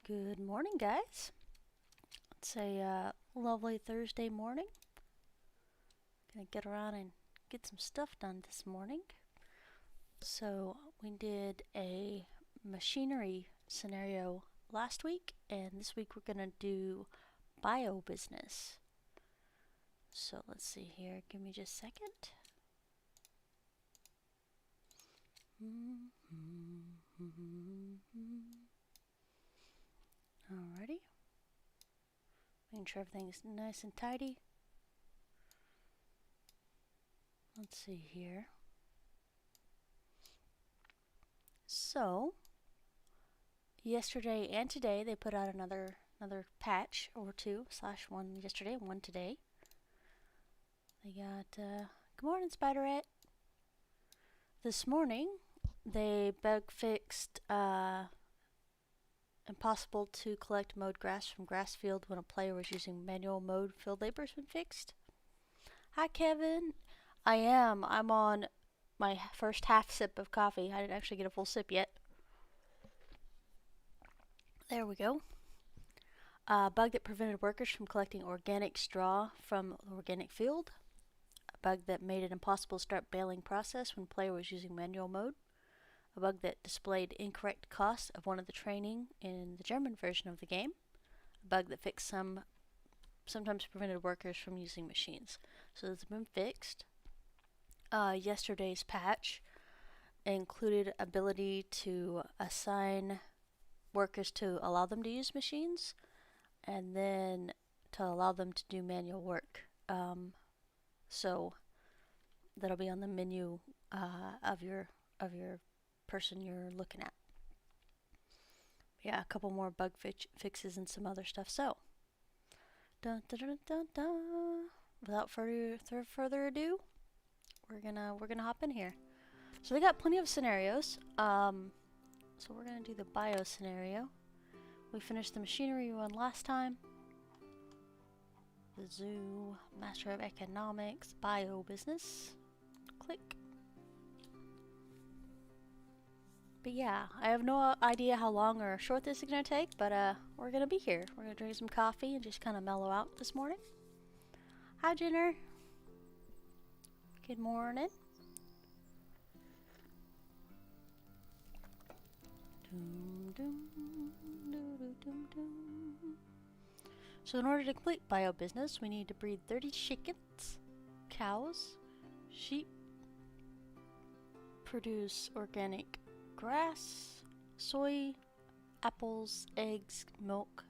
Good morning, guys. It's a lovely Thursday morning. Gonna get around and get some stuff done this morning. So, we did a machinery scenario last week, and this week we're gonna do bio business. So, let's see here. Give me just a second. Alrighty. Making sure everything's nice and tidy. Let's see here. So, yesterday and today they put out another patch or two / one yesterday and one today. They got good morning, Spiderette. This morning they bug fixed impossible to collect mowed grass from grass field when a player was using manual mode field labor has been fixed. Hi, Kevin. I'm on my first half sip of coffee. I didn't actually get a full sip yet. There we go. A bug that prevented workers from collecting organic straw from the organic field. A bug that made it impossible to start baling process when player was using manual mode. A bug that displayed incorrect cost of one of the training in the German version of the game. A bug that fixed sometimes prevented workers from using machines. So it's been fixed. Yesterday's patch included ability to assign workers to allow them to use machines, and then to allow them to do manual work. So that'll be on the menu of your person you're looking at. Yeah, a couple more bug fixes and some other stuff. So, without further ado, we're gonna hop in here. So they got plenty of scenarios. So we're gonna do the bio scenario. We finished the machinery one last time. The zoo, master of economics, bio business. Click. But yeah, I have no idea how long or short this is gonna take, but we're gonna be here. We're gonna drink some coffee and just kind of mellow out this morning. Hi, Jenner. Good morning. So in order to complete bio business, we need to breed 30 chickens, cows, sheep, produce organic grass, soy, apples, eggs, milk,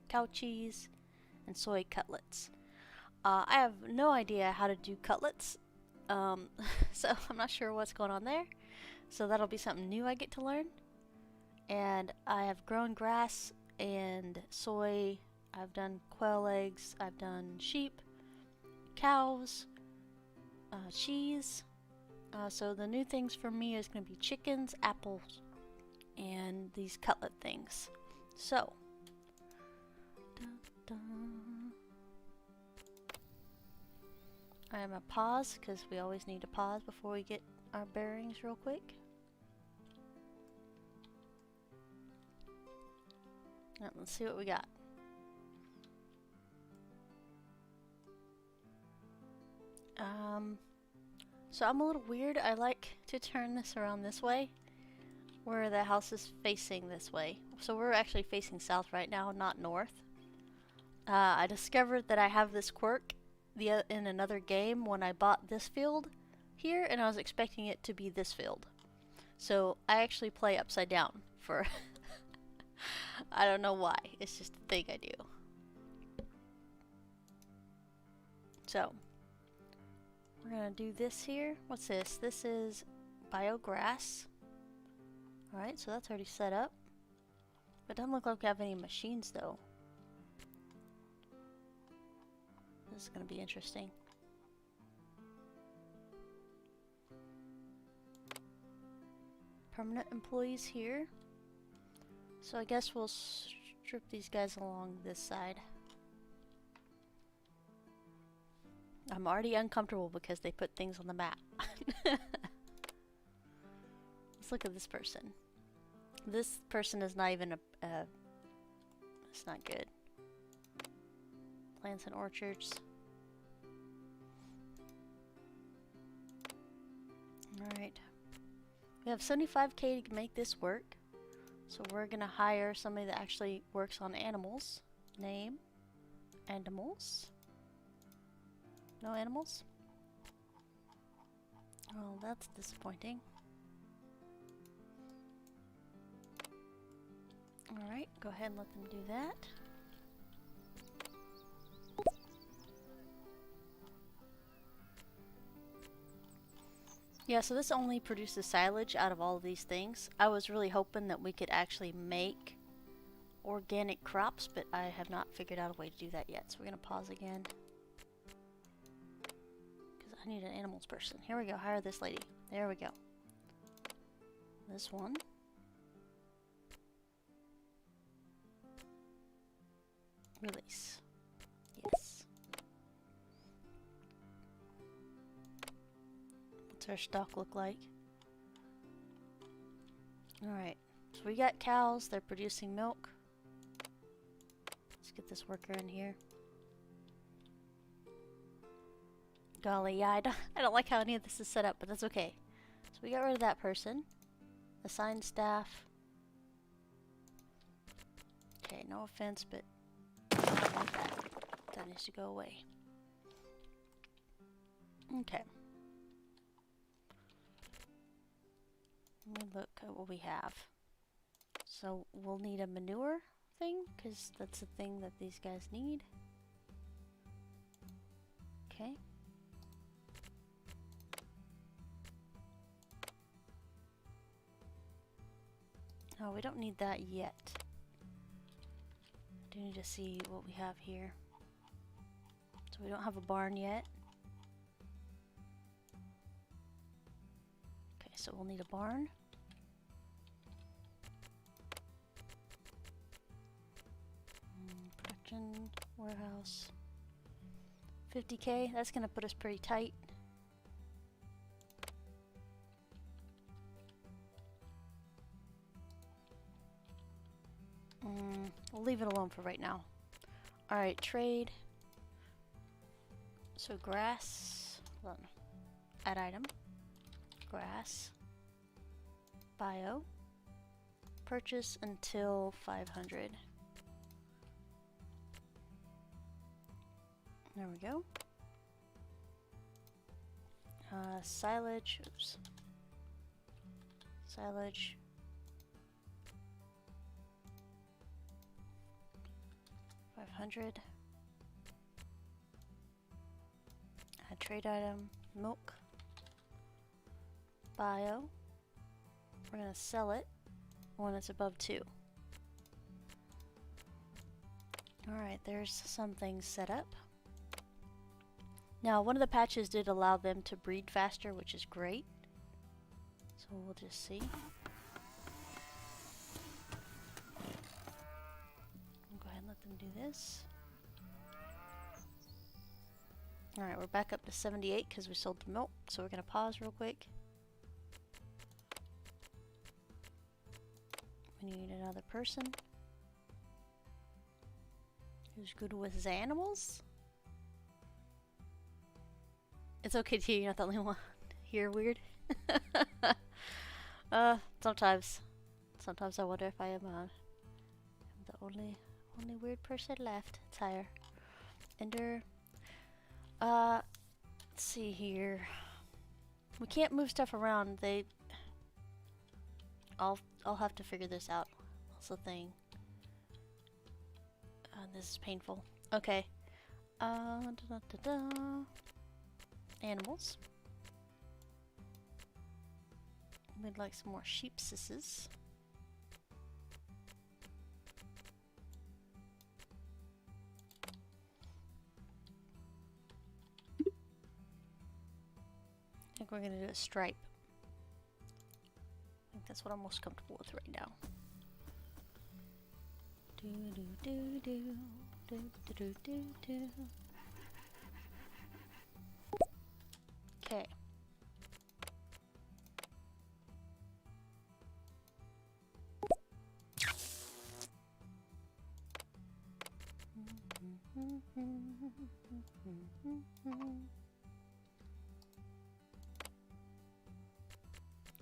cow cheese, and soy cutlets. I have no idea how to do cutlets, so I'm not sure what's going on there. So that'll be something new I get to learn. And I have grown grass and soy. I've done quail eggs. I've done sheep, cows, cheese. So the new things for me is going to be chickens, apples, and these cutlet things. So, I'm gonna pause because we always need to pause before we get our bearings real quick. Right, let's see what we got. So I'm a little weird. I like to turn this around this way, where the house is facing this way. So we're actually facing south right now, not north. I discovered that I have this quirk in another game when I bought this field here, and I was expecting it to be this field. So I actually play upside down for I don't know why. It's just a thing I do. So we're gonna do this here. What's this? This is biograss. Alright, so that's already set up. It doesn't look like we have any machines though. This is gonna be interesting. Permanent employees here. So I guess we'll strip these guys along this side. I'm already uncomfortable because they put things on the map. Let's look at this person. This person is not even a It's not good. Plants and orchards. Alright. We have 75k to make this work. So we're gonna hire somebody that actually works on animals. Name. Animals. No animals? Well, that's disappointing. Alright, go ahead and let them do that. Yeah, so this only produces silage out of all of these things. I was really hoping that we could actually make organic crops, but I have not figured out a way to do that yet. So we're going to pause again. Because I need an animals person. Here we go, hire this lady. There we go. This one. Release. Yes. What's our stock look like? Alright. So we got cows. They're producing milk. Let's get this worker in here. Golly, yeah, I don't like how any of this is set up, but that's okay. So we got rid of that person. Assign staff. Okay, no offense, but I don't want that. That needs to go away. Okay. Let me look at what we have. So we'll need a manure thing, because that's the thing that these guys need. Okay. Oh, we don't need that yet. I do need to see what we have here. So we don't have a barn yet. Okay, so we'll need a barn. Production, warehouse. 50k, that's gonna put us pretty tight. We'll leave it alone for right now. Alright, trade. So grass, hold on. Add item. Grass. Bio. Purchase until 500. There we go. Silage. Oops. Silage. 500. Add trade item. Milk. Bio. We're going to sell it when it's above 2. Alright, there's some things set up. Now, one of the patches did allow them to breed faster, which is great. So we'll just see. Go ahead and let them do this. Alright, we're back up to 78 because we sold the milk, so we're going to pause real quick. We need another person who's good with his animals. It's okay to hear, you're not the only one here weird. Sometimes I wonder if I am the only weird person left. It's higher. Ender. Let's see here. We can't move stuff around. I'll have to figure this out. That's the thing. This is painful. Okay. Animals. We'd like some more sheepsisses. I think we're gonna do a stripe. I think that's what I'm most comfortable with right now. Okay.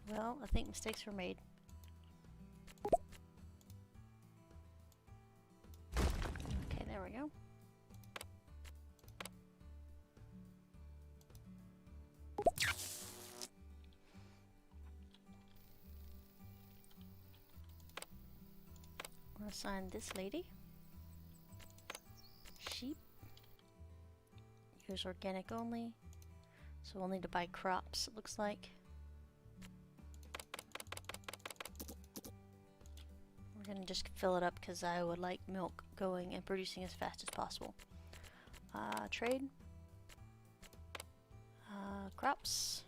Well, I think mistakes were made. Okay, there we go. We'll assign this lady. Sheep. Use organic only. So we'll need to buy crops, it looks like. We're gonna just fill it up because I would like milk going and producing as fast as possible. Trade. Crops.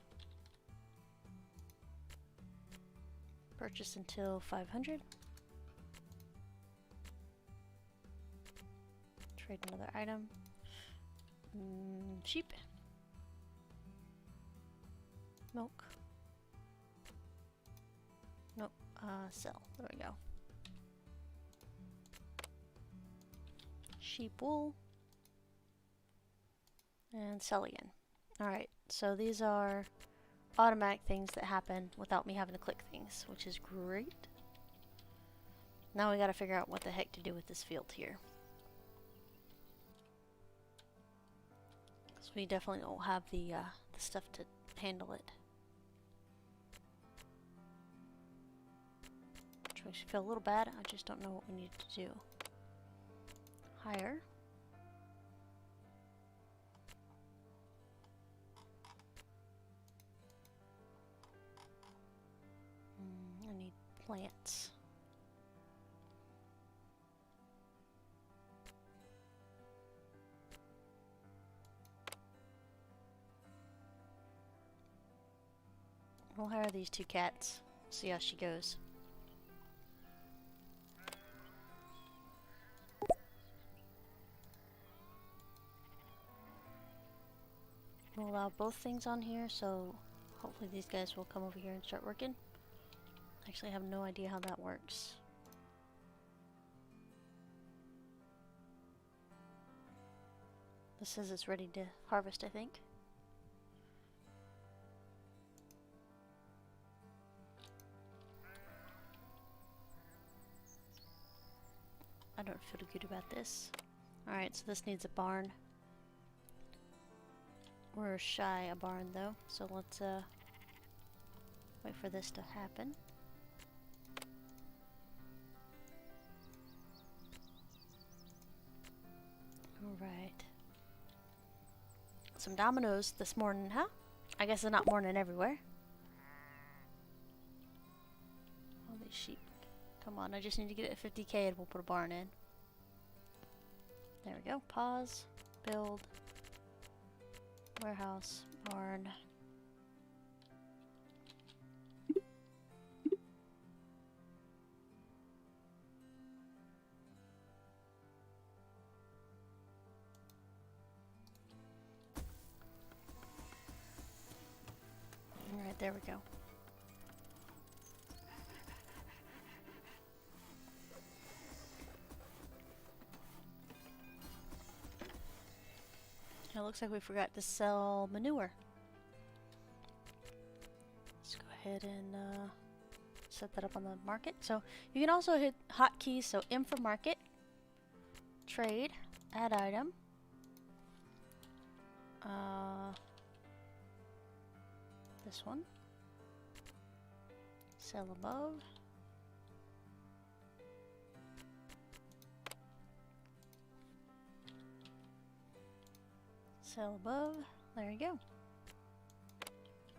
Purchase until 500. Trade another item. Sheep. Milk. Nope. Sell. There we go. Sheep wool. And sell again. Alright, so these are automatic things that happen without me having to click things, which is great. Now we gotta figure out what the heck to do with this field here. Because we definitely don't have the stuff to handle it. Which makes me feel a little bad, I just don't know what we need to do. Hire. I need plants. We'll hire these two cats. See how she goes. We'll allow both things on here, so hopefully these guys will come over here and start working. Actually, I have no idea how that works. This says it's ready to harvest, I think. I don't feel good about this. Alright, so this needs a barn. We're shy a barn though, so let's wait for this to happen. Alright. Some dominoes this morning, huh? I guess it's not morning everywhere. All these sheep. Come on, I just need to get it at 50k and we'll put a barn in. There we go. Pause. Build. Warehouse. Barn. Alright, there we go. It looks like we forgot to sell manure. Let's go ahead and set that up on the market. So you can also hit hotkeys. So M for market, trade, add item. This one. Sell above. Sell above. There you go.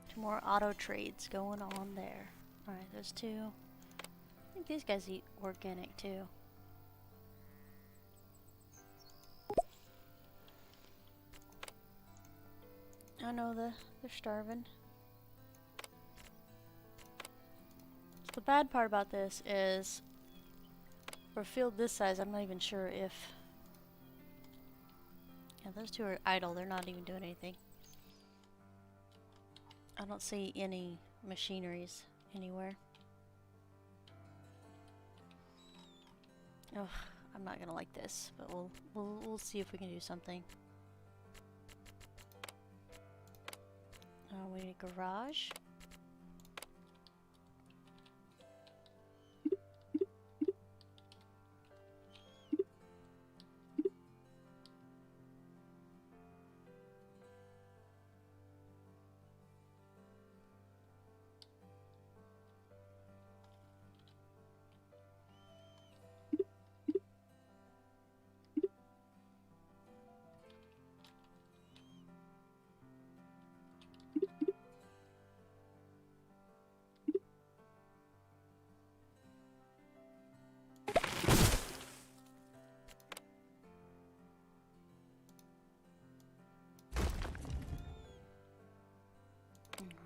Two more auto trades going on there. Alright, those two. I think these guys eat organic too. I know they're starving. So the bad part about this is for a field this size, I'm not even sure if... Yeah, those two are idle. They're not even doing anything. I don't see any machineries anywhere. Ugh, I I'm not gonna like this, but we'll see if we can do something. We need a garage.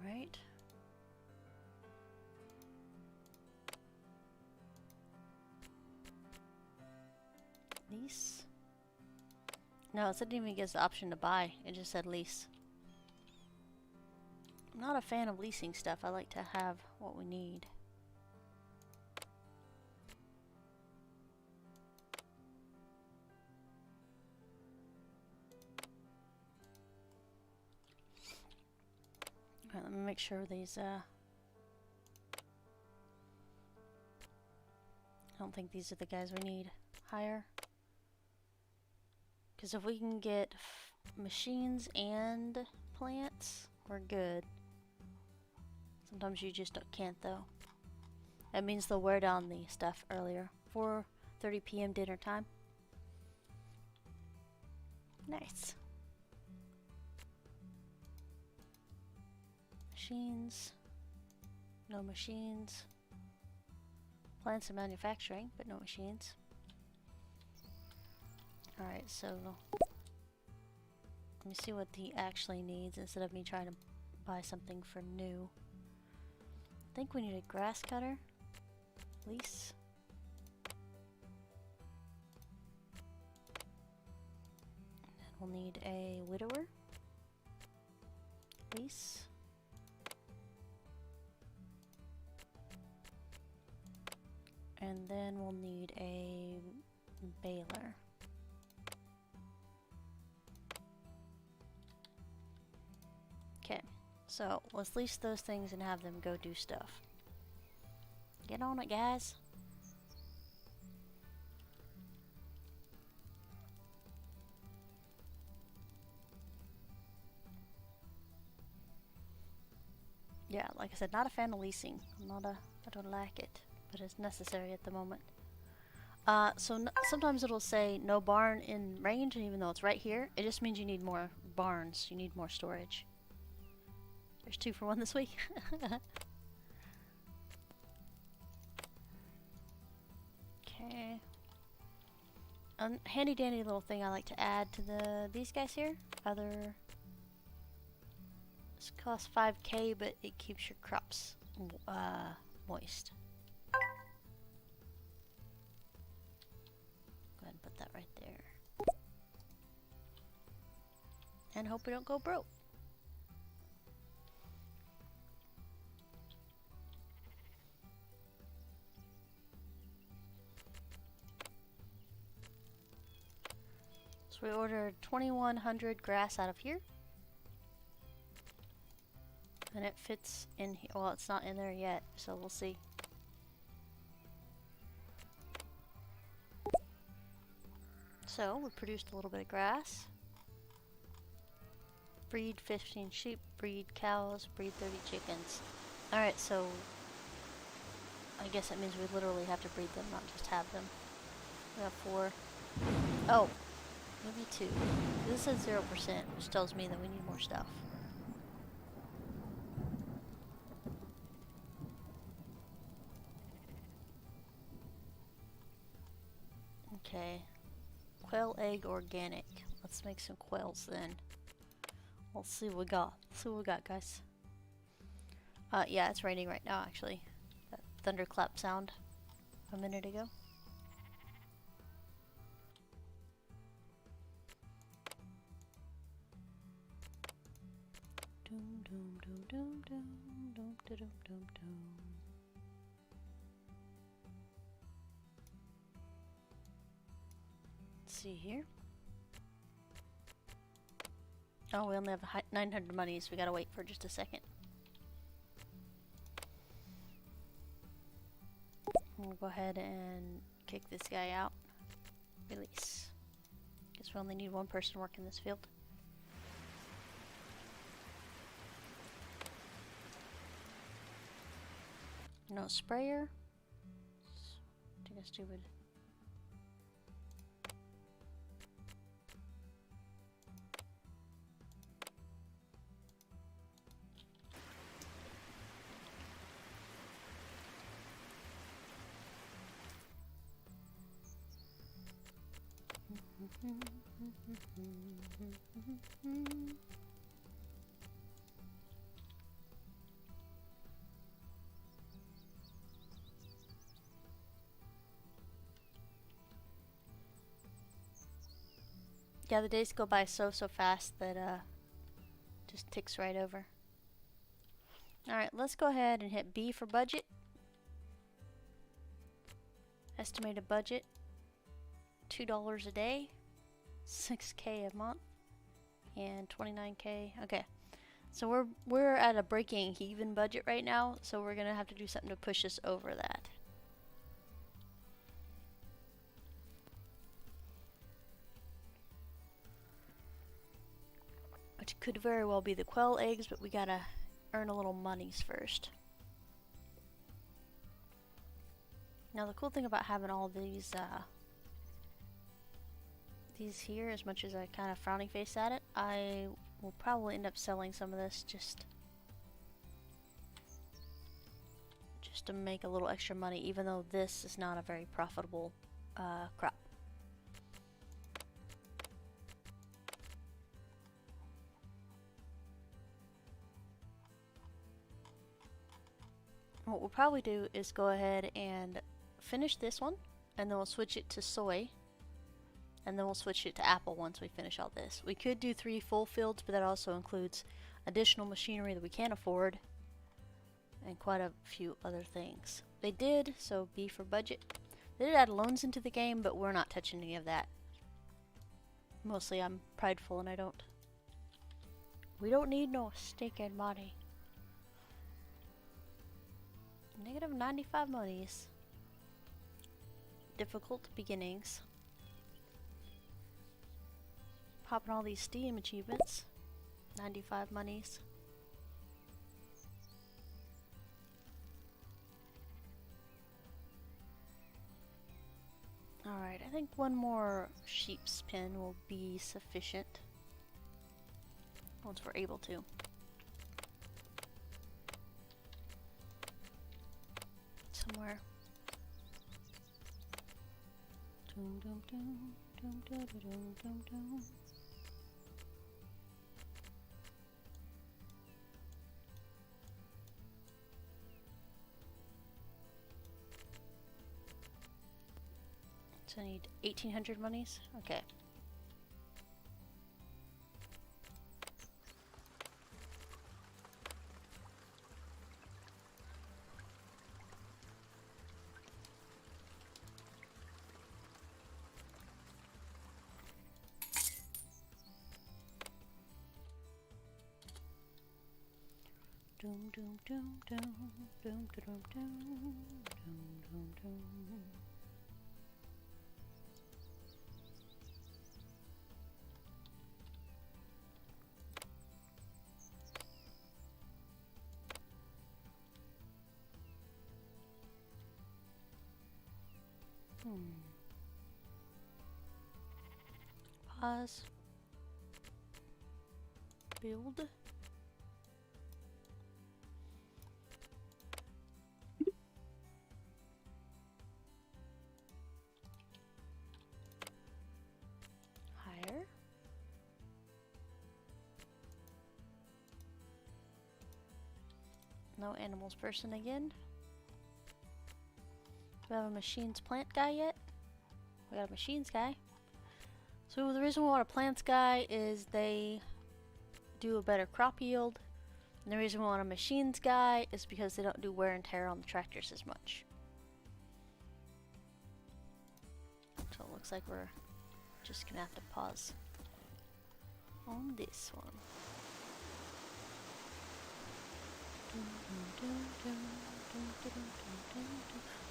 Alright. Lease? No, it didn't even give us the option to buy. It just said lease. I'm not a fan of leasing stuff. I like to have what we need. Alright, let me make sure these, I don't think these are the guys we need. Hire. Because if we can get machines and plants, we're good. Sometimes you just can't though. That means they'll wear down the stuff earlier. 4:30 p.m. dinner time. Nice. Machines. No machines. Plants and manufacturing, but no machines. Alright, so let me see what he actually needs instead of me trying to buy something for new. I think we need a grass cutter. Lease. And then we'll need a widower. Lease. And then we'll need a baler. Okay, so let's lease those things and have them go do stuff. Get on it, guys. Yeah, like I said, not a fan of leasing. I don't like it, but it's necessary at the moment. Sometimes it'll say no barn in range, and even though it's right here, it just means you need more barns. You need more storage. There's 2 for 1 this week. Okay. Handy dandy little thing I like to add to these guys here. This costs 5k, but it keeps your crops moist. Go ahead and put that right there. And hope we don't go broke. So we ordered 2100 grass out of here. And it fits in here. Well, it's not in there yet, so we'll see. So we produced a little bit of grass. Breed 15 sheep, breed cows, breed 30 chickens. Alright, so I guess that means we literally have to breed them, not just have them. We have 4. Oh, maybe 2. This says 0%, which tells me that we need more stuff. Okay. Quail egg organic. Let's make some quails then. We'll see what we got. See what we got, guys. Yeah, it's raining right now, actually. That thunderclap sound a minute ago. Doom doom doom doom doom doom doom doom doom. see here. Oh, we only have 900 money, so we gotta wait for just a second. We'll go ahead and kick this guy out. Release. Guess we only need one person working this field. No sprayer. I think that's stupid. Yeah, the days go by so fast that just ticks right over. Alright, let's go ahead and hit B for budget. Estimated budget $2 a day, 6K a month, and 29K. Okay, so we're at a breaking even budget right now, so we're gonna have to do something to push us over that. Which could very well be the quail eggs, but we gotta earn a little monies first. Now the cool thing about having all these here, as much as I kind of frowny face at it, I will probably end up selling some of this just to make a little extra money, even though this is not a very profitable crop. What we'll probably do is go ahead and finish this one, and then we'll switch it to soy, and then we'll switch it to apple once we finish all this. We could do 3 full fields, but that also includes additional machinery that we can't afford, and quite a few other things. They did, so B for budget. They did add loans into the game, but we're not touching any of that. Mostly I'm prideful and we don't need no stinking money. Negative 95 monies. Difficult beginnings. Popping all these Steam achievements. 95 monies. Alright, I think one more sheep's pen will be sufficient. Once we're able to. Somewhere. Dum dum dum dum dum dum dum dum. So I need 1,800 monies? Okay. Dum dum dum dum dum dum dum dum dum dum. Pause. Build. Hire. No animals person again. Do we have a machines plant guy yet? We got a machines guy. So the reason we want a plants guy is they do a better crop yield. And the reason we want a machines guy is because they don't do wear and tear on the tractors as much. So it looks like we're Just gonna have to pause on this one.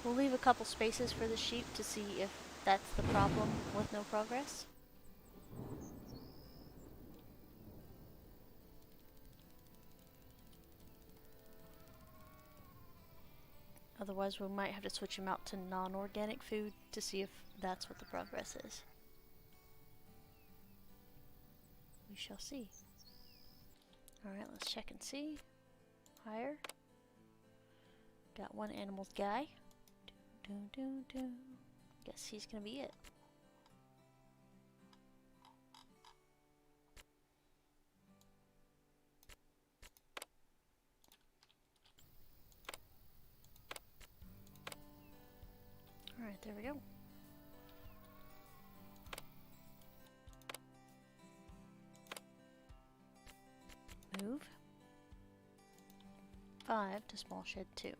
We'll leave a couple spaces for the sheep to see if that's the problem with no progress. Otherwise, we might have to switch them out to non-organic food to see if that's what the progress is. We shall see. Alright, let's check and see. Higher. Got one animal's guy. Guess he's gonna be it. Alright, there we go. Move. 5 to small shed 2.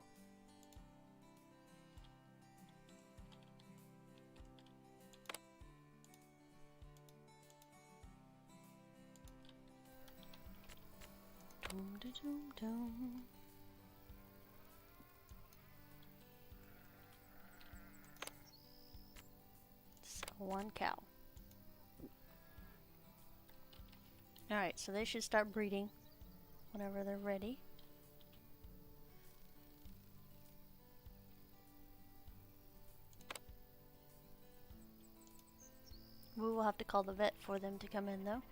Dum, da, dum, dum. So 1 cow. Alright, so they should start breeding whenever they're ready. We will have to call the vet for them to come in though.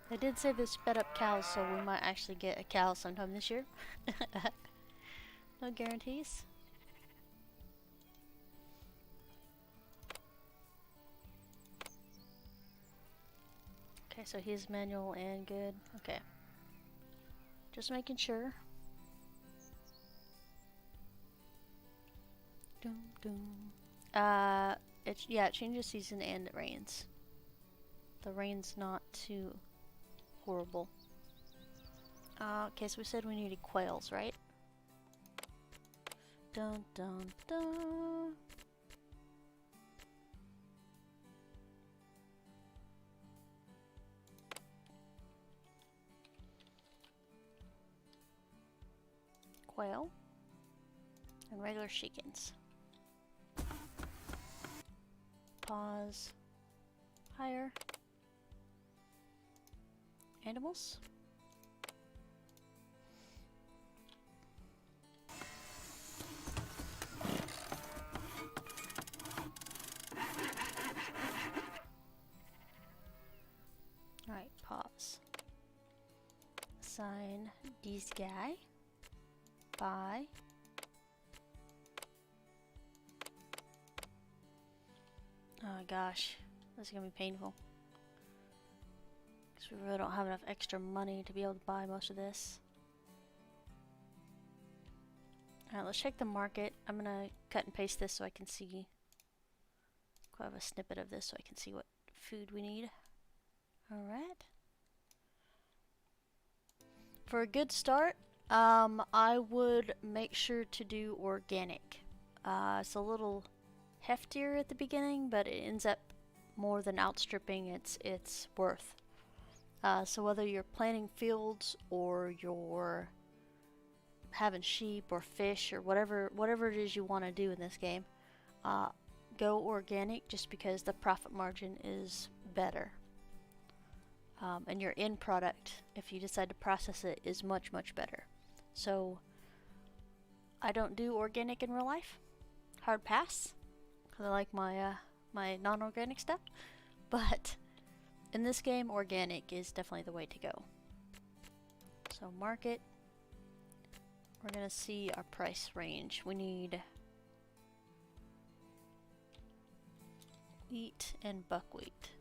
They did say they sped up cows, so we might actually get a cow sometime this year. No guarantees. Okay, so he's manual and good. Okay. Just making sure. Dum dum. It changes season and it rains. The rain's not too horrible. Okay, so we said we needed quails, right? Dun dun dun. Quail and regular chickens. Pause. Higher. Animals. Alright, pause. Assign this guy by oh gosh, this is gonna be painful. Because we really don't have enough extra money to be able to buy most of this. Alright, let's check the market. I'm gonna cut and paste this so I can see. I'll have a snippet of this so I can see what food we need. Alright. For a good start, I would make sure to do organic. It's a little heftier at the beginning, but it ends up more than outstripping its worth. So whether you're planting fields or you're having sheep or fish or whatever it is you want to do in this game, go organic just because the profit margin is better. And your end product, if you decide to process it, is much, much better. So I don't do organic in real life. Hard pass. Because I like my my non-organic stuff. But in this game, organic is definitely the way to go. So market. We're going to see our price range. We need wheat and buckwheat.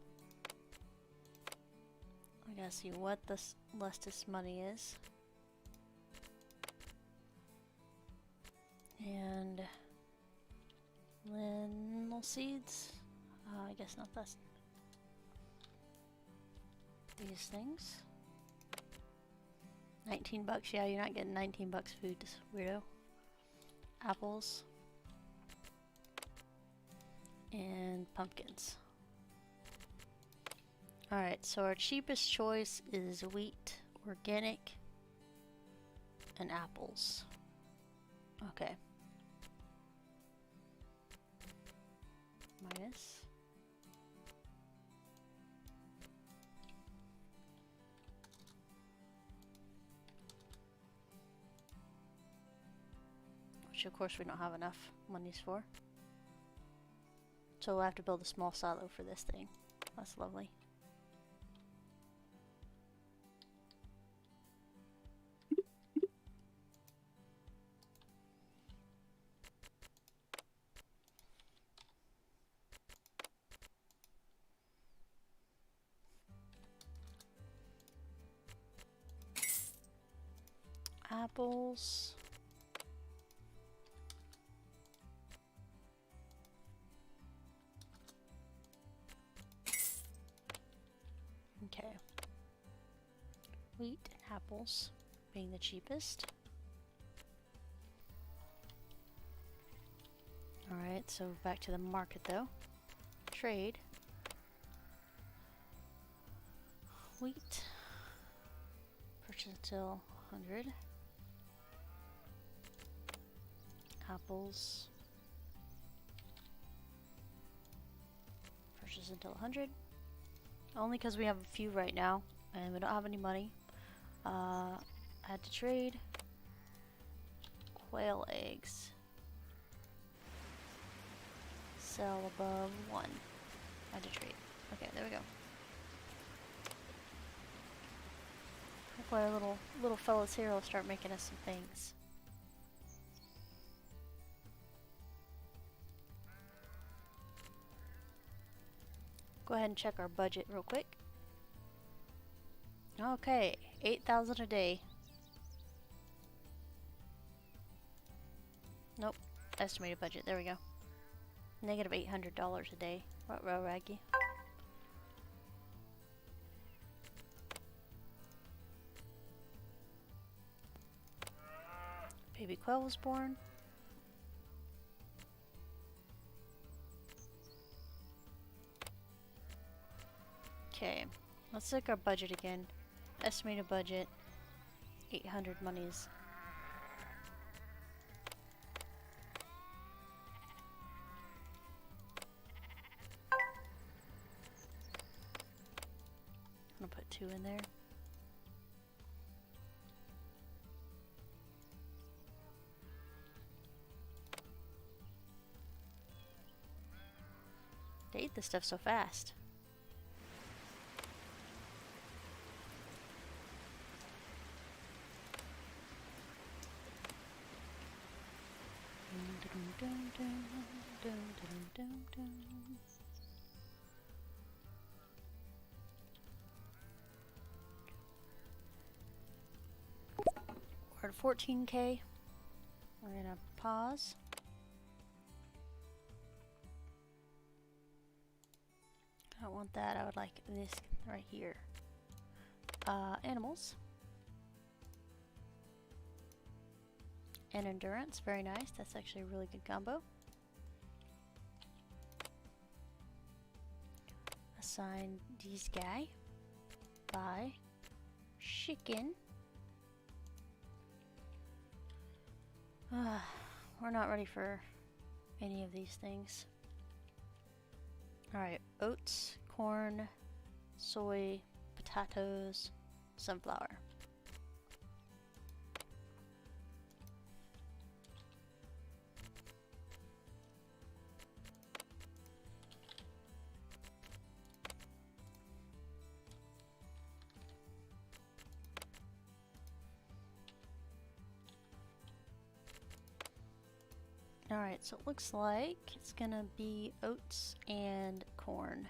I gotta see what the less money is. And lentil seeds. I guess not this. These things. 19 bucks. Yeah, you're not getting 19 bucks food, weirdo. Apples. and pumpkins. Alright, so our cheapest choice is wheat, organic, and apples. Okay. Minus. Which of course we don't have enough monies for. So we'll have to build a small silo for this thing. That's lovely. Apples. Okay. Wheat and apples being the cheapest. Alright, so back to the market though. Trade. Wheat. Purchase until 100. Apples. Purchase until 100. Only because we have a few right now and we don't have any money. Add to trade. Quail eggs. Sell above 1. Add to trade. Okay, there we go. Hopefully our little fellas here will start making us some things. Go ahead and check our budget real quick. Okay, 8,000 a day. Nope, estimated budget. There we go. Negative $800 a day. What row, Raggy? Baby quail was born. Okay, let's look our budget again. Estimated budget, 800 monies. I'm gonna put 2 in there. They eat this stuff so fast. We're at 14K. We're gonna pause. I don't want that. I would like this right here. Animals. And endurance. Very nice. That's actually a really good combo. Assign these guy. Buy. Chicken. We're not ready for any of these things. Alright, oats, corn, soy, potatoes, sunflower. Alright, so it looks like it's gonna be oats and corn.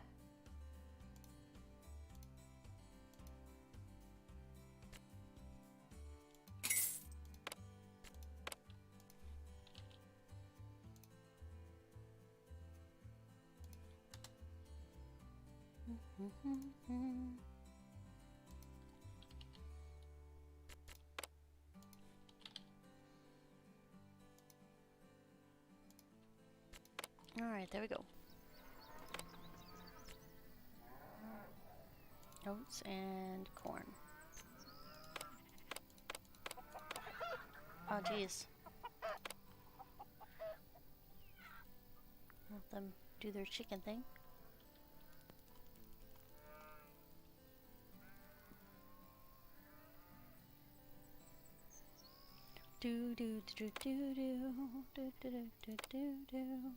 Alright, there we go. Oats and corn. Oh geez. Let them do their chicken thing. Do do do do do do do do do do do.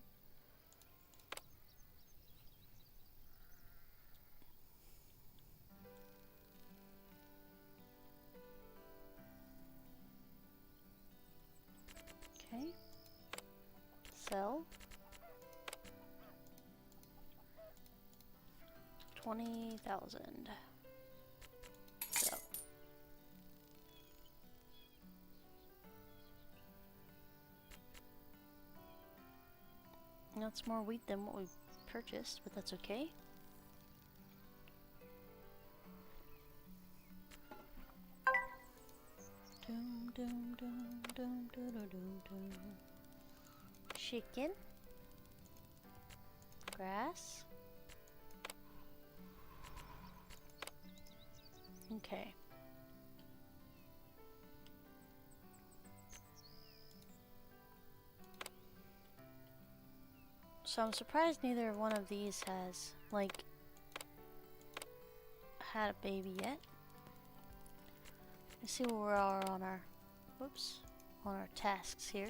Okay. Sell. 20,000. So. That's more wheat than what we purchased, but that's okay. Dum dum dum dum dum dum dum. Chicken. Grass. Okay. So I'm surprised neither one of these has, like, had a baby yet. Let's see where we are on our, on our tasks here.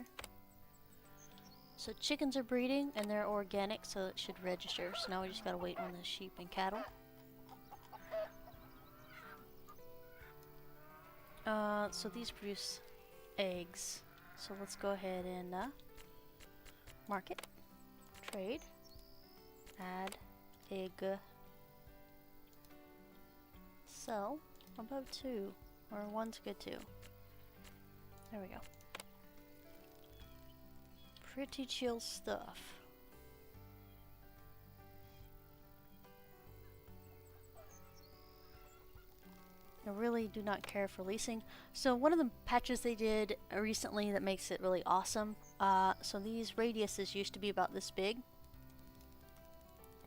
So chickens are breeding and they're organic, so it should register. So now we just gotta wait on the sheep and cattle. So these produce eggs. So let's go ahead and market, trade, add, egg, sell, above 2, or 1's good too. There we go. Pretty chill stuff. I really do not care for leasing. So one of the patches they did recently that makes it really awesome. So these radiuses used to be about this big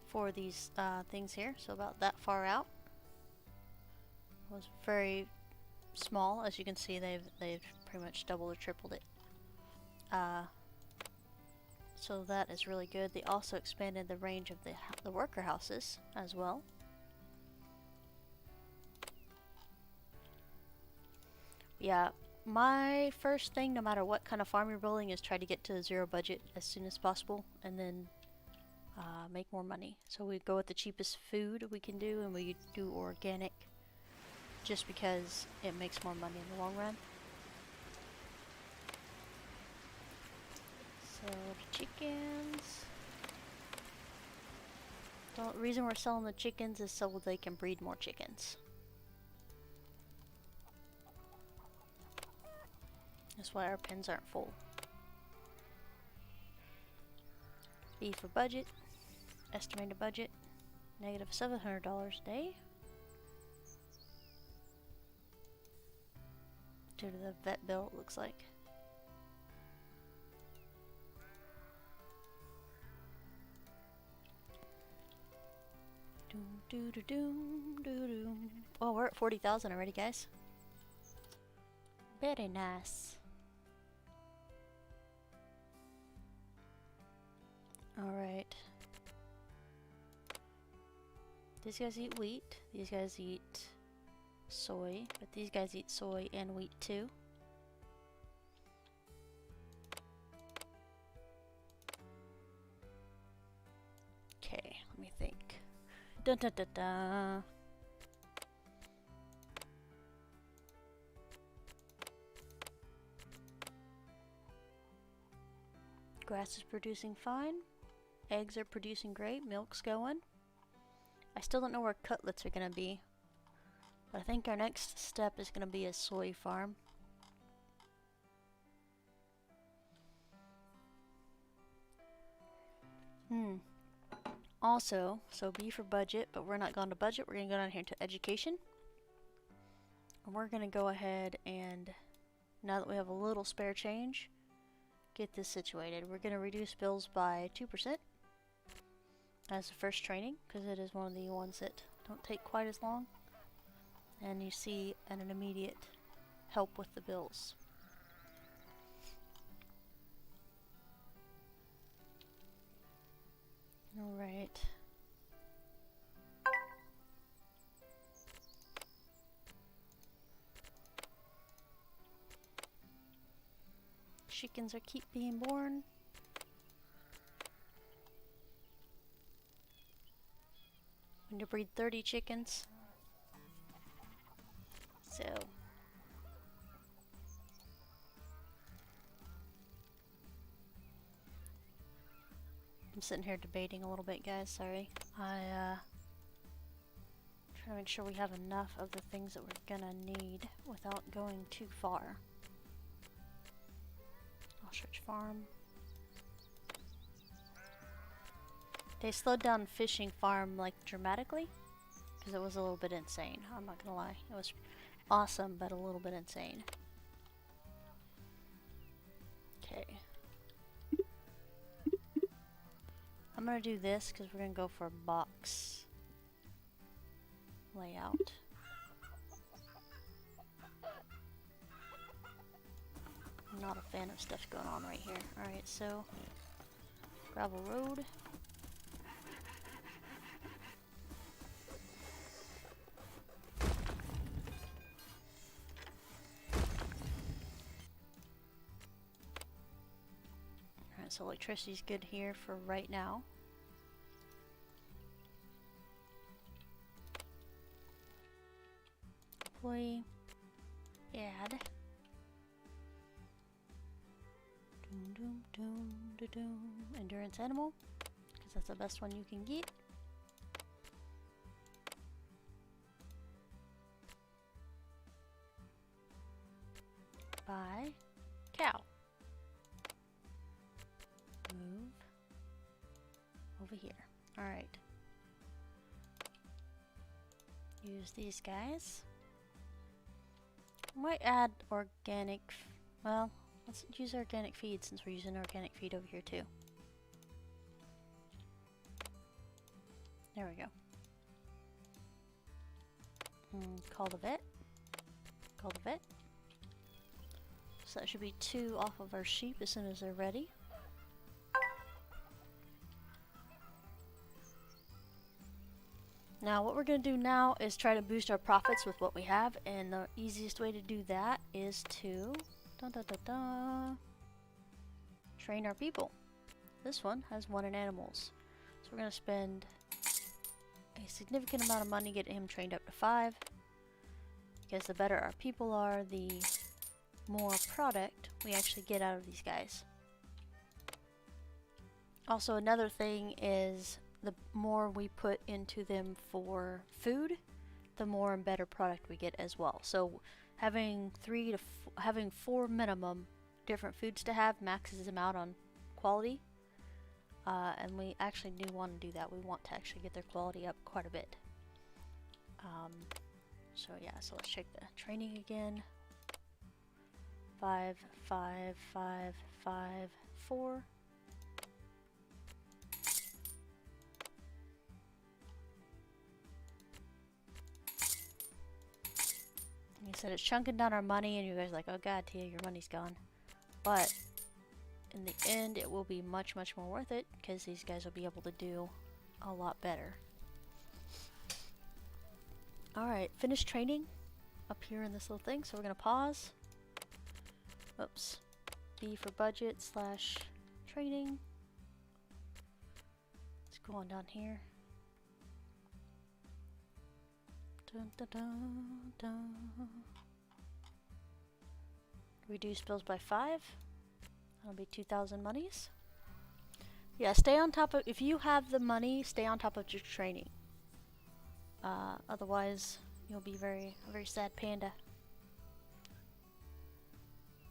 for these things here. So about that far out. It was very small. As you can see, they've pretty much doubled or tripled it. So that is really good. They also expanded the range of the worker houses as well. Yeah, my first thing, no matter what kind of farm you're building, is try to get to 0 budget as soon as possible, and then make more money. So we go with the cheapest food we can do, and we do organic, just because it makes more money in the long run. So the chickens. The reason we're selling the chickens is so they can breed more chickens. That's why our pens aren't full. B for budget. Estimated budget. Negative $700 a day. Due to the vet bill, it looks like. Doom doo doo doom doo doom. Oh, we're at 40,000 already, guys. Very nice. Alright. These guys eat wheat. These guys eat soy. But these guys eat soy and wheat too. Okay, let me think. Dun dun dun dun. Grass is producing fine. Eggs are producing great. Milk's going. I still don't know where cutlets are going to be. But I think our next step is going to be a soy farm. Also, so B for budget, but we're not going to budget. We're going to go down here to education. And we're going to go ahead and, now that we have a little spare change, get this situated. We're going to reduce bills by 2% as the first training, because it is one of the ones that don't take quite as long. and you see an immediate help with the bills. Alright. Chickens are keep being born. When you breed 30 chickens. So I'm sitting here debating a little bit, guys, sorry. Trying to make sure we have enough of the things that we're gonna need without going too far. Ostrich farm. They slowed down fishing farm like dramatically because it was a little bit insane. I'm not gonna lie. It was awesome, but a little bit insane. Okay. I'm gonna do this because we're gonna go for a box layout. I'm not a fan of stuff going on right here. Alright, so gravel road. Alright, so electricity's good here for right now. Employee. Add. Doom, doom, doom, doom, doom. Endurance animal, because that's the best one you can get. Buy cow. Move over here. Alright. Use these guys. Might add organic. Well, let's use organic feed since we're using organic feed over here too. There we go. Call the vet. Call the vet. So that should be 2 off of our sheep as soon as they're ready. Now what we're going to do now is try to boost our profits with what we have, and the easiest way to do that is to train our people. This one has 1 in animals. So we're going to spend a significant amount of money getting him trained up to 5, because the better our people are, the more product we actually get out of these guys. Also, another thing is the more we put into them for food, the more and better product we get as well. So having 4 minimum different foods to have maxes them out on quality, and we actually do want to do that. We want to actually get their quality up quite a bit. So yeah, so let's check the training again. 5, 5, 5, 5, 4. Like I said, it's chunking down our money, and you guys are like, oh god, Tia, your money's gone. But in the end, it will be much, much more worth it, because these guys will be able to do a lot better. Alright, finish training up here in this little thing, so we're going to pause. Oops. B for budget / training. Let's go on down here. Dun, dun, dun, dun. Reduce bills by 5. That'll be 2,000 monies. Yeah, stay on top of, if you have the money, stay on top of your training. Otherwise, you'll be a very sad panda.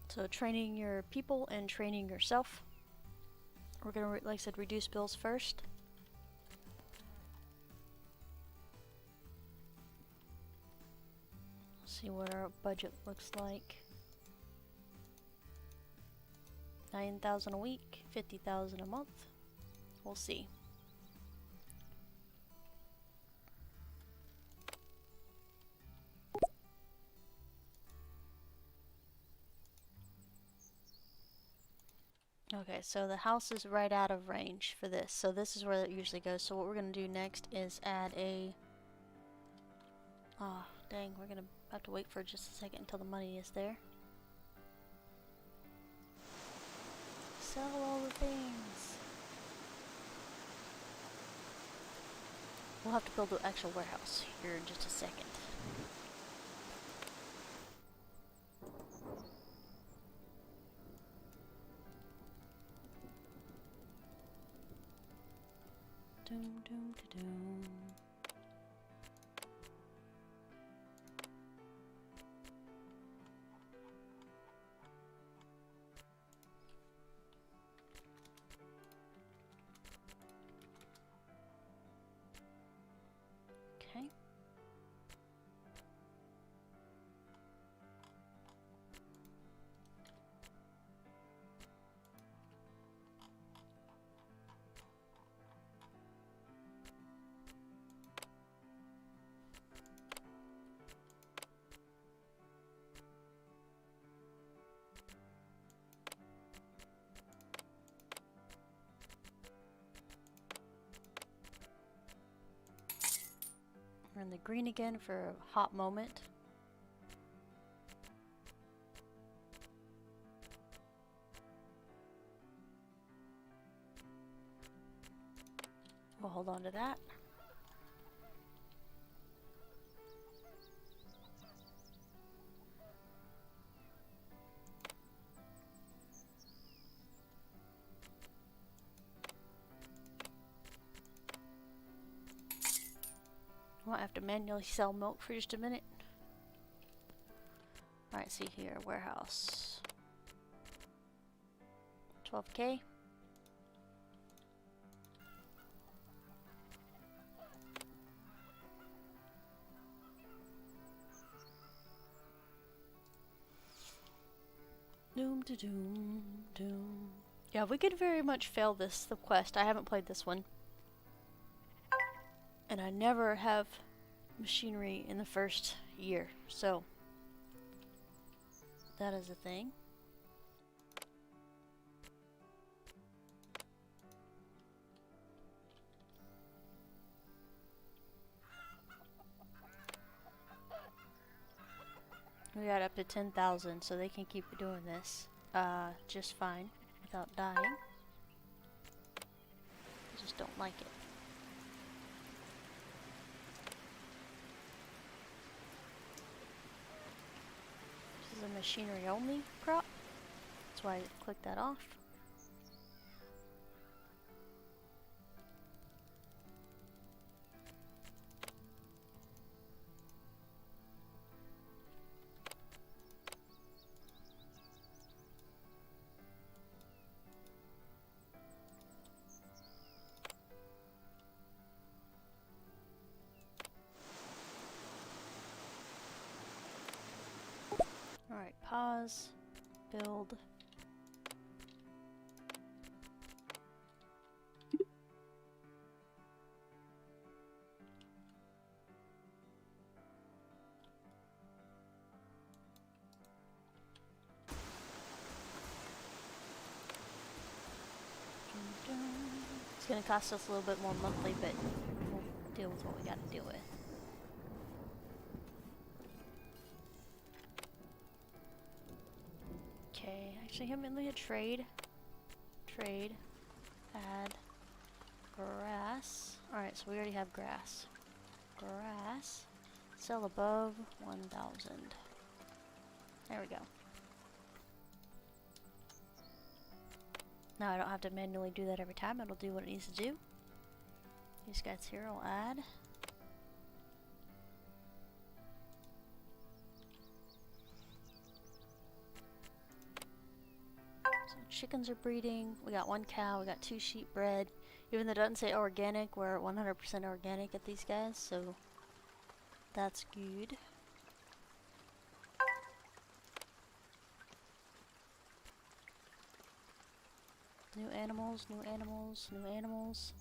So training your people and training yourself. We're gonna, like I said, reduce bills first. See what our budget looks like. 9,000 a week, 50,000 a month. We'll see. Okay, so the house is right out of range for this. So this is where it usually goes. So what we're going to do next is add a... Oh, dang, we're going to have to wait for just a second until the money is there. Sell all the things. We'll have to build an actual warehouse here in just a second. Doom, doom, doom. Okay. We're in the green again for a hot moment. We'll hold on to that. Might have to manually sell milk for just a minute. Alright, see here, warehouse. 12K. Doom to doom doom. Yeah, we could very much fail the quest. I haven't played this one. And I never have machinery in the first year, so that is a thing. We got up to 10,000, so they can keep doing this just fine without dying. I just don't like it. This is a machinery only crop. That's why I clicked that off. Alright, pause, build. It's gonna cost us a little bit more monthly, but we'll deal with what we gotta deal with. Okay, actually, I'm in the trade. Trade. Add. Grass. Alright, so we already have grass. Grass. Sell above 1,000. There we go. Now I don't have to manually do that every time. It'll do what it needs to do. These guys here will add. So chickens are breeding. We got 1 cow. We got 2 sheep bred. Even though it doesn't say organic, we're 100% organic at these guys, so that's good. New animals, new animals, new animals.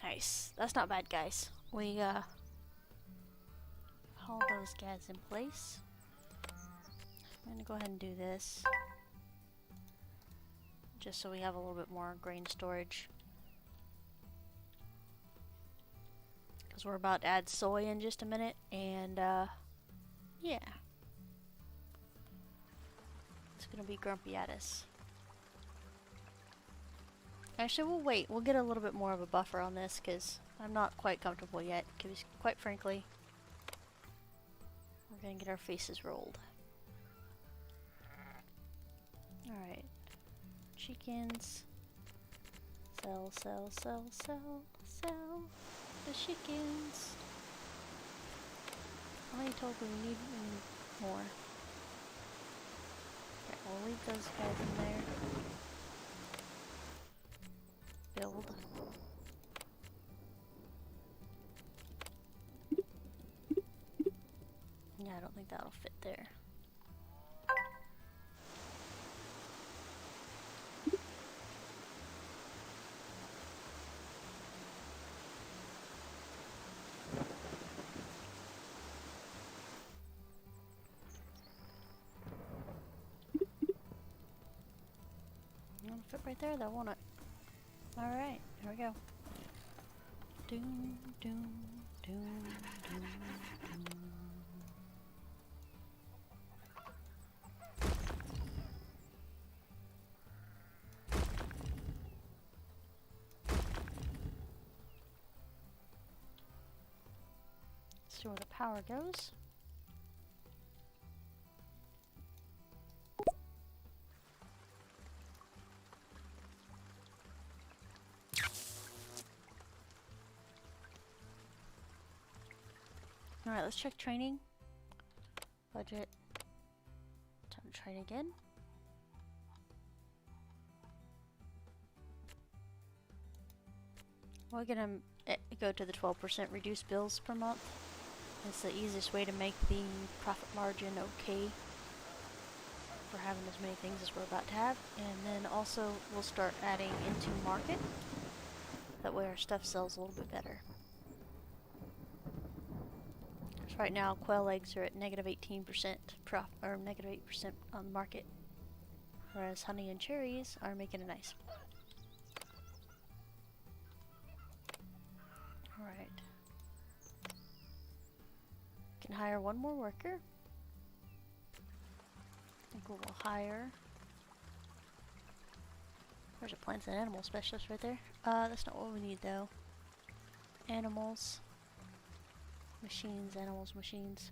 Nice. That's not bad, guys. we hold those guys in place. I'm gonna go ahead and do this just so we have a little bit more grain storage, because we're about to add soy in just a minute, and yeah, it's gonna be grumpy at us. Actually, we'll wait. We'll get a little bit more of a buffer on this because I'm not quite comfortable yet. Because quite frankly, we're gonna get our faces rolled. Alright. Chickens. Sell, sell, sell, sell, sell the chickens. I told me we need more. Okay, we'll leave those guys in there. Build. Yeah, I don't think that'll fit there. It'll fit right there though, won't it? Alright, here we go. Doom, doom, doom, doom, doom. See where the power goes. Alright, let's check training. Budget. Time to train again. We're gonna go to the 12% reduced bills per month. It's the easiest way to make the profit margin okay for having as many things as we're about to have. And then also we'll start adding into market. That way our stuff sells a little bit better. So right now quail eggs are at -18% profit, or -8% on the market. Whereas honey and cherries are making it nice. Alright. Can hire one more worker. I think we'll hire. There's a plants and animal specialist right there. That's not what we need though. Animals. Machines, animals, machines.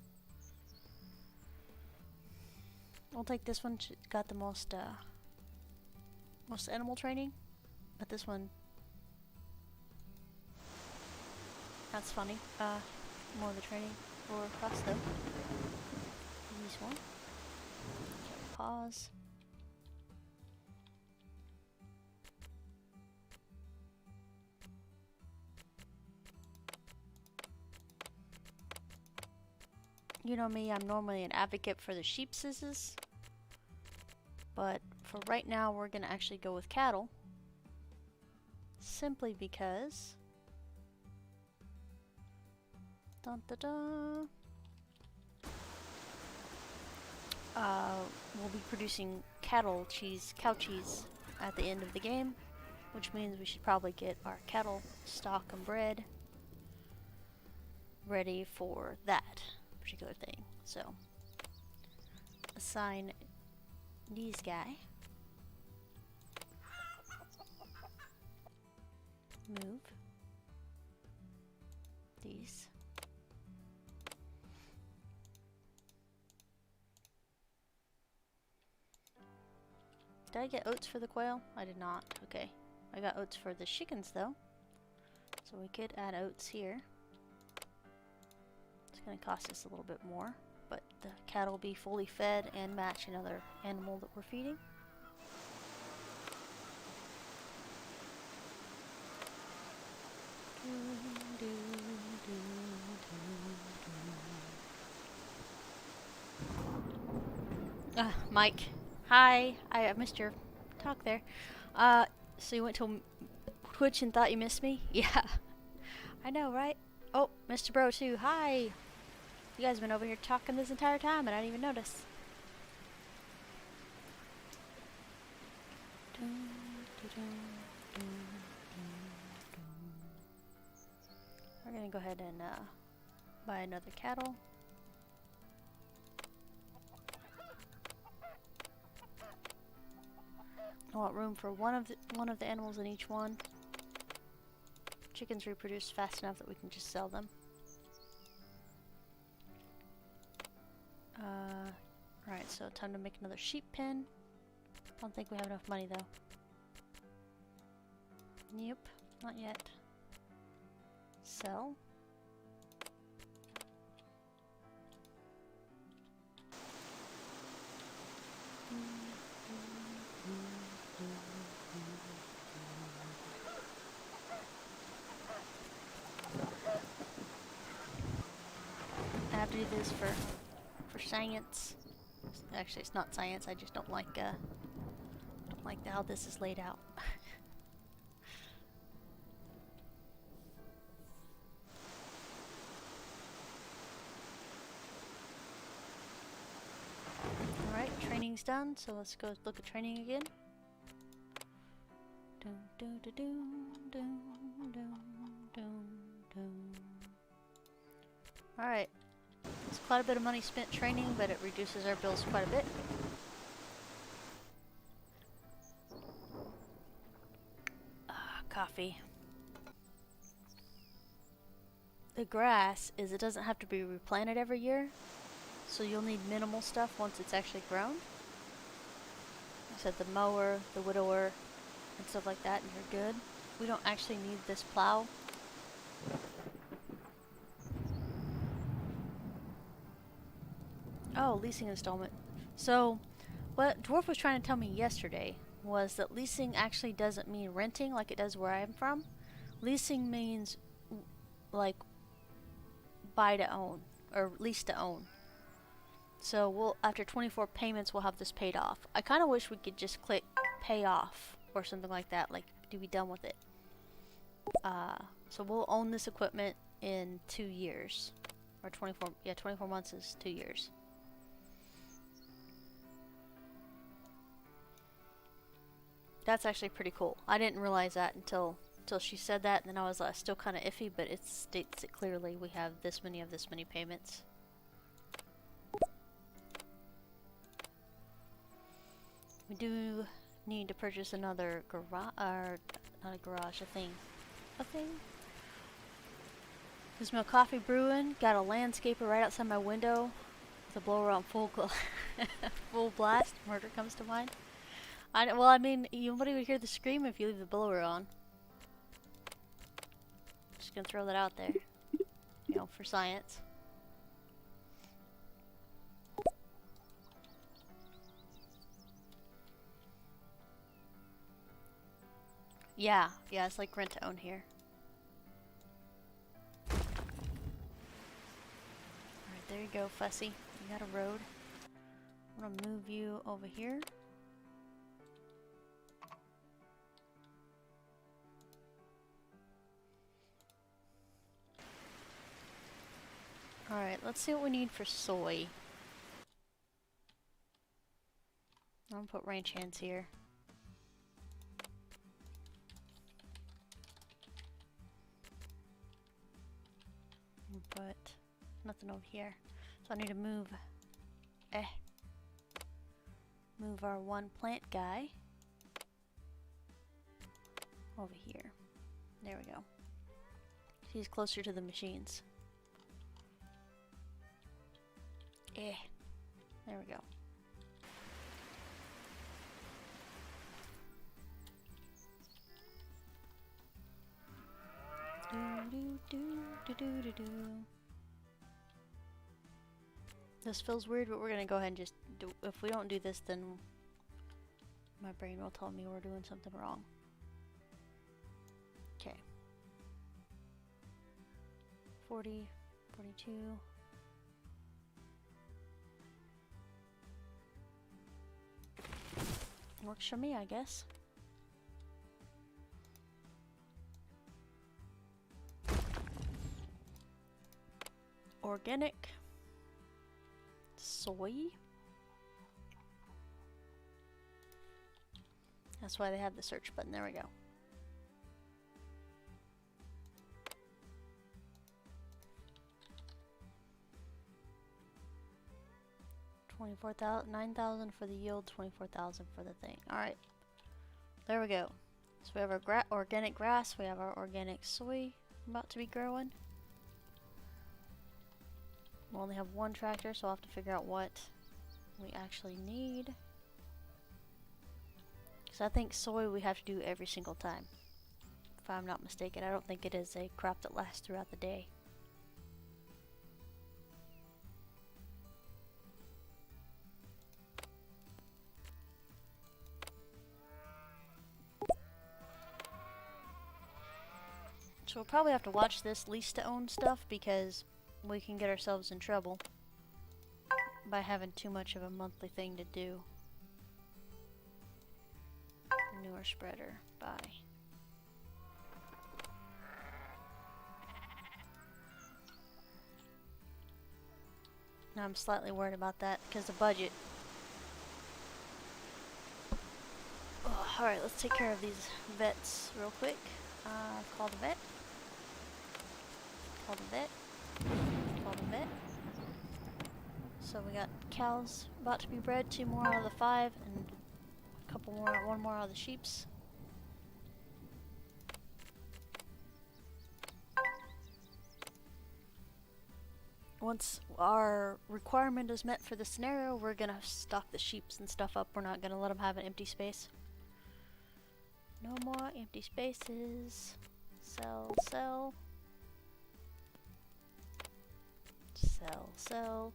We'll take this one. It's got the most animal training, but this one, that's funny. More of the training for us though. Use one. Okay, pause. You know me, I'm normally an advocate for the sheep sizes, but for right now we're going to actually go with cattle, simply because dun, dun, dun, we'll be producing cow cheese at the end of the game, which means we should probably get our cattle stock and bred ready for that particular thing. So assign these guy, move these, did I get oats for the quail? I did not. Okay, I got oats for the chickens though, so we could add oats here. It's going to cost us a little bit more, but the cattle will be fully fed and match another animal that we're feeding. Mike, hi. I missed your talk there. So you went to Twitch and thought you missed me? Yeah, I know, right? Oh, Mr. Bro 2, hi! You guys have been over here talking this entire time and I didn't even notice. We're gonna go ahead and buy another cattle. I want room for one of the animals in each one. Chickens reproduce fast enough that we can just sell them. Alright, so time to make another sheep pen. I don't think we have enough money though. Nope, not yet. Sell. I have to do this for science. Actually, it's not science. I just don't like how this is laid out. Alright, training's done, so let's go look at training again. Alright, it's quite a bit of money spent training, but it reduces our bills quite a bit. Coffee. The grass is, it doesn't have to be replanted every year, so you'll need minimal stuff once it's actually grown. I said the mower, the widower, and stuff like that, and you're good. We don't actually need this plow. Oh, leasing installment. So, what Dwarf was trying to tell me yesterday was that leasing actually doesn't mean renting like it does where I'm from. Leasing means like buy to own or lease to own. So we'll, after 24 payments, we'll have this paid off. I kind of wish we could just click pay off or something like that, like to be done with it. So we'll own this equipment in 2 years, or 24. Yeah, 24 months is 2 years. That's actually pretty cool. I didn't realize that until she said that, and then I was still kind of iffy, but it states it clearly. We have this many of this many payments. We do need to purchase another garage, or not a garage, a thing. There's no coffee brewing. Got a landscaper right outside my window with a blower on full full blast. Murder comes to mind. Well, I mean, nobody would hear the scream if you leave the blower on. Just gonna throw that out there, you know, for science. Yeah, it's like rent to own here. Alright, there you go, Fussy. You got a road. I'm gonna move you over here. Alright, let's see what we need for soy. I'm gonna put ranch hands here. But nothing over here. So I need to move our one plant guy over here. There we go. He's closer to the machines. There we go. This feels weird, but we're gonna go ahead and just do. If we don't do this, then my brain will tell me we're doing something wrong. Okay. 40, 42. Works for me, I guess. Organic soy. That's why they have the search button. There we go. $9,000 for the yield, 24,000 for the thing. All right, there we go. So we have our organic grass. We have our organic soy about to be growing. We only have one tractor, so I'll have to figure out what we actually need. Because I think soy we have to do every single time, if I'm not mistaken. I don't think it is a crop that lasts throughout the day. So we'll probably have to watch this lease to own stuff, because we can get ourselves in trouble by having too much of a monthly thing to do. Newer spreader, bye. Now I'm slightly worried about that because of budget. Oh, alright, let's take care of these vets real quick. Call the vet. Call the vet. Call the vet. So we got cows about to be bred, 2 more out of the 5, and a couple more, 1 more out of the sheeps. Once our requirement is met for the scenario, we're gonna stock the sheeps and stuff up. We're not gonna let them have an empty space. No more empty spaces. Sell, sell. Sell, sell.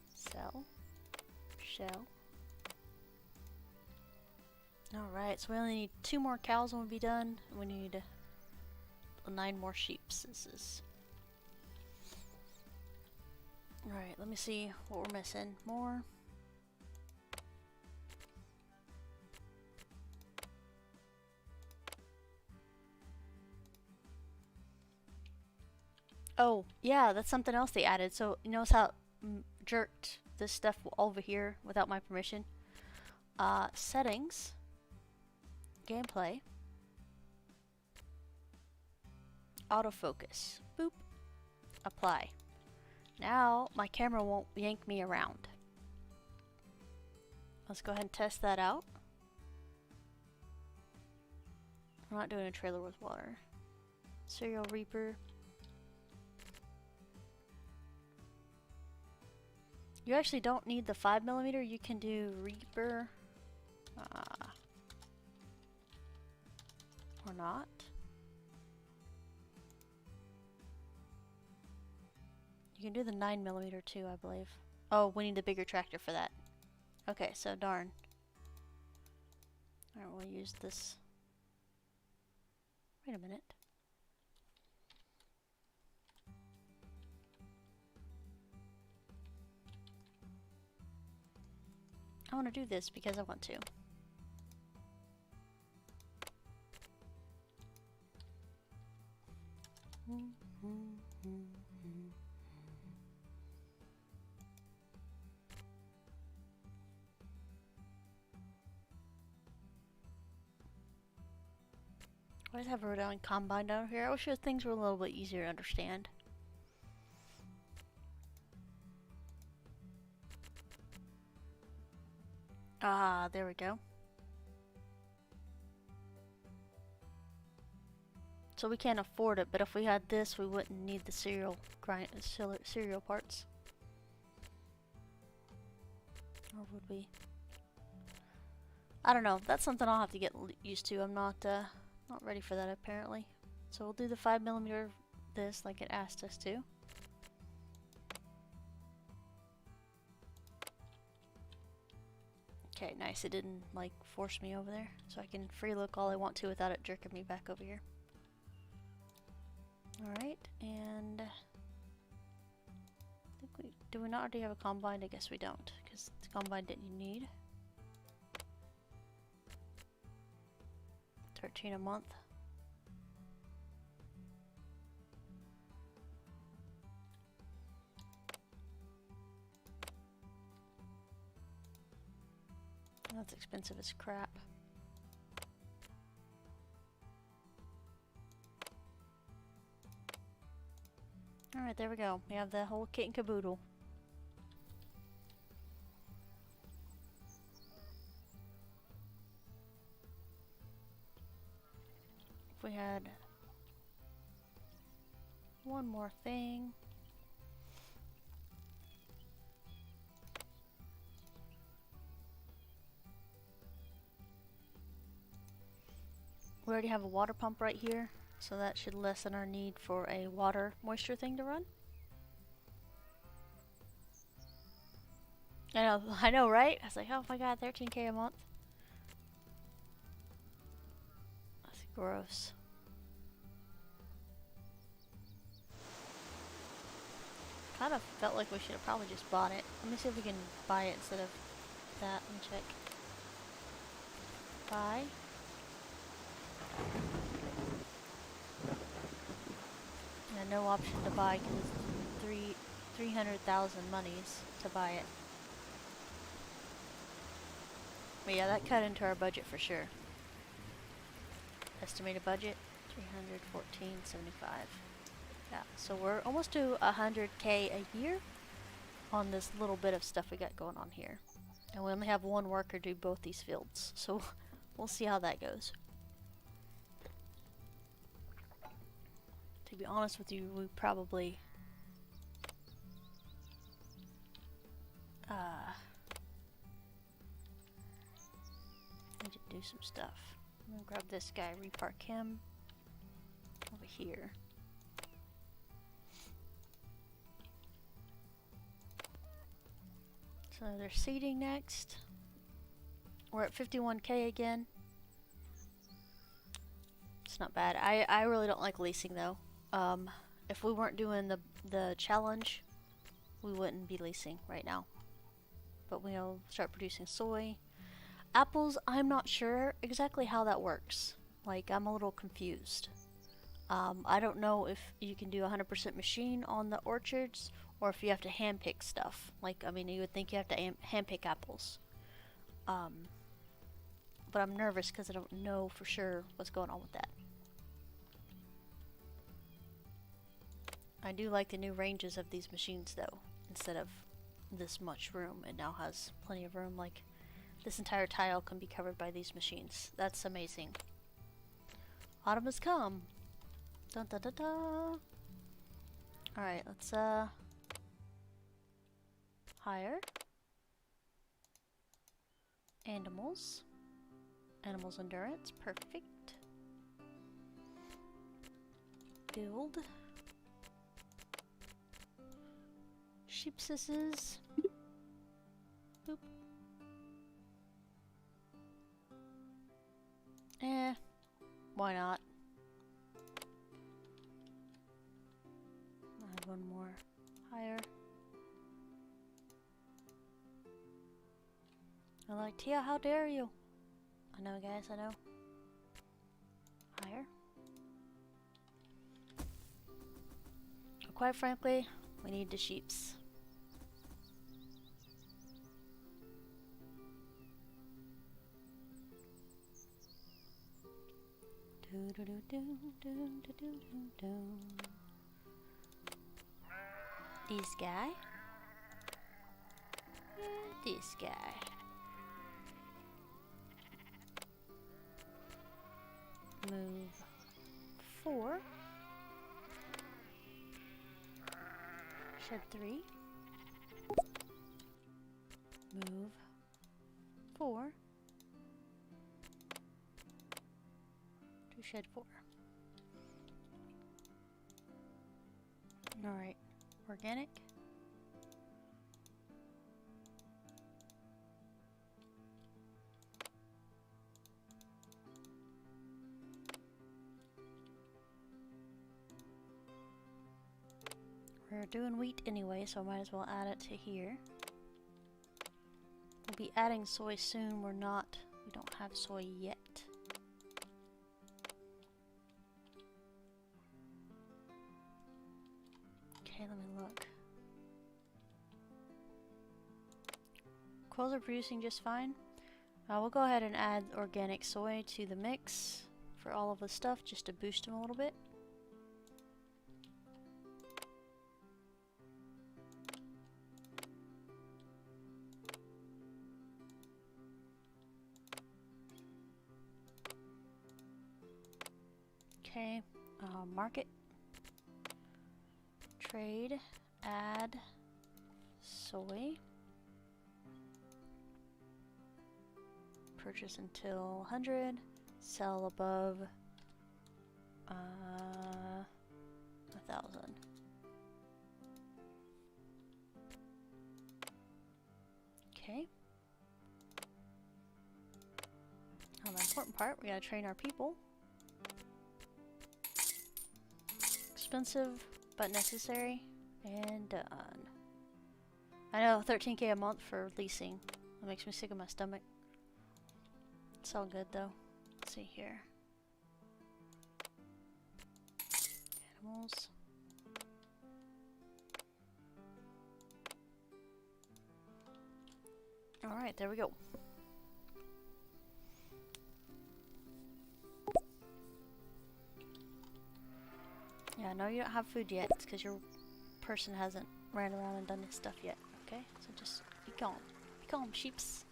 Sell. Shell. Alright, so we only need 2 more cows and we'll be done. We need 9 more sheeps. This is... Alright, let me see what we're missing. More. Oh, yeah, that's something else they added. So, you notice how jerked this stuff over here without my permission? Settings. Gameplay. Autofocus. Boop. Apply. Now, my camera won't yank me around. Let's go ahead and test that out. I'm not doing a trailer with water. Cereal Reaper. You actually don't need the 5mm, you can do Reaper. Or not. You can do the 9mm too, I believe. Oh, we need a bigger tractor for that. Okay, so darn. Alright, we'll use this. Wait a minute. I want to do this because I want to. Why does it have a Rhode Combine down here? I wish things were a little bit easier to understand. Ah, there we go. So we can't afford it, but if we had this, we wouldn't need the cereal parts. Or would we? I don't know. That's something I'll have to get used to. I'm not ready for that apparently. So we'll do the 5mm this like it asked us to. Okay, nice. It didn't like force me over there, so I can free look all I want to without it jerking me back over here. Alright, and I think do we not already have a combine? I guess we don't, because the combine didn't need. 13 a month. That's expensive as crap. Alright, there we go. We have the whole kit and caboodle. If we had one more thing. We already have a water pump right here, so that should lessen our need for a water moisture thing to run. I know, right? I was like, oh my god, 13k a month. That's gross. Kind of felt like we should have probably just bought it. Let me see if we can buy it instead of that. Let me check. Buy. Yeah, no option to buy because it's 300,000 monies to buy it. But yeah, that cut into our budget for sure. Estimated budget 314.75. Yeah, so we're almost to 100k a year on this little bit of stuff we got going on here. And we only have one worker do both these fields, so we'll see how that goes. To be honest with you, we probably need to do some stuff. I'm gonna grab this guy, repark him over here. So they're seeding next. We're at 51k again. It's not bad. I really don't like leasing though. If we weren't doing the challenge, we wouldn't be leasing right now. But we'll start producing soy. Apples, I'm not sure exactly how that works. Like, I'm a little confused. I don't know if you can do 100% machine on the orchards, or if you have to handpick stuff. Like, I mean, you would think you have to handpick apples. But I'm nervous because I don't know for sure what's going on with that. I do like the new ranges of these machines though. Instead of this much room, it now has plenty of room. Like, this entire tile can be covered by these machines. That's amazing. Autumn has come. Dun dun dun dun. Alright, let's hire animals. Animals endurance, perfect. Build. Sheepsisses. Boop. Why not? I have one more higher. I'm like, Tia, how dare you? I know, guys, I know. Higher. But quite frankly, we need the sheeps. This guy. This guy. Move 4. Shed 3. Move 4. To shed 4. Alright. Organic. We're doing wheat anyway, so I might as well add it to here. We'll be adding soy soon. We don't have soy yet. Okay, let me look. Quails are producing just fine. We'll go ahead and add organic soy to the mix for all of the stuff just to boost them a little bit. Okay, market, trade, add soy, purchase until 100, sell above 1,000. Okay. Now the important part, we gotta train our people. Expensive, but necessary, and done. I know, 13K a month for leasing. That makes me sick of my stomach. It's all good though. Let's see here. Animals. Alright, there we go. Yeah, I know you don't have food yet. It's because your person hasn't ran around and done this stuff yet. Okay? So just be calm. Be calm, sheeps.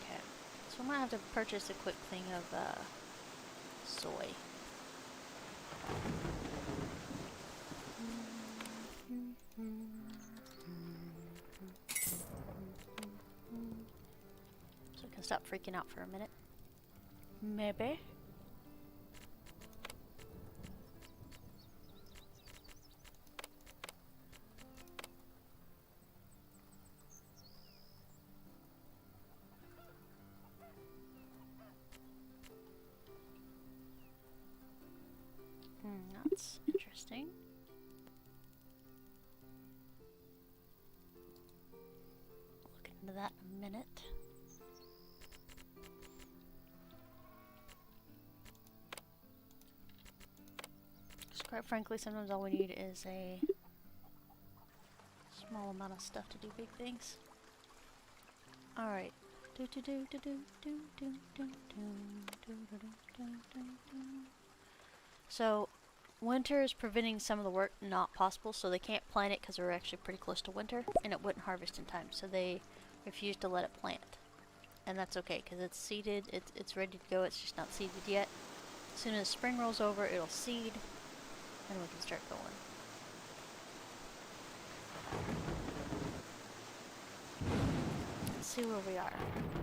Okay. So I might have to purchase a quick thing of soy. So I can stop freaking out for a minute. Maybe. That's interesting. Look into that in a minute. Just quite frankly, sometimes all we need is a small amount of stuff to do big things. Alright. So, winter is preventing some of the work not possible, so they can't plant it because we're actually pretty close to winter, and it wouldn't harvest in time, so they refuse to let it plant. And that's okay, because it's seeded, it's ready to go, it's just not seeded yet. As soon as spring rolls over, it'll seed, and we can start going. Let's see where we are.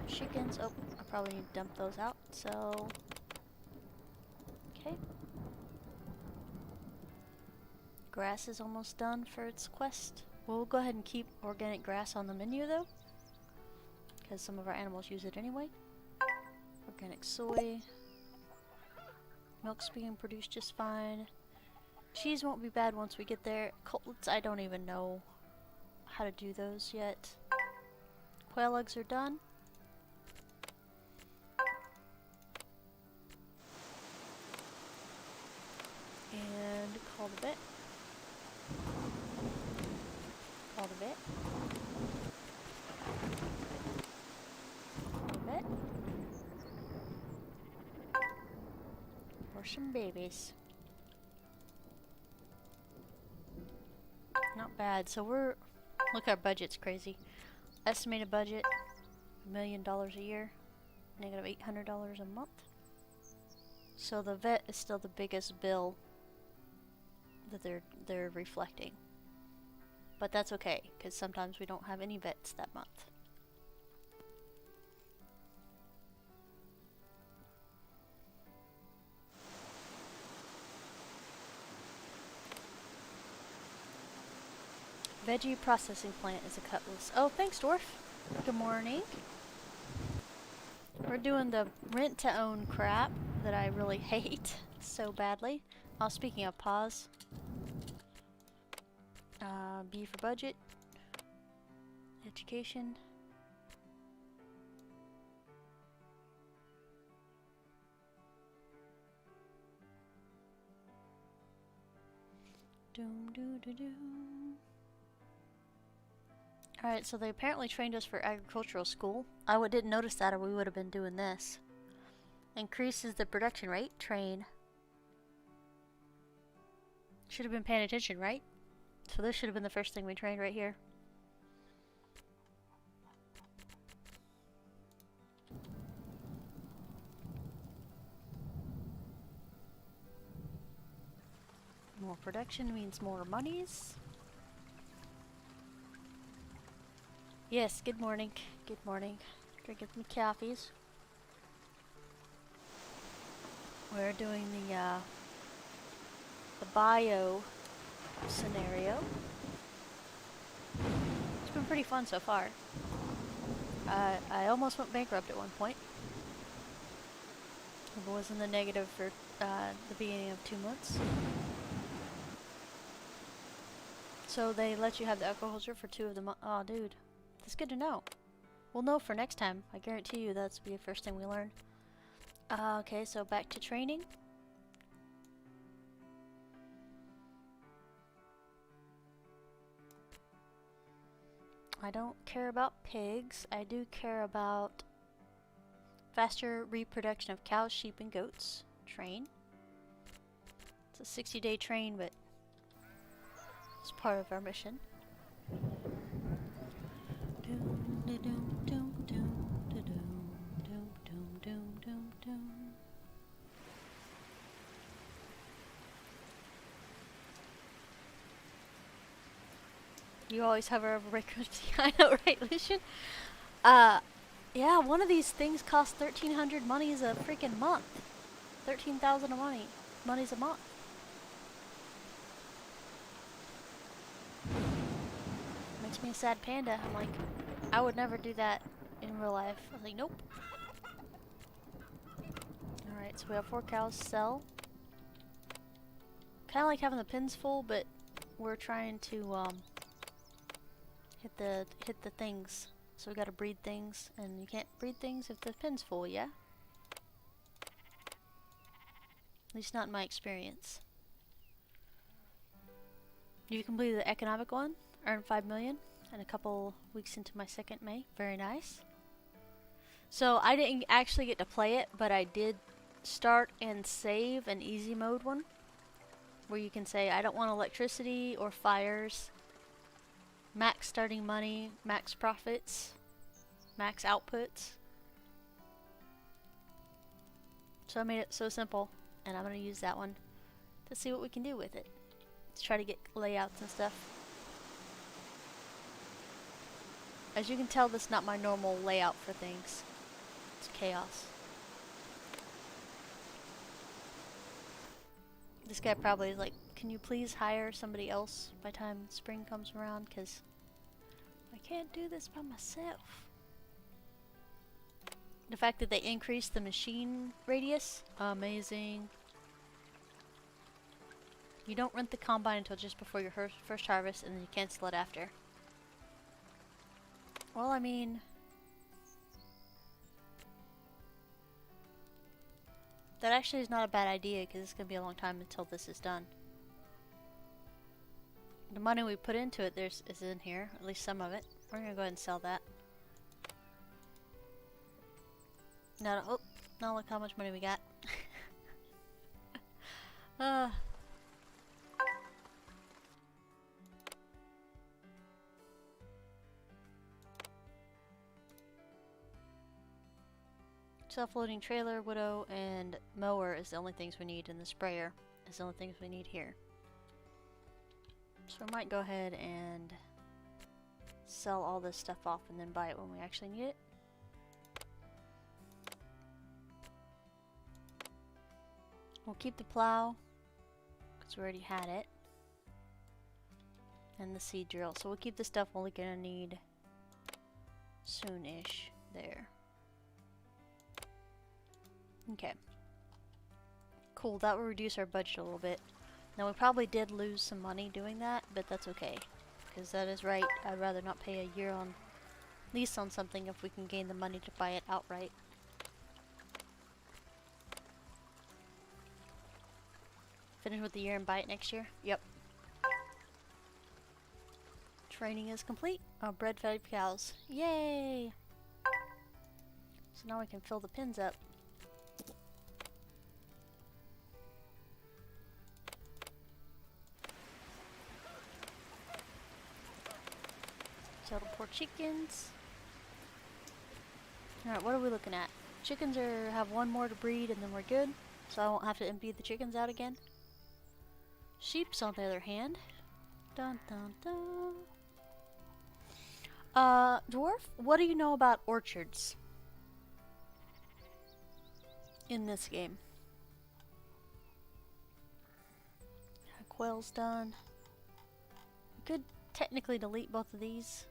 Chickens, oh, I probably need to dump those out, so... Okay. Grass is almost done for its quest. We'll go ahead and keep organic grass on the menu though, because some of our animals use it anyway. Organic soy. Milk's being produced just fine. Cheese won't be bad once we get there. Cutlets, I don't even know how to do those yet. Quail eggs are done. And call the vet. Call the vet. Call the vet. For some babies. Not bad. So we're... Look, our budget's crazy. Estimated budget, $1 million a year. Negative $800 a month. So the vet is still the biggest bill that they're reflecting. But that's okay, because sometimes we don't have any vets that month. Veggie processing plant is a cutlass. Oh, thanks, Dwarf. Good morning. We're doing the rent-to-own crap that I really hate so badly. Oh, speaking of pause. B for budget. Education. Doom doo doo doo. Alright, so they apparently trained us for agricultural school. I didn't notice that, or we would have been doing this. Increases the production rate. Train. Should have been paying attention, right? So this should have been the first thing we trained right here. More production means more monies. Yes, good morning. Good morning. Drinking some coffees. We're doing the bio scenario. It's been pretty fun so far. I almost went bankrupt at one point. I was in the negative for the beginning of 2 months. So they let you have the agriculture for 2 of the months. Oh, dude. That's good to know. We'll know for next time. I guarantee you that's be the first thing we learn. Okay, so back to training. I don't care about pigs. I do care about faster reproduction of cows, sheep, and goats. Train. It's a 60-day train, but it's part of our mission. You always hover over records. I know, right, Lucian? Yeah, one of these things costs 1,300 monies a freaking month. 13,000 monies a month. Makes me a sad panda. I'm like, I would never do that in real life. I was like, nope. Alright, so we have 4 cows to sell. Kinda like having the pins full, but we're trying to hit the things. So we gotta breed things, and you can't breed things if the pin's full, yeah? At least not in my experience. You completed the economic one, earned 5 million, and a couple weeks into my second May. Very nice. So I didn't actually get to play it, but I did start and save an easy mode one, where you can say I don't want electricity or fires. Max starting money, max profits, max outputs. So I made it so simple, and I'm going to use that one to see what we can do with it. Let's try to get layouts and stuff. As you can tell, this is not my normal layout for things. It's chaos. This guy probably is like, can you please hire somebody else by the time spring comes around? Because I can't do this by myself. The fact that they increased the machine radius, amazing. You don't rent the combine until just before your first harvest, and then you cancel it after. Well, I mean, that actually is not a bad idea, because it's going to be a long time until this is done. The money we put into it is in here, at least some of it. We're going to go ahead and sell that. Now, oh, now look how much money we got. Self-loading trailer, widow, and mower is the only things we need, and the sprayer is the only things we need here. So I might go ahead and sell all this stuff off and then buy it when we actually need it. We'll keep the plow, because we already had it. And the seed drill. So we'll keep the stuff we're gonna need soon-ish there. Okay. Cool, that will reduce our budget a little bit. Now we probably did lose some money doing that, but that's okay. Because that is right, I'd rather not pay a year on lease on something if we can gain the money to buy it outright. Finish with the year and buy it next year? Yep. Training is complete. Oh, bred 5 cows. Yay! So now we can fill the pins up. Teleport chickens. Alright, what are we looking at? Chickens have one more to breed and then we're good. So I won't have to empty the chickens out again. Sheeps, on the other hand. Dun dun dun. Dwarf, what do you know about orchards in this game? Quail's done. We could technically delete both of these.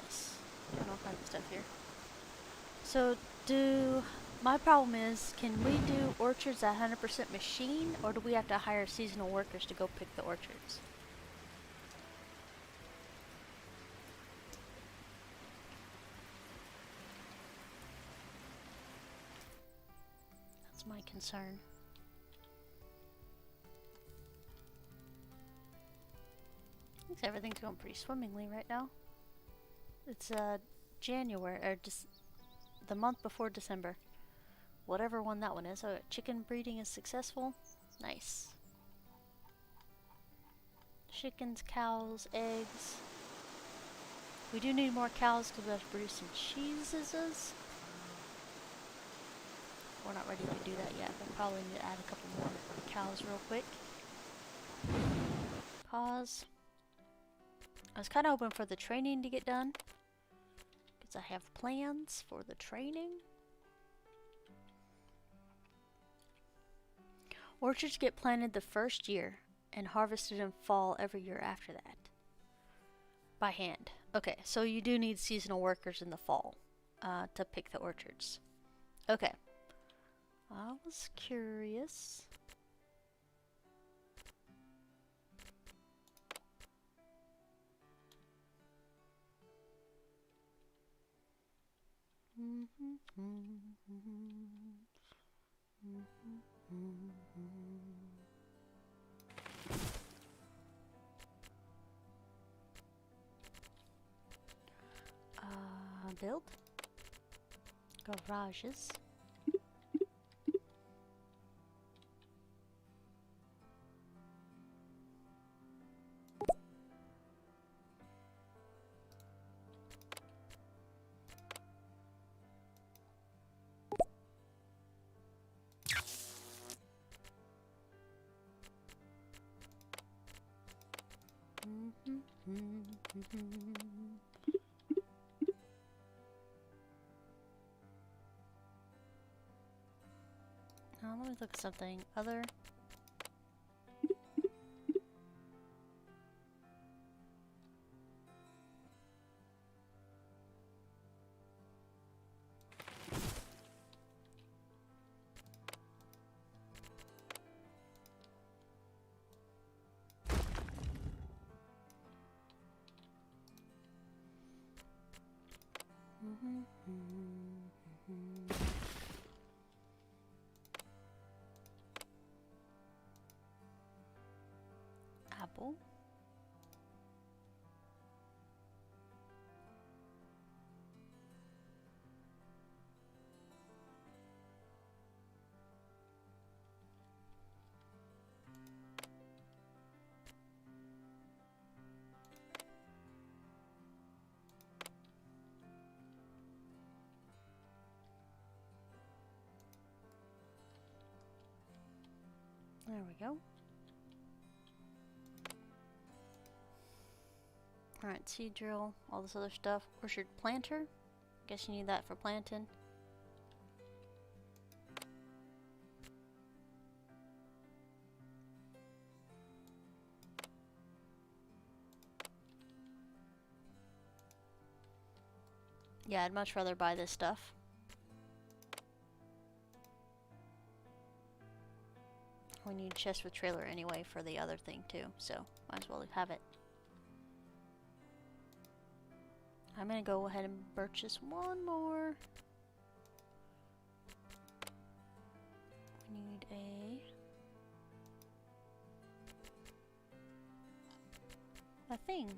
Nice. Doing all kinds of stuff here. So, my problem is, can we do orchards at 100% machine, or do we have to hire seasonal workers to go pick the orchards? That's my concern. Thinks everything's going pretty swimmingly right now. It's January, or just the month before December. Whatever one that one is. Oh, chicken breeding is successful. Nice. Chickens, cows, eggs. We do need more cows because we have to produce some cheeses. We're not ready to do that yet. We'll probably need to add a couple more cows real quick. Pause. I was kind of hoping for the training to get done, because I have plans for the training. Orchards get planted the first year and harvested in fall every year after that. By hand. Okay, so you do need seasonal workers in the fall to pick the orchards. Okay. I was curious. Build garages. Now let me look at something. Other. Apple. There we go. Alright, seed drill, all this other stuff. Orchard planter. Guess you need that for planting. Yeah, I'd much rather buy this stuff. We need chest with trailer anyway for the other thing too, so might as well have it. I'm gonna go ahead and purchase one more. We need a thing.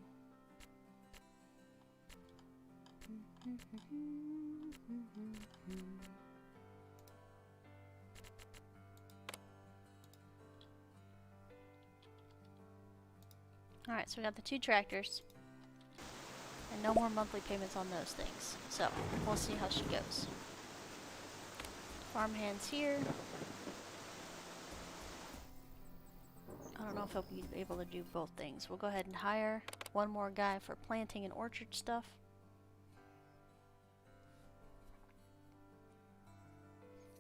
Alright, so we got the 2 tractors. And no more monthly payments on those things. So, we'll see how she goes. Farmhands here. I don't know if he'll be able to do both things. We'll go ahead and hire one more guy for planting and orchard stuff.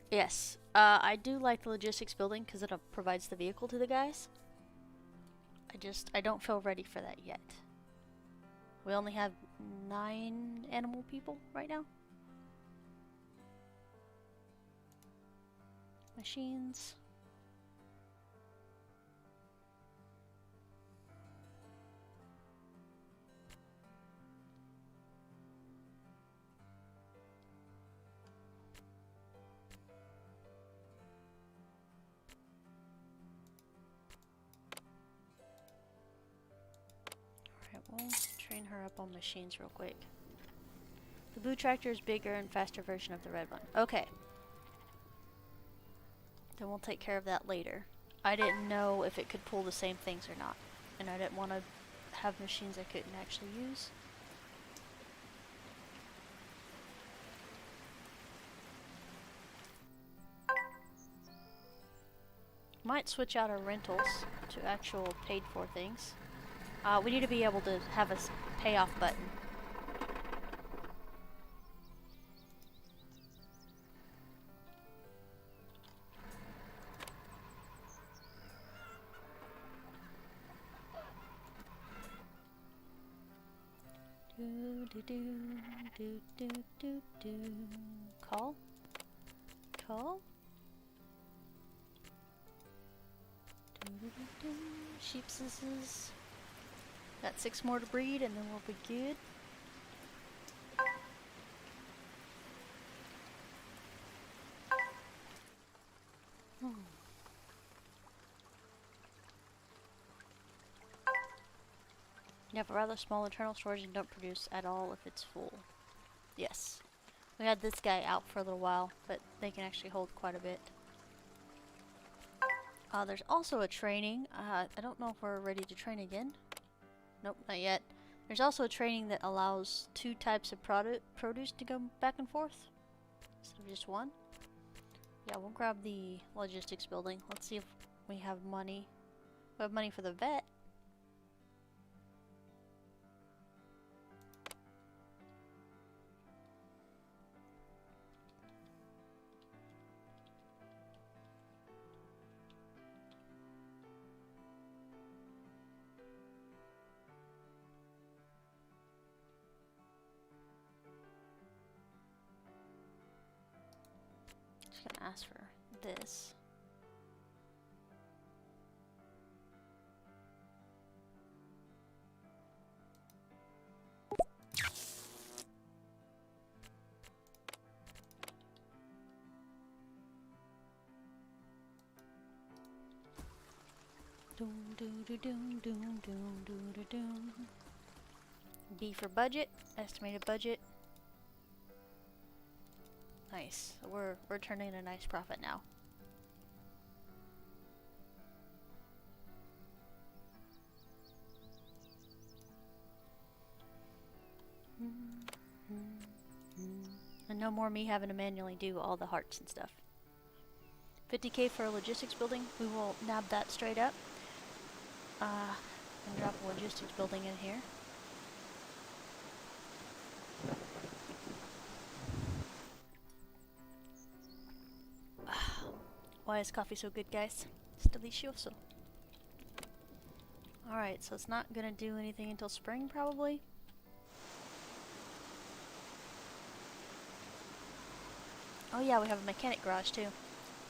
Yes, I do like the logistics building because it provides the vehicle to the guys. I don't feel ready for that yet. We only have 9 animal people right now. Machines. We'll train her up on machines real quick. The blue tractor is bigger and faster version of the red one. Okay. Then we'll take care of that later. I didn't know if it could pull the same things or not. And I didn't want to have machines I couldn't actually use. Might switch out our rentals to actual paid for things. We need to be able to have a payoff button. Do do do do do do do. Call. Call. Do do do do. Sheepses. Got 6 more to breed and then we'll be good. You have a rather small internal storage and don't produce at all if it's full. Yes. We had this guy out for a little while, but they can actually hold quite a bit. There's also a training. I don't know if we're ready to train again. Nope, not yet. There's also a training that allows 2 types of produce to go back and forth instead of just one. Yeah, we'll grab the logistics building. Let's see if we have money. We have money for the vet. Gonna ask for this. Doom doom doom doom doom doom doom doom. B for budget, estimated budget. Nice. We're turning a nice profit now. And no more me having to manually do all the hearts and stuff. 50k for a logistics building. We will nab that straight up. And drop a logistics building in here. Why is coffee so good, guys? It's delicioso. Alright, so it's not gonna do anything until spring, probably. Oh yeah, we have a mechanic garage, too.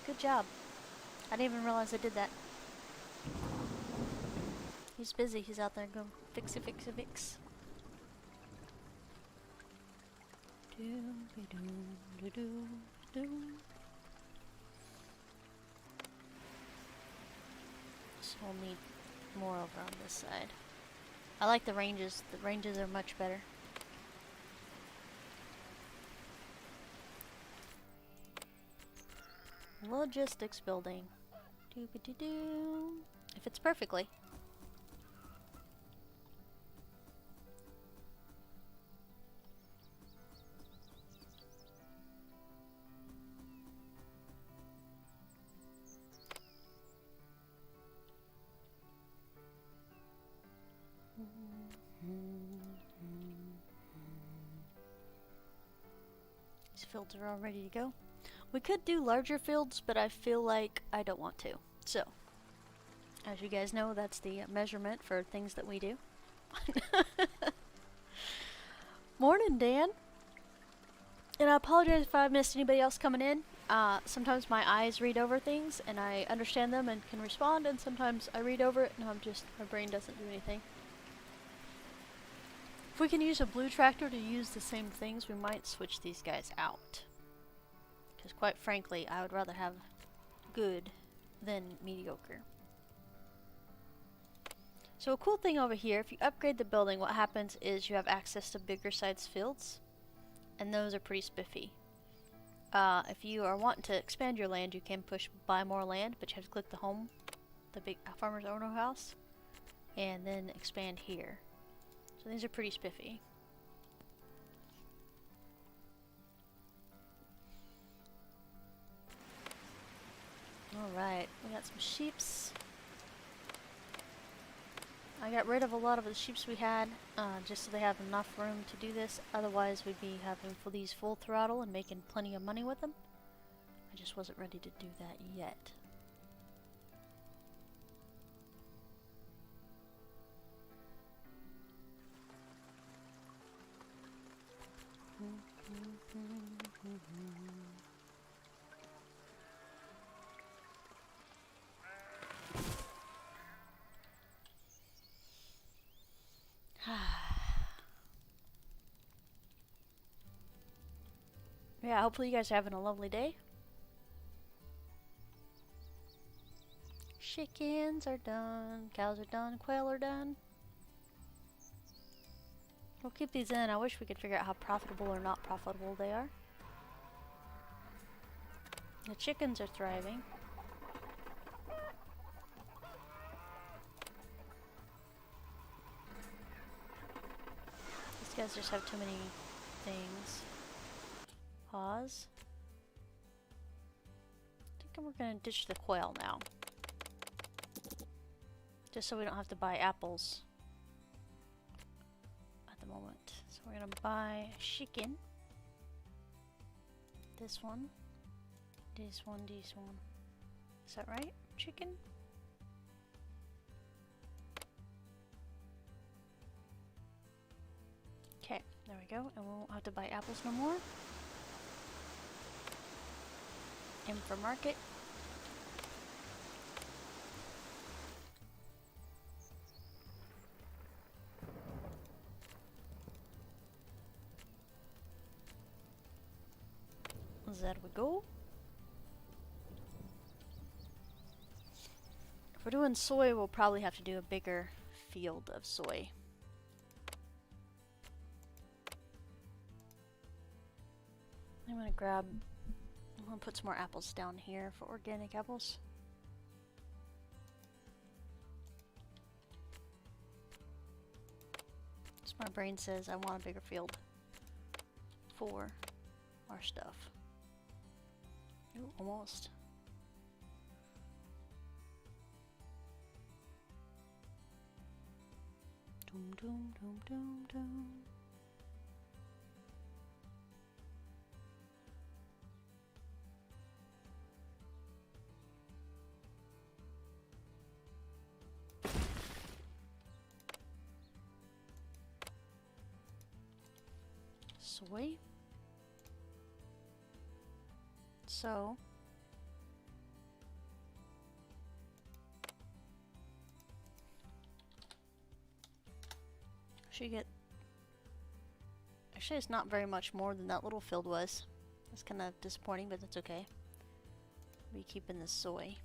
Good job. I didn't even realize I did that. He's busy. He's out there going fix it, fix it, fix. So we'll need more over on this side. I like the ranges. The ranges are much better. Logistics building. Doo-ba-doo-doo. If it's perfectly. These fields are all ready to go. We could do larger fields, but I feel like I don't want to. So, as you guys know, that's the measurement for things that we do. Morning, Dan. And I apologize if I missed anybody else coming in. Sometimes my eyes read over things and I understand them and can respond, and sometimes I read over it and my brain doesn't do anything. If we can use a blue tractor to use the same things, we might switch these guys out. Because quite frankly, I would rather have good than mediocre. So a cool thing over here, if you upgrade the building, what happens is you have access to bigger sized fields. And those are pretty spiffy. If you are wanting to expand your land, you can push buy more land, but you have to click the home, the big farmer's owner house, and then expand here. So these are pretty spiffy. Alright, we got some sheeps. I got rid of a lot of the sheeps we had, just so they have enough room to do this. Otherwise, we'd be having these full throttle and making plenty of money with them. I just wasn't ready to do that yet. Yeah, hopefully you guys are having a lovely day. Chickens are done, cows are done, quail are done. We'll keep these in. I wish we could figure out how profitable or not profitable they are. The chickens are thriving. These guys just have too many things. Pause. I think we're gonna ditch the quail now. Just so we don't have to buy apples at the moment. So we're gonna buy chicken. This one. This one, this one. Is that right? Chicken? Okay, there we go. And we won't have to buy apples no more. In for market. There we go. If we're doing soy, we'll probably have to do a bigger field of soy. I'm gonna put some more apples down here for organic apples. So my brain says I want a bigger field for our stuff. Ooh, almost. Doom doom doom doom doom. Soy. So Should get... Actually, it's not very much more than that little field was. It's kind of disappointing, but that's okay. We'll be keeping the soy.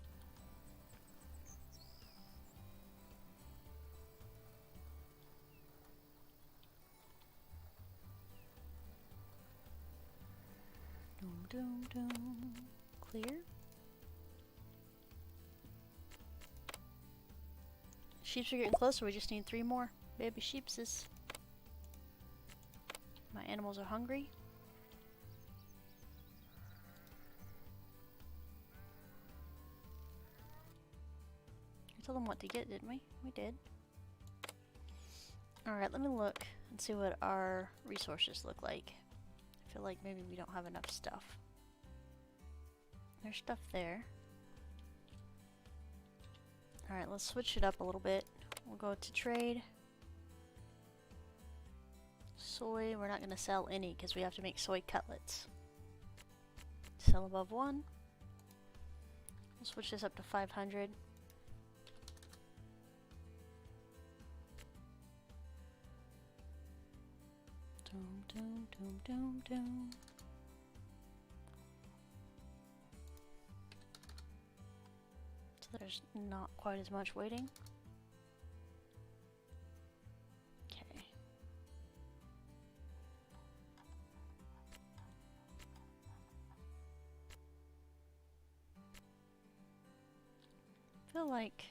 Doom, doom, doom. Clear. Sheeps are getting closer. We just need 3 more baby sheepses. My animals are hungry. We told them what to get, didn't we? We did. Alright, let me look and see what our resources look like. I feel like maybe we don't have enough stuff. There's stuff there. Alright, let's switch it up a little bit. We'll go to trade. Soy, we're not going to sell any because we have to make soy cutlets. Sell above 1. We'll switch this up to 500. Doom, doom, doom, doom, doom. So there's not quite as much waiting. Okay. I feel like...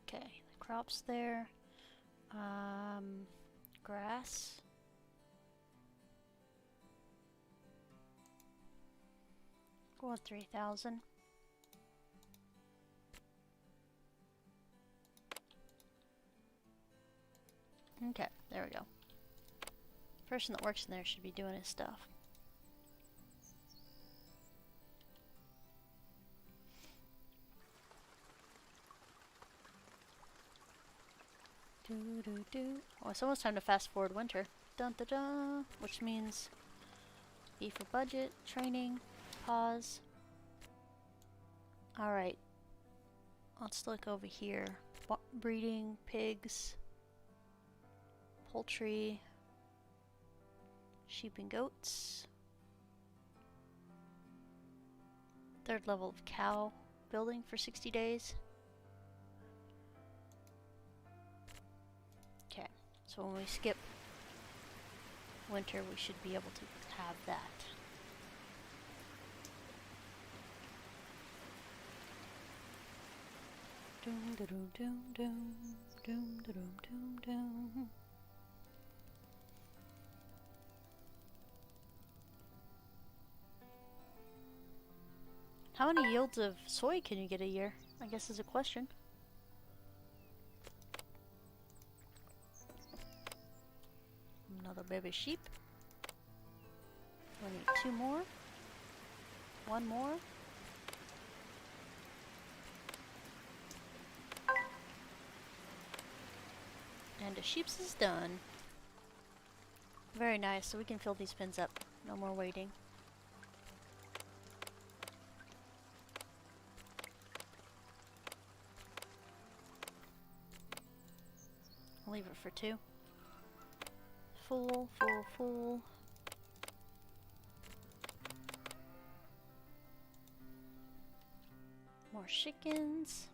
Okay, the crop's there. Grass. Go with 3,000. Okay, there we go. Person that works in there should be doing his stuff. Do do do. Oh, it's almost time to fast forward winter. Dun dun dun. Which means B for budget, training, pause. Alright. Let's look over here. Breeding, pigs, poultry, sheep and goats. 3rd level of cow building for 60 days. Okay, so when we skip winter, we should be able to have that. Doom da doom doom doom doom da doom doom doom. How many yields of soy can you get a year? I guess is a question. Another baby sheep. We need 2 more. 1 more. And the sheep's is done. Very nice, so we can fill these pens up. No more waiting. I'll leave it for 2. Full, full, full. More chickens.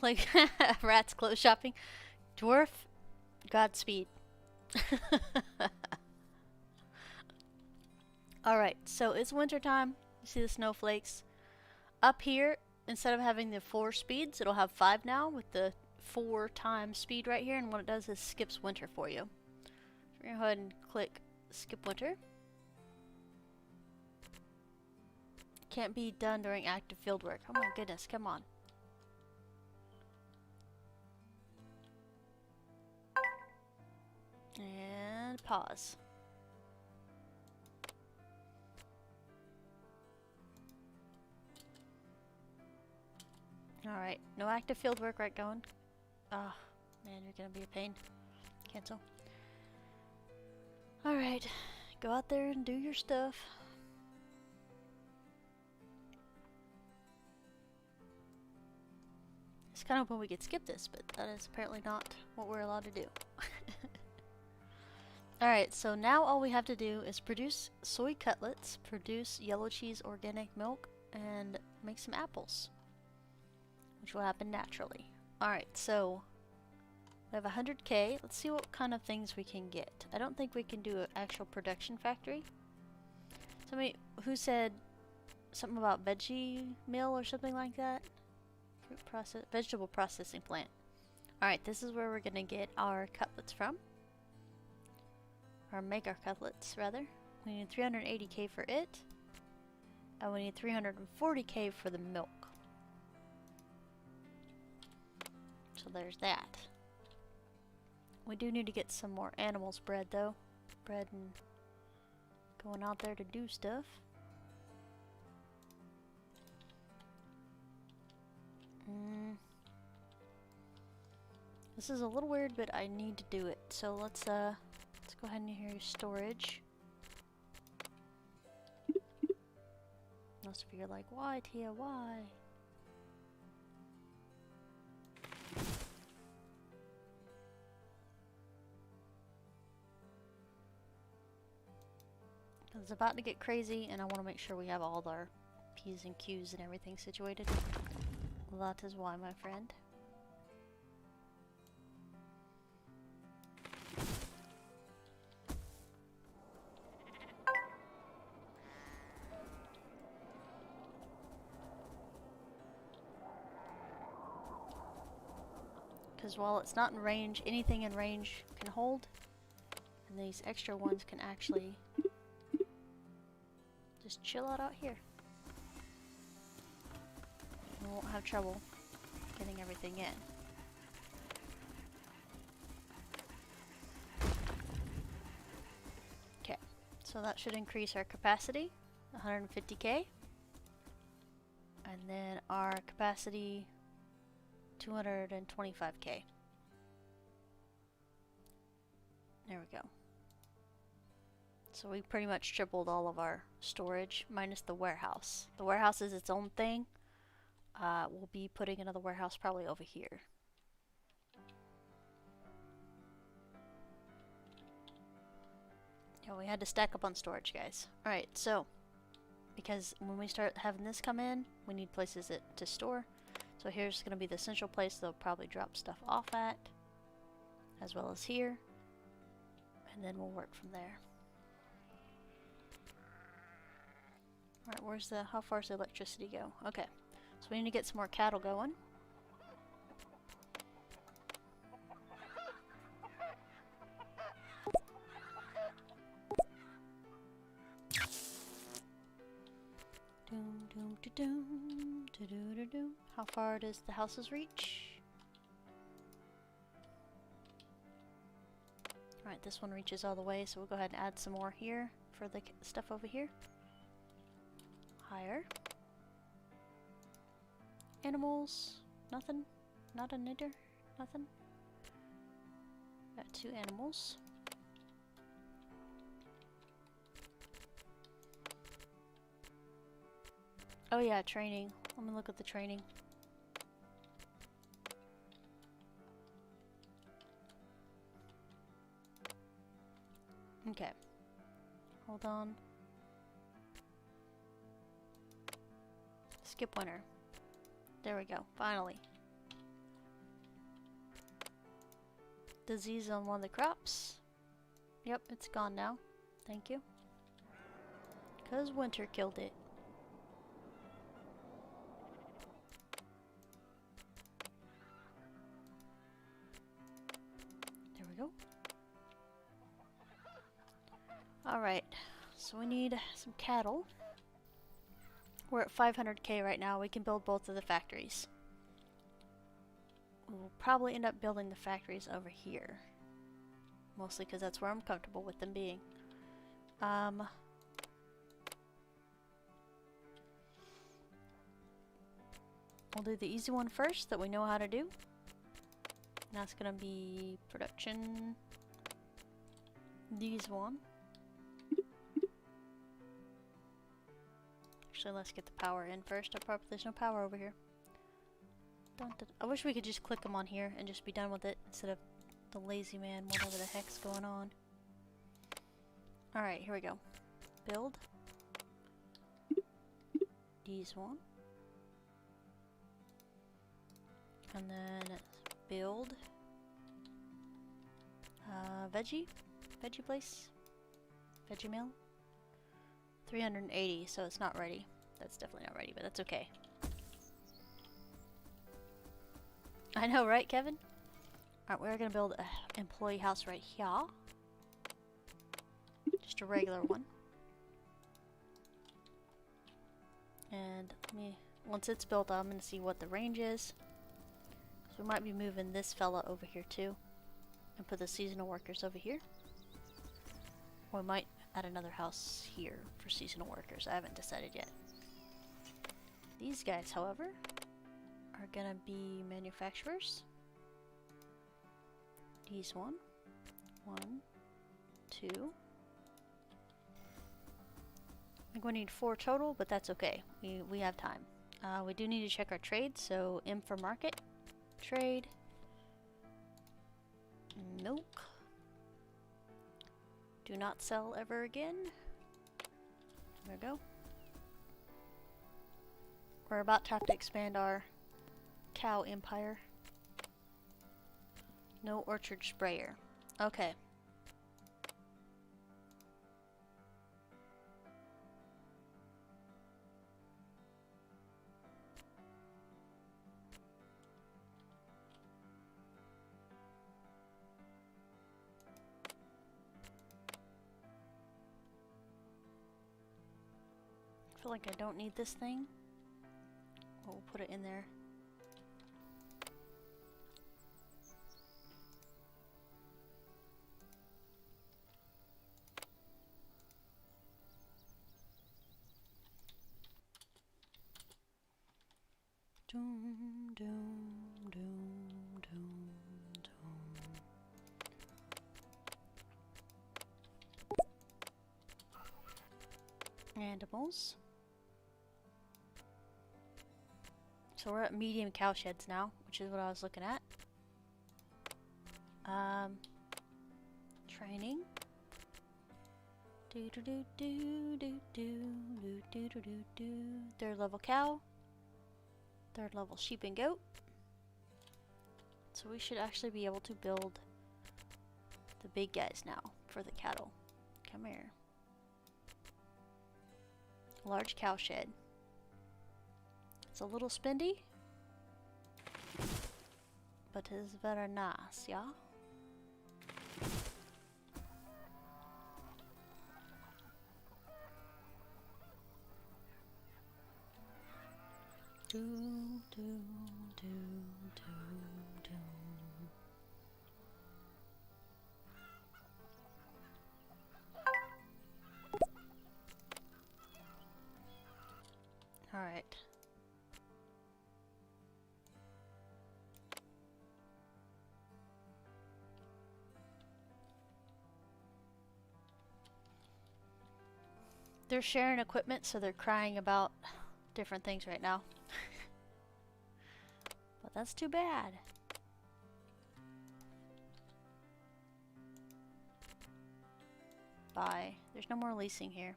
Like rats clothes shopping. Dwarf, Godspeed. Alright, so it's winter time. You see the snowflakes. Up here, instead of having the 4 speeds, it'll have 5 now with the 4 times speed right here, and what it does is skips winter for you. So we're gonna go ahead and click skip winter. Can't be done during active field work. Oh my goodness, come on. And pause. Alright, no active field work right going. Ah, man, you're gonna be a pain. Cancel. Alright, go out there and do your stuff. It's kind of hoping we could skip this, but that is apparently not what we're allowed to do. Alright, so now all we have to do is produce soy cutlets, produce yellow cheese organic milk, and make some apples, which will happen naturally. Alright, so we have 100k. Let's see what kind of things we can get. I don't think we can do an actual production factory. Somebody who said something about veggie mill or something like that? Vegetable processing plant. Alright, this is where we're gonna get our cutlets from. Or make our cutlets, rather. We need 380k for it. And we need 340k for the milk. So there's that. We do need to get some more animals bred, though. Bred and going out there to do stuff. This is a little weird, but I need to do it. So let's go ahead and use storage. Most of you are like, why, Tia, why? It's about to get crazy, and I want to make sure we have all our P's and Q's and everything situated. Well, that is why, my friend. Because while it's not in range, anything in range can hold, and these extra ones can actually just chill out here. We won't have trouble getting everything in. Okay, so that should increase our capacity, 150k. And then our capacity, 225k. There we go. So we pretty much tripled all of our storage, minus the warehouse. The warehouse is its own thing. We'll be putting another warehouse probably over here. Yeah, we had to stack up on storage, guys. Alright, so, because when we start having this come in, we need places to store. So here's going to be the central place they'll probably drop stuff off at, as well as here. And then we'll work from there. Alright, how far does the electricity go? Okay, so we need to get some more cattle going. Doom, doom, da, doom, da, doo, da, doom. How far does the houses reach? Alright, this one reaches all the way, so we'll go ahead and add some more here for the stuff over here. Higher. Animals. Nothing. Not a knitter. Nothing. Got 2 animals. Oh yeah, training. Let me look at the training. Okay. Hold on. Skip winter. There we go, finally. Disease on one of the crops. Yep, it's gone now. Thank you. 'Cause winter killed it. There we go. Alright, so we need some cattle. We're at 500k right now. We can build both of the factories. We'll probably end up building the factories over here. Mostly because that's where I'm comfortable with them being. We'll do the easy one first that we know how to do. That's gonna be production. These one. Actually, let's get the power in first. There's no power over here. Dun, dun. I wish we could just click them on here and just be done with it instead of the lazy man, whatever the heck's going on. Alright, here we go. Build. These one. And then build. Veggie place. Veggie mill. 380, so it's not ready. That's definitely not ready, but that's okay. I know, right, Kevin? Alright, we're gonna build an employee house right here. Just a regular one. And once it's built, I'm gonna see what the range is. So we might be moving this fella over here too. And put the seasonal workers over here. Or we might add another house here for seasonal workers. I haven't decided yet. These guys, however, are gonna be manufacturers. These one, 2. I think we need 4 total, but that's okay. We have time. We do need to check our trade, so M for market. Trade. Milk. Do not sell ever again. There we go. We're about to have to expand our cow empire. No orchard sprayer. Okay. I feel like I don't need this thing. We'll put it in there. Doom, doom, doom, doom, doom. Animals. So we're at medium cow sheds now, which is what I was looking at. Training. Do do do do do do do do do do do. 3rd level cow. 3rd level sheep and goat. So we should actually be able to build the big guys now for the cattle. Come here. Large cow shed. It's a little spendy, but it's very nice, yeah? Do, do, do, do, do. All right. They're sharing equipment, so they're crying about different things right now. But that's too bad. Bye. There's no more leasing here.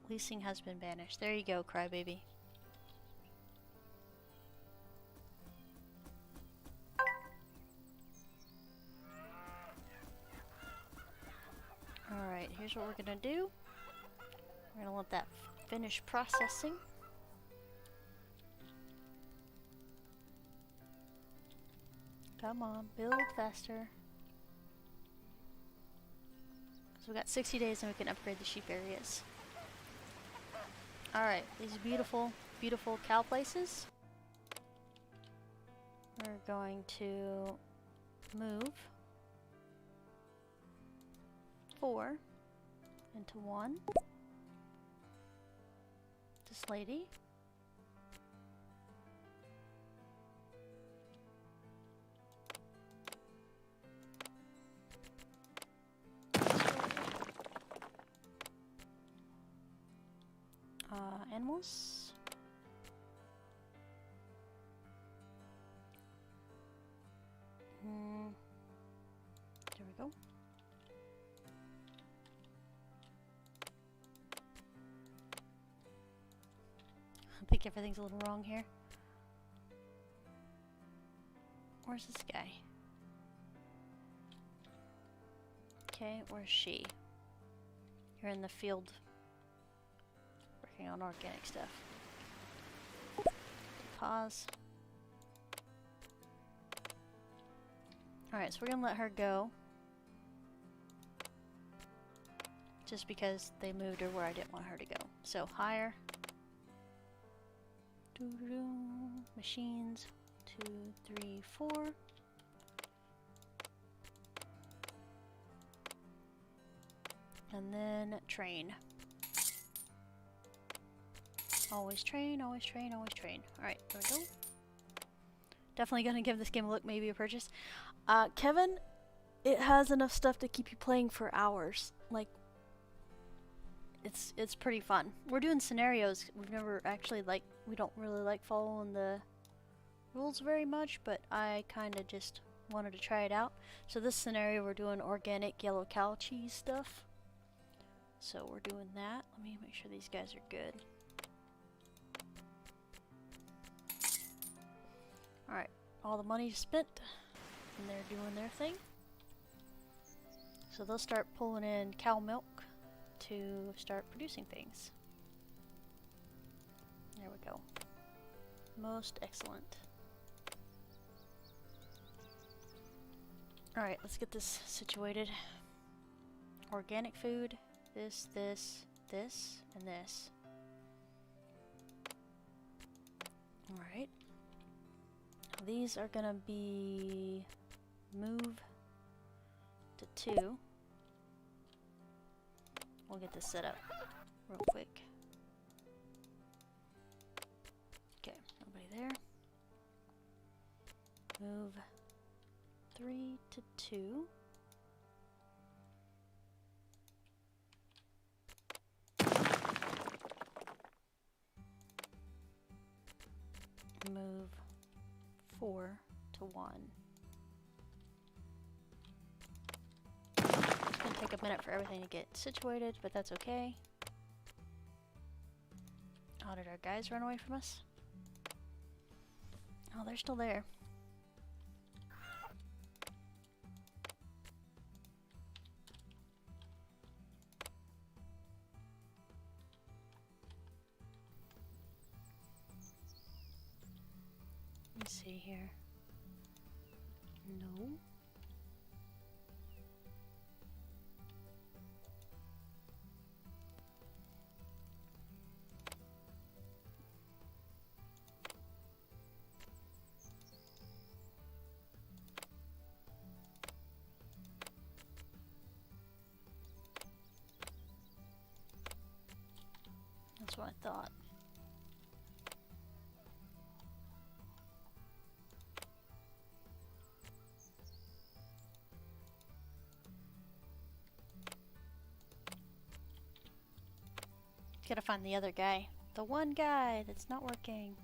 Leasing has been banished. There you go, crybaby. Alright, here's what we're gonna do. We're gonna let that finish processing. Come on, build faster. So we got 60 days and we can upgrade the sheep areas. Alright, these beautiful, beautiful cow places. We're going to move 4 into 1. This lady. Animals. think everything's a little wrong here. Where's this guy? Okay, where's she? You're in the field working on organic stuff. Pause. Alright, so we're gonna let her go. Just because they moved her where I didn't want her to go. So, hire. Machines. 2, 3, 4. And then train. Always train, always train, always train. Alright, there we go. Definitely gonna give this game a look, maybe a purchase. Kevin, it has enough stuff to keep you playing for hours. Like, it's pretty fun. We're doing scenarios. We've never actually, like, we don't really like following the rules very much, but I kind of just wanted to try it out. So this scenario, we're doing organic yellow cow cheese stuff. So we're doing that. Let me make sure these guys are good. Alright, all the money's spent, and they're doing their thing. So they'll start pulling in cow milk to start producing things. There we go. Most excellent. Alright, let's get this situated. Organic food, this, this, this, and this. Alright. These are gonna be move to 2. We'll get this set up real quick. Okay, nobody there. Move 3 to 2. Move 4 to 1. It's gonna take a minute for everything to get situated, but that's okay. Oh, did our guys run away from us? Oh, they're still there. Let's see here. No. That's what I thought. Gotta find the other guy. The one guy that's not working.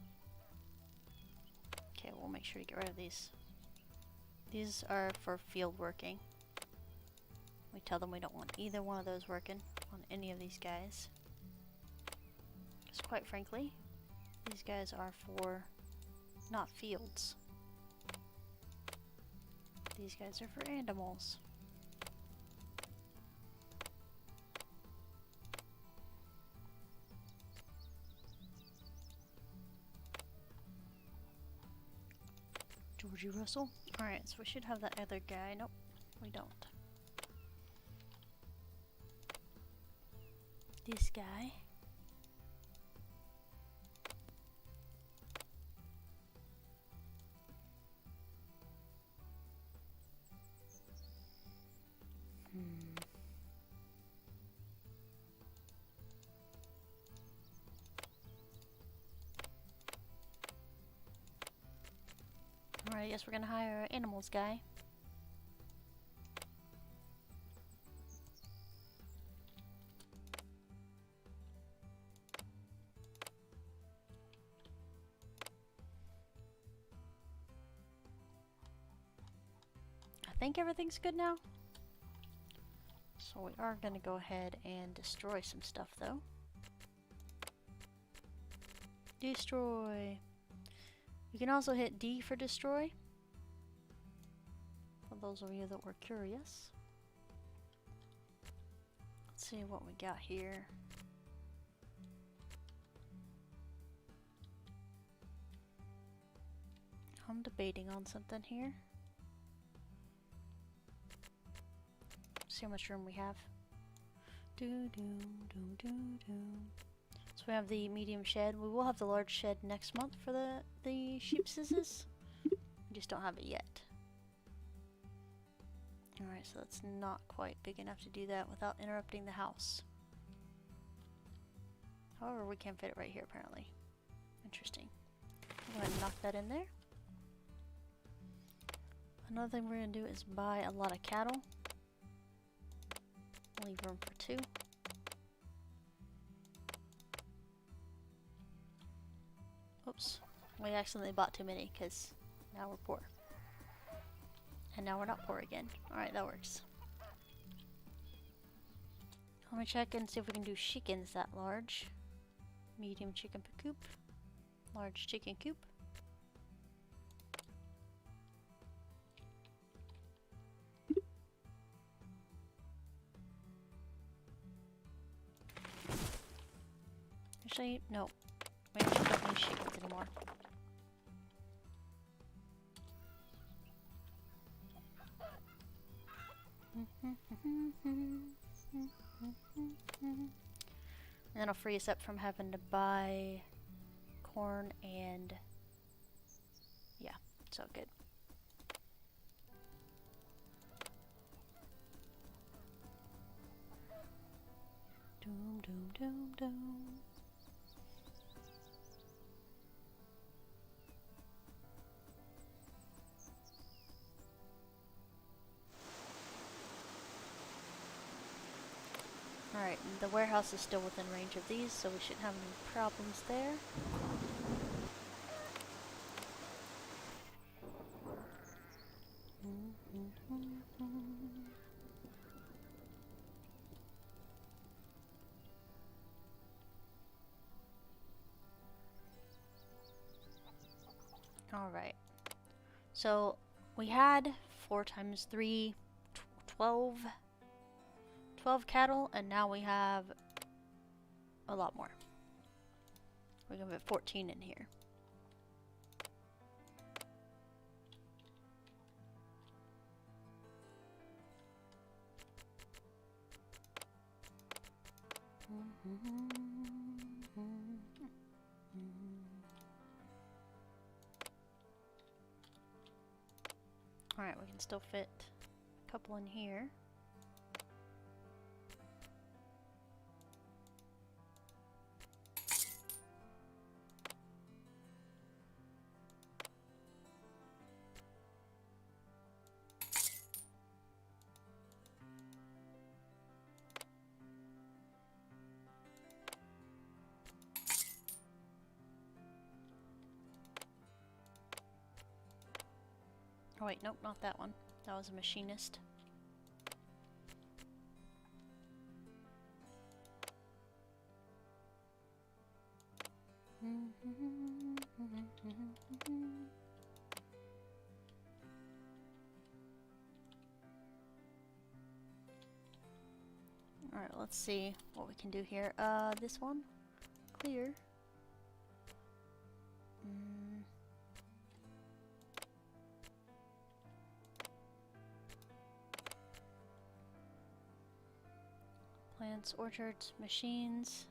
Okay, we'll make sure to get rid of these. These are for field working. We tell them we don't want either one of those working on any of these guys. Because quite frankly, these guys are for not fields. These guys are for animals. Georgie Russell. Alright, so we should have that other guy. Nope, we don't. This guy. Alright, yes, we're gonna hire an animals guy. I think everything's good now. So we are gonna go ahead and destroy some stuff though. Destroy. You can also hit D for destroy. For those of you that were curious. Let's see what we got here. I'm debating on something here. See how much room we have. So we have the medium shed. We will have the large shed next month for the sheep scissors. We just don't have it yet. Alright, so that's not quite big enough to do that without interrupting the house. However, we can fit it right here apparently. Interesting. I'm going to knock that in there. Another thing we're going to do is buy a lot of cattle. Leave room for 2. Oops. We accidentally bought too many because now we're poor. And now we're not poor again. Alright, that works. Let me check and see if we can do chickens that large. Medium chicken coop. Large chicken coop. Actually, no. We actually don't need chickens anymore. And that'll free us up from having to buy corn and yeah, so good. Doom doom doom doom. Alright, the warehouse is still within range of these, so we shouldn't have any problems there. Alright, so we had 4 times 3, 12 cattle, and now we have a lot more. We're gonna put 14 in here. Alright, we can still fit a couple in here. Oh wait, nope, not that one. That was a machinist. Alright, let's see what we can do here. This one? Clear. Plants, orchards, machines.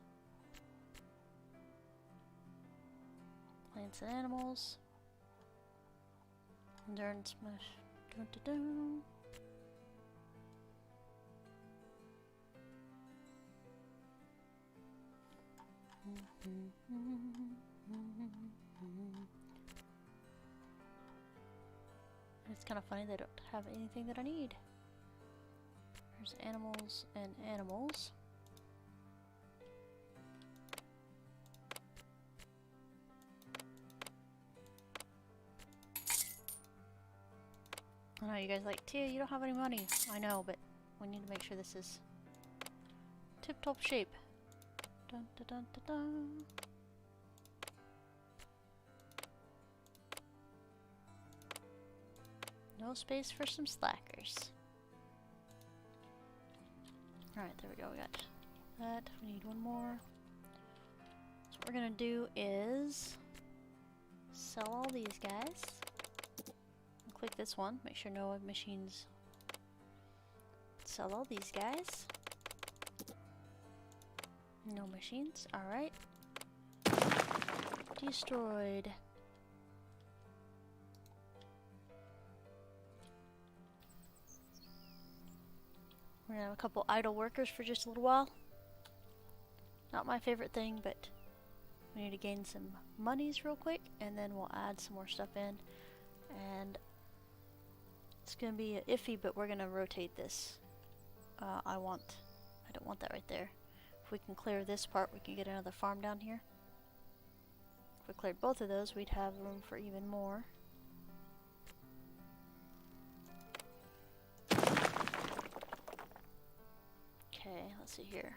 Plants and animals. Endurance, dun, dun, dun. It's kind of funny they don't have anything that I need. There's animals and animals. I know you guys are like, Tia, you don't have any money. I know, but we need to make sure this is tip-top shape. Dun, dun, dun, dun, dun. No space for some slackers. Alright, there we go, we got that. We need one more. So what we're gonna do is sell all these guys. And click this one, make sure no machines. Sell all these guys. No machines, alright. Destroyed. We're gonna have a couple idle workers for just a little while. Not my favorite thing, but we need to gain some monies real quick, and then we'll add some more stuff in. And it's gonna be iffy, but we're gonna rotate this. I don't want that right there. If we can clear this part, we can get another farm down here. If we cleared both of those, we'd have room for even more. Okay, let's see here.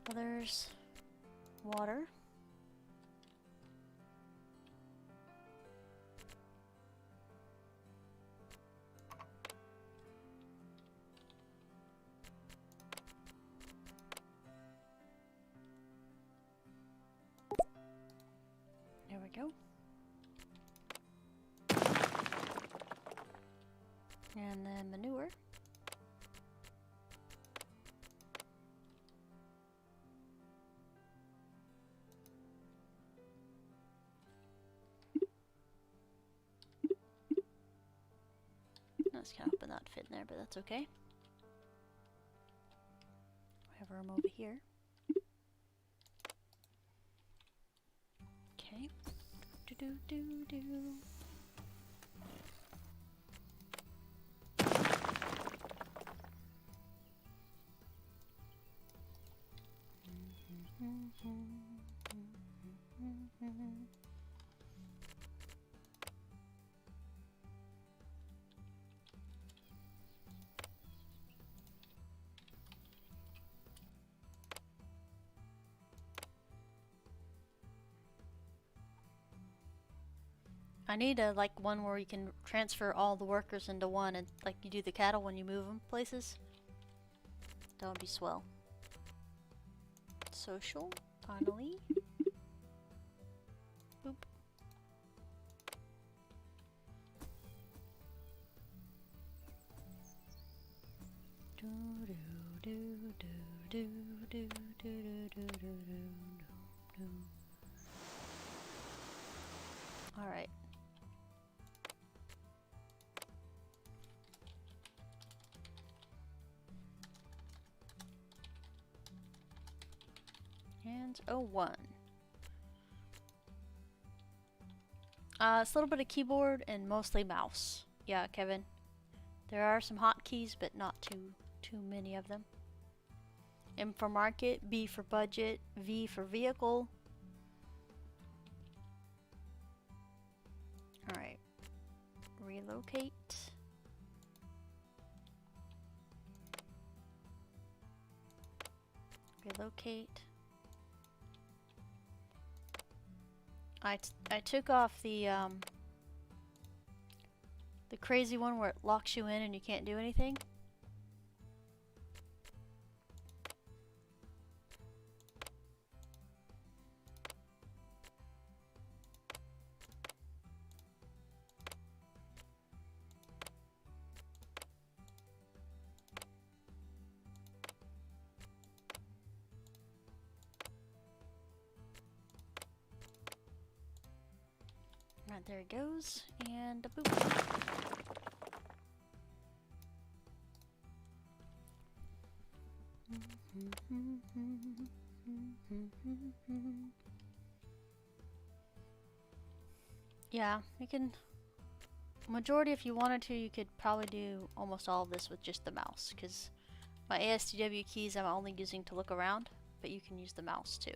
Well, there's water. There we go. And then manure. That's kind of not fit in there, but that's okay. We have room over here. Okay. Do do do do. I need a one where you can transfer all the workers into one, and like you do the cattle when you move them places. That would be swell. Social, finally. Boop. Do do do do do do do do do do. All right. And 01. It's a little bit of keyboard and mostly mouse. Yeah, Kevin. There are some hotkeys, but not too many of them. M for market, B for budget, V for vehicle. Alright. Relocate. Relocate. I took off the crazy one where it locks you in and you can't do anything. Right, there it goes, and a boop. Yeah, you can. Majority, if you wanted to, you could probably do almost all of this with just the mouse, because my ASDW keys I'm only using to look around, but you can use the mouse too.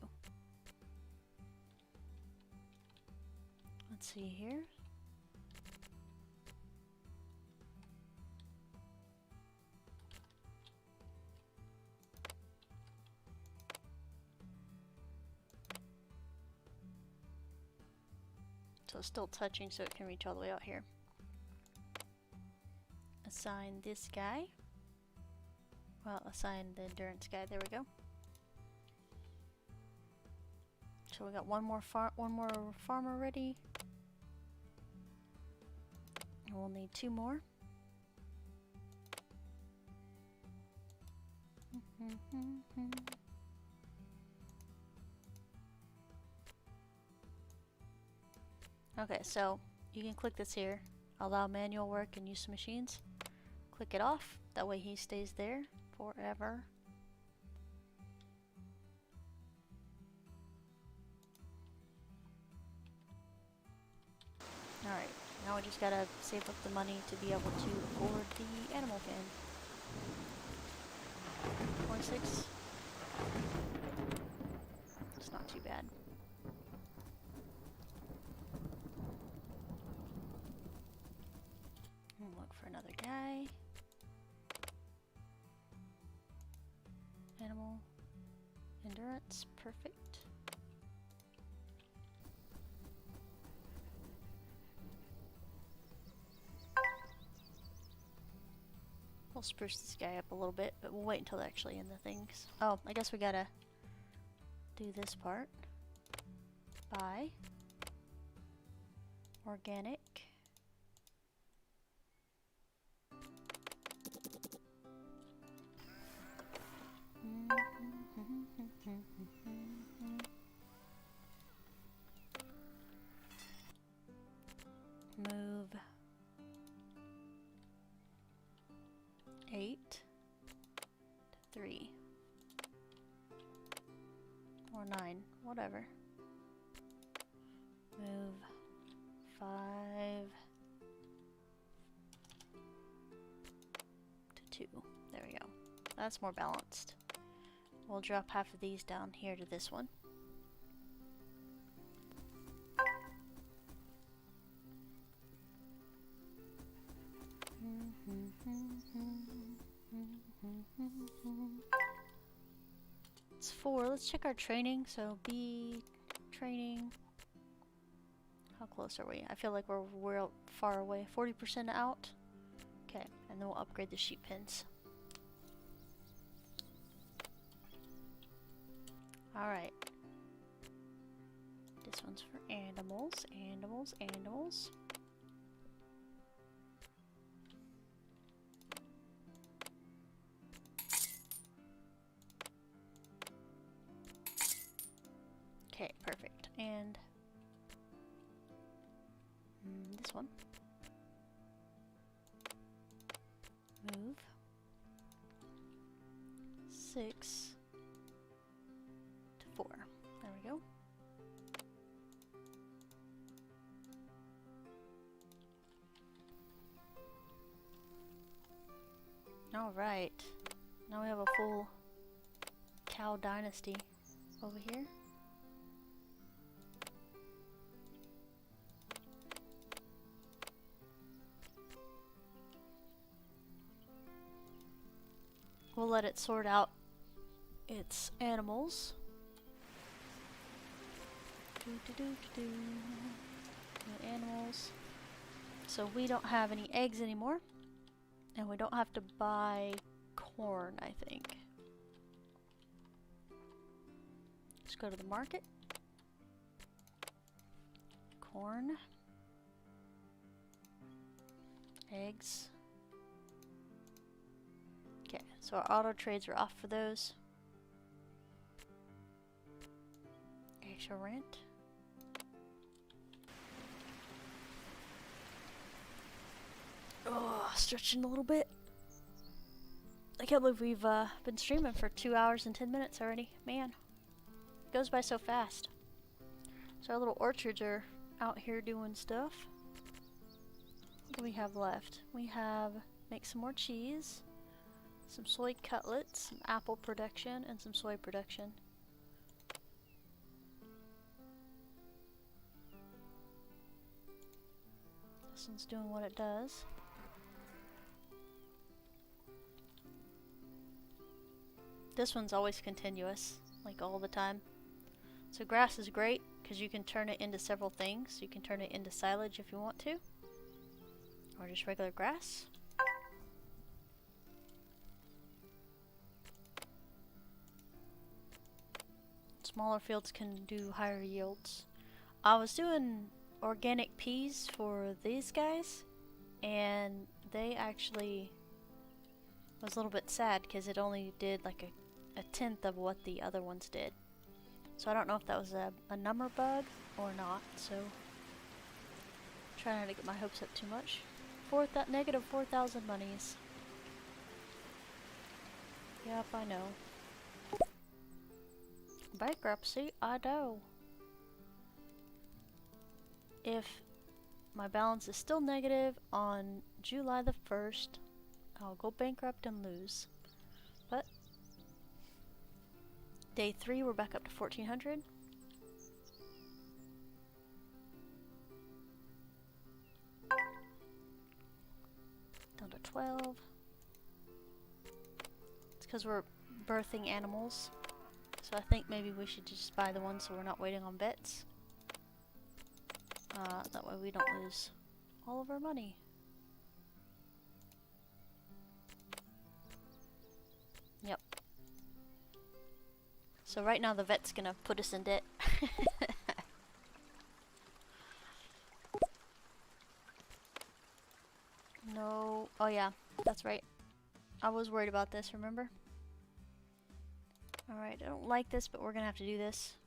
Let's see here. So it's still touching so it can reach all the way out here. Assign this guy. Well, assign the endurance guy. There we go. So we got one more farmer ready. And we'll need 2 more. Okay, so you can click this here. Allow manual work and use machines. Click it off. That way he stays there forever. Alright, now we just gotta save up the money to be able to board the animal fan. 26. It's not too bad. Look for another guy. Animal endurance, perfect. We'll spruce this guy up a little bit, but we'll wait until they're actually in the things. Oh, I guess we gotta do this part. Buy. Organic. Move 8 to 3 or 9, whatever. Move 5 to 2. There we go. That's more balanced. We'll drop half of these down here to this one. It's 4. Let's check our training. So B training. How close are we? I feel like we're far away. 40% out. Okay, and then we'll upgrade the sheep pens. Alright. This one's for animals, animals, animals. Okay, perfect. And this one. Move 6 to 4. There we go. All right. Now we have a full cow dynasty over here. We'll let it sort out its animals. The animals. So we don't have any eggs anymore. And we don't have to buy corn, I think. Let's go to the market. Corn. Eggs. Okay, so our auto trades are off for those. Extra rent. Oh, stretching a little bit. I can't believe we've been streaming for 2 hours and 10 minutes already. Man, it goes by so fast. So our little orchards are out here doing stuff. What do we have left? We have make some more cheese, some soy cutlets, some apple production, and some soy production. This one's doing what it does. This one's always continuous, like all the time. So grass is great because you can turn it into several things. You can turn it into silage if you want to, or just regular grass. Smaller fields can do higher yields. I was doing organic peas for these guys, and they actually was a little bit sad because it only did like a tenth of what the other ones did. So I don't know if that was a number bug or not, so try not to get my hopes up too much. Negative 4,000 monies. Yep, I know. Bankruptcy, I know. If my balance is still negative on July the 1st, I'll go bankrupt and lose. But day 3, we're back up to 1,400. Down to 12. It's because we're birthing animals. So I think maybe we should just buy the ones so we're not waiting on vets. That way we don't lose all of our money. Yep. So right now the vet's gonna put us in debt. No. Oh yeah, that's right. I was worried about this, remember? Alright, I don't like this, but we're gonna have to do this.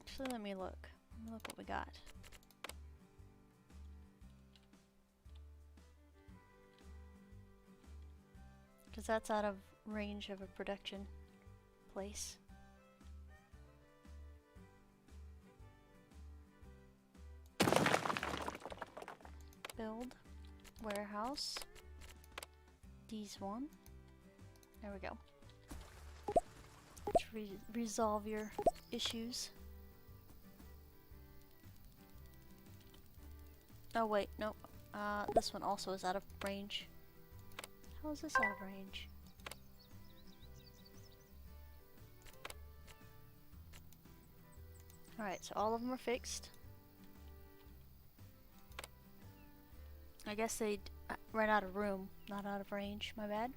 Actually, let me look. Let me look what we got. Because that's out of range of a production place. Build. Warehouse. These one. There we go. Let's resolve your issues. Oh wait, nope. This one also is out of range. How is this out of range? Alright, so all of them are fixed. I guess they ran out of room, not out of range. My bad.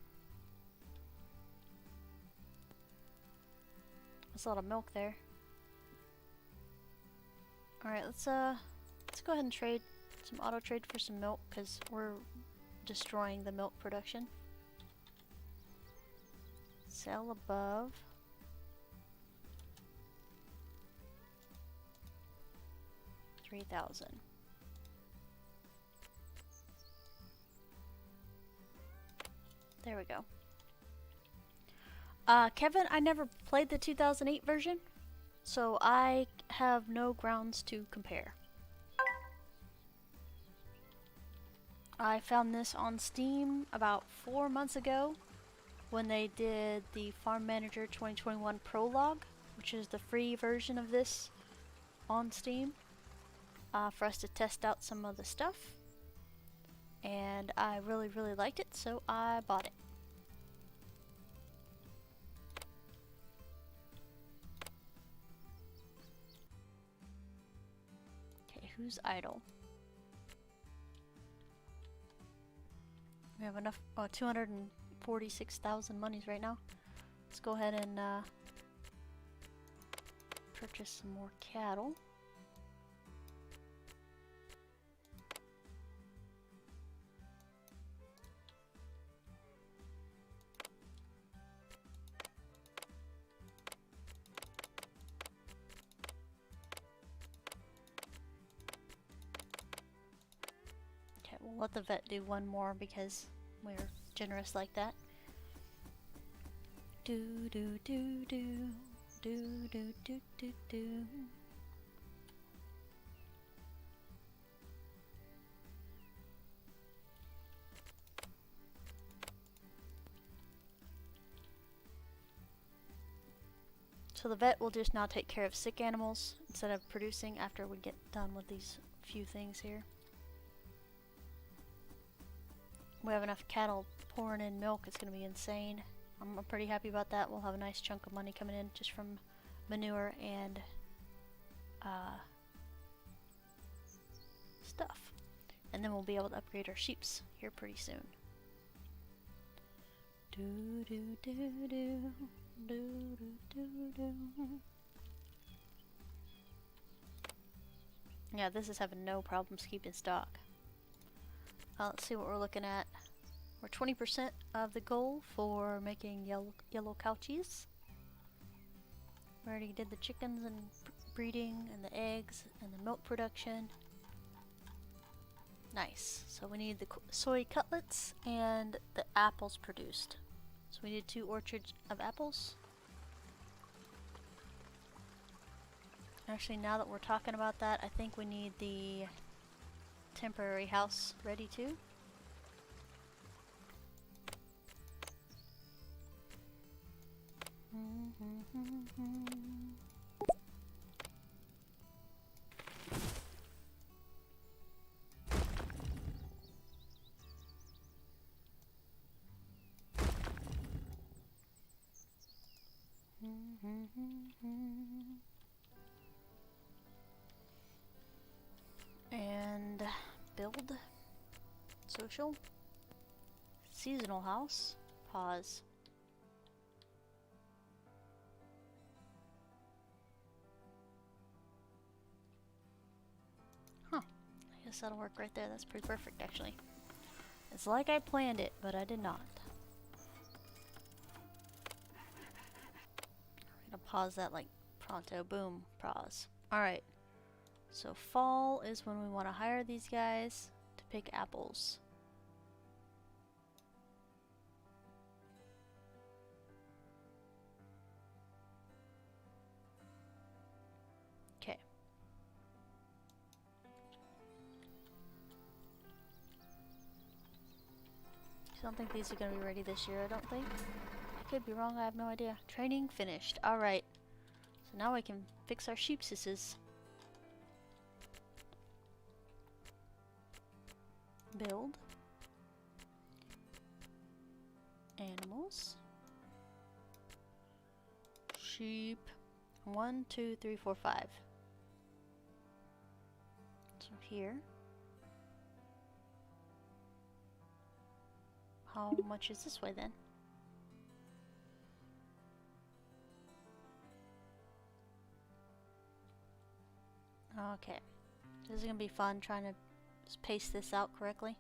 That's a lot of milk there. Alright, let's go ahead and trade some auto trade for some milk because we're destroying the milk production. Sell above. $3,000. There we go. Kevin, I never played the 2008 version, so I have no grounds to compare. I found this on Steam about 4 months ago when they did the Farm Manager 2021 Prologue, which is the free version of this on Steam, for us to test out some of the stuff. And I really, really liked it, so I bought it. Okay, who's idle? We have enough, 246,000 monies right now. Let's go ahead and purchase some more cattle. Okay, we'll let the vet do one more because we're generous like that. Do do do do do do do do do. So the vet will just now take care of sick animals instead of producing after we get done with these few things here. We have enough cattle pouring in milk, it's going to be insane. I'm pretty happy about that. We'll have a nice chunk of money coming in just from manure and stuff. And then we'll be able to upgrade our sheeps here pretty soon. Do do do do do do do. Yeah, this is having no problems keeping stock. Let's see what we're looking at. We're 20% of the goal for making yellow cow cheese. We already did the chickens and breeding and the eggs and the milk production. Nice. So we need the soy cutlets and the apples produced. So we need 2 orchards of apples. Actually, now that we're talking about that, I think we need the temporary house ready too. And build social seasonal house. Pause. Huh. I guess that'll work right there. That's pretty perfect, actually. It's like I planned it, but I did not. I'm gonna pause that like pronto. Boom. Pause. Alright. So fall is when we want to hire these guys to pick apples. Okay. I don't think these are going to be ready this year, I don't think. I could be wrong, I have no idea. Training finished. Alright. So now we can fix our sheepsisses. Build. Animals. Sheep. 1, 2, 3, 4, 5. So here. How much is this way then? Okay. This is gonna be fun trying to just paste this out correctly.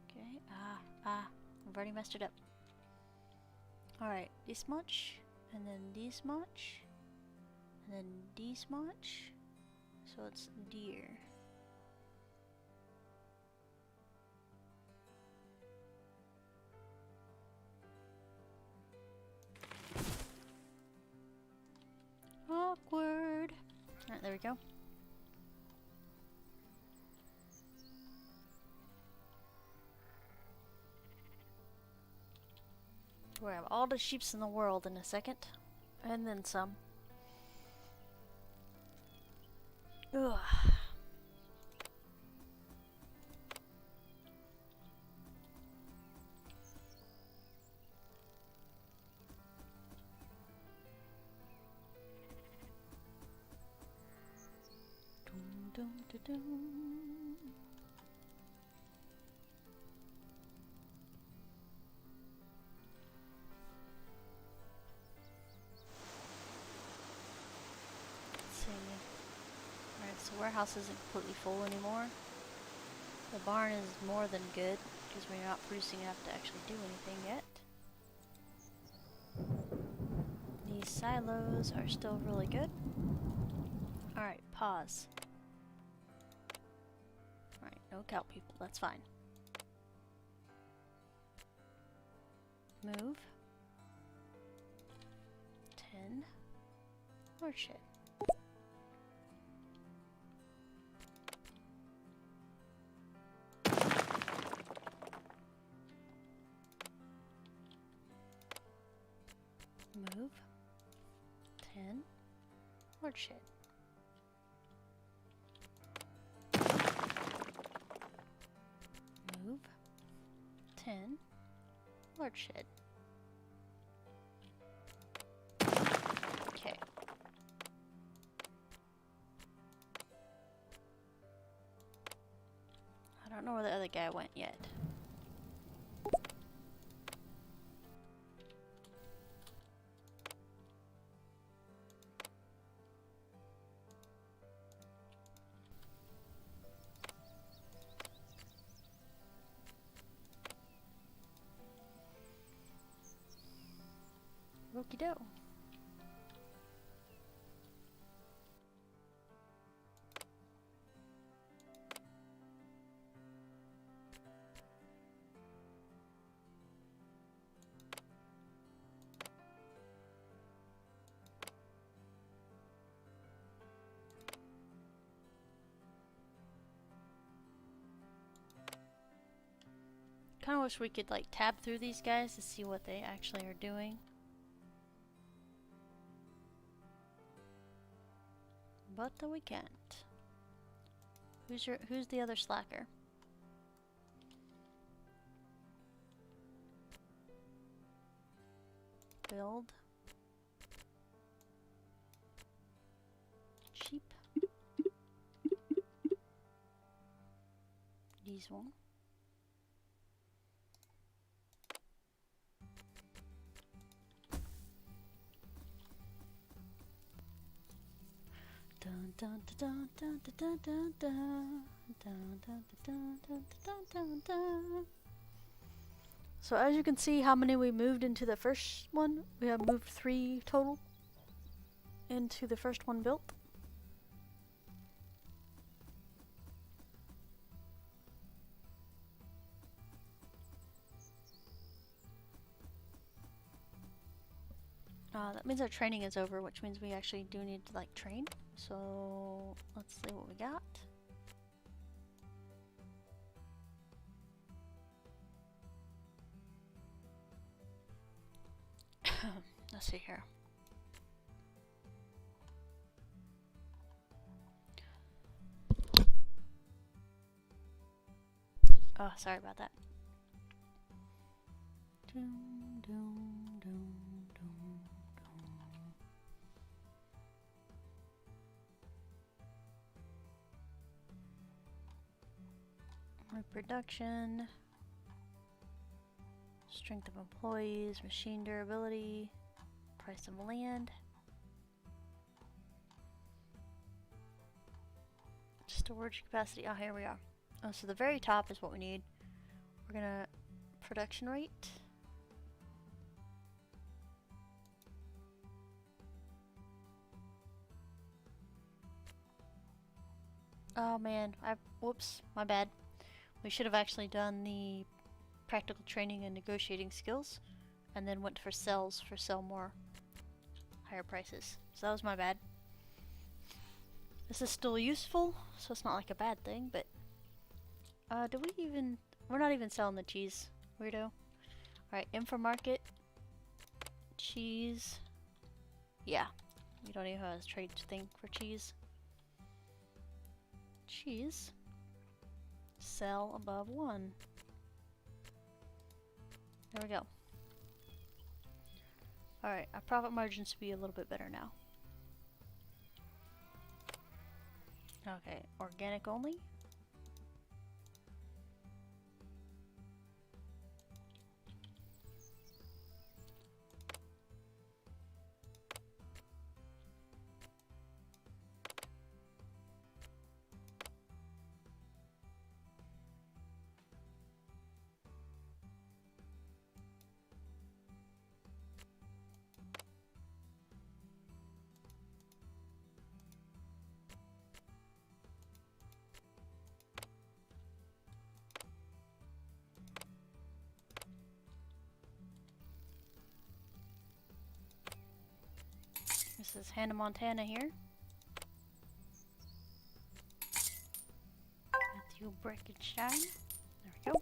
Okay, I've already messed it up. Alright, this much, and then this much, and then this much. So it's deer. Awkward. Alright, there we go. We'll have all the sheeps in the world in a second. And then some. Ugh. Dum dum da dum. So warehouse isn't completely full anymore. The barn is more than good because we're not producing enough to actually do anything yet. These silos are still really good. Alright, pause. Alright, no cow people, that's fine. Move. 10. More shit. Move. 10. More shit. Move. 10. large shed. Okay. I don't know where the other guy went yet. Okie doke. Kind of wish we could like tab through these guys to see what they actually are doing. But we can't. Who's the other slacker? Build. Sheep. These one. Dun dun dun dun dun dun dun dun dun dun dun dun dun dun. So as you can see how many we moved into the first one, we have moved 3 total into the first one built. That means our training is over, which means we actually do need to like train. So let's see what we got. Let's see here. Oh, sorry about that. Doom, doom, doom, doom, doom. Reproduction, strength of employees, machine durability, price of land. Storage capacity. Oh, here we are. Oh, so the very top is what we need. We're gonna production rate. Oh man, whoops, my bad. We should have actually done the practical training and negotiating skills and then went for sell more higher prices. So that was my bad. This is still useful, so it's not like a bad thing, but we're not even selling the cheese, weirdo. Alright, info market, cheese. Yeah, we don't even have a trade thing for cheese. Cheese. Sell above 1. There we go. Alright, our profit margins should be a little bit better now. Okay, organic only. This is Hannah Montana here. Matthew Breckenstein. There we go.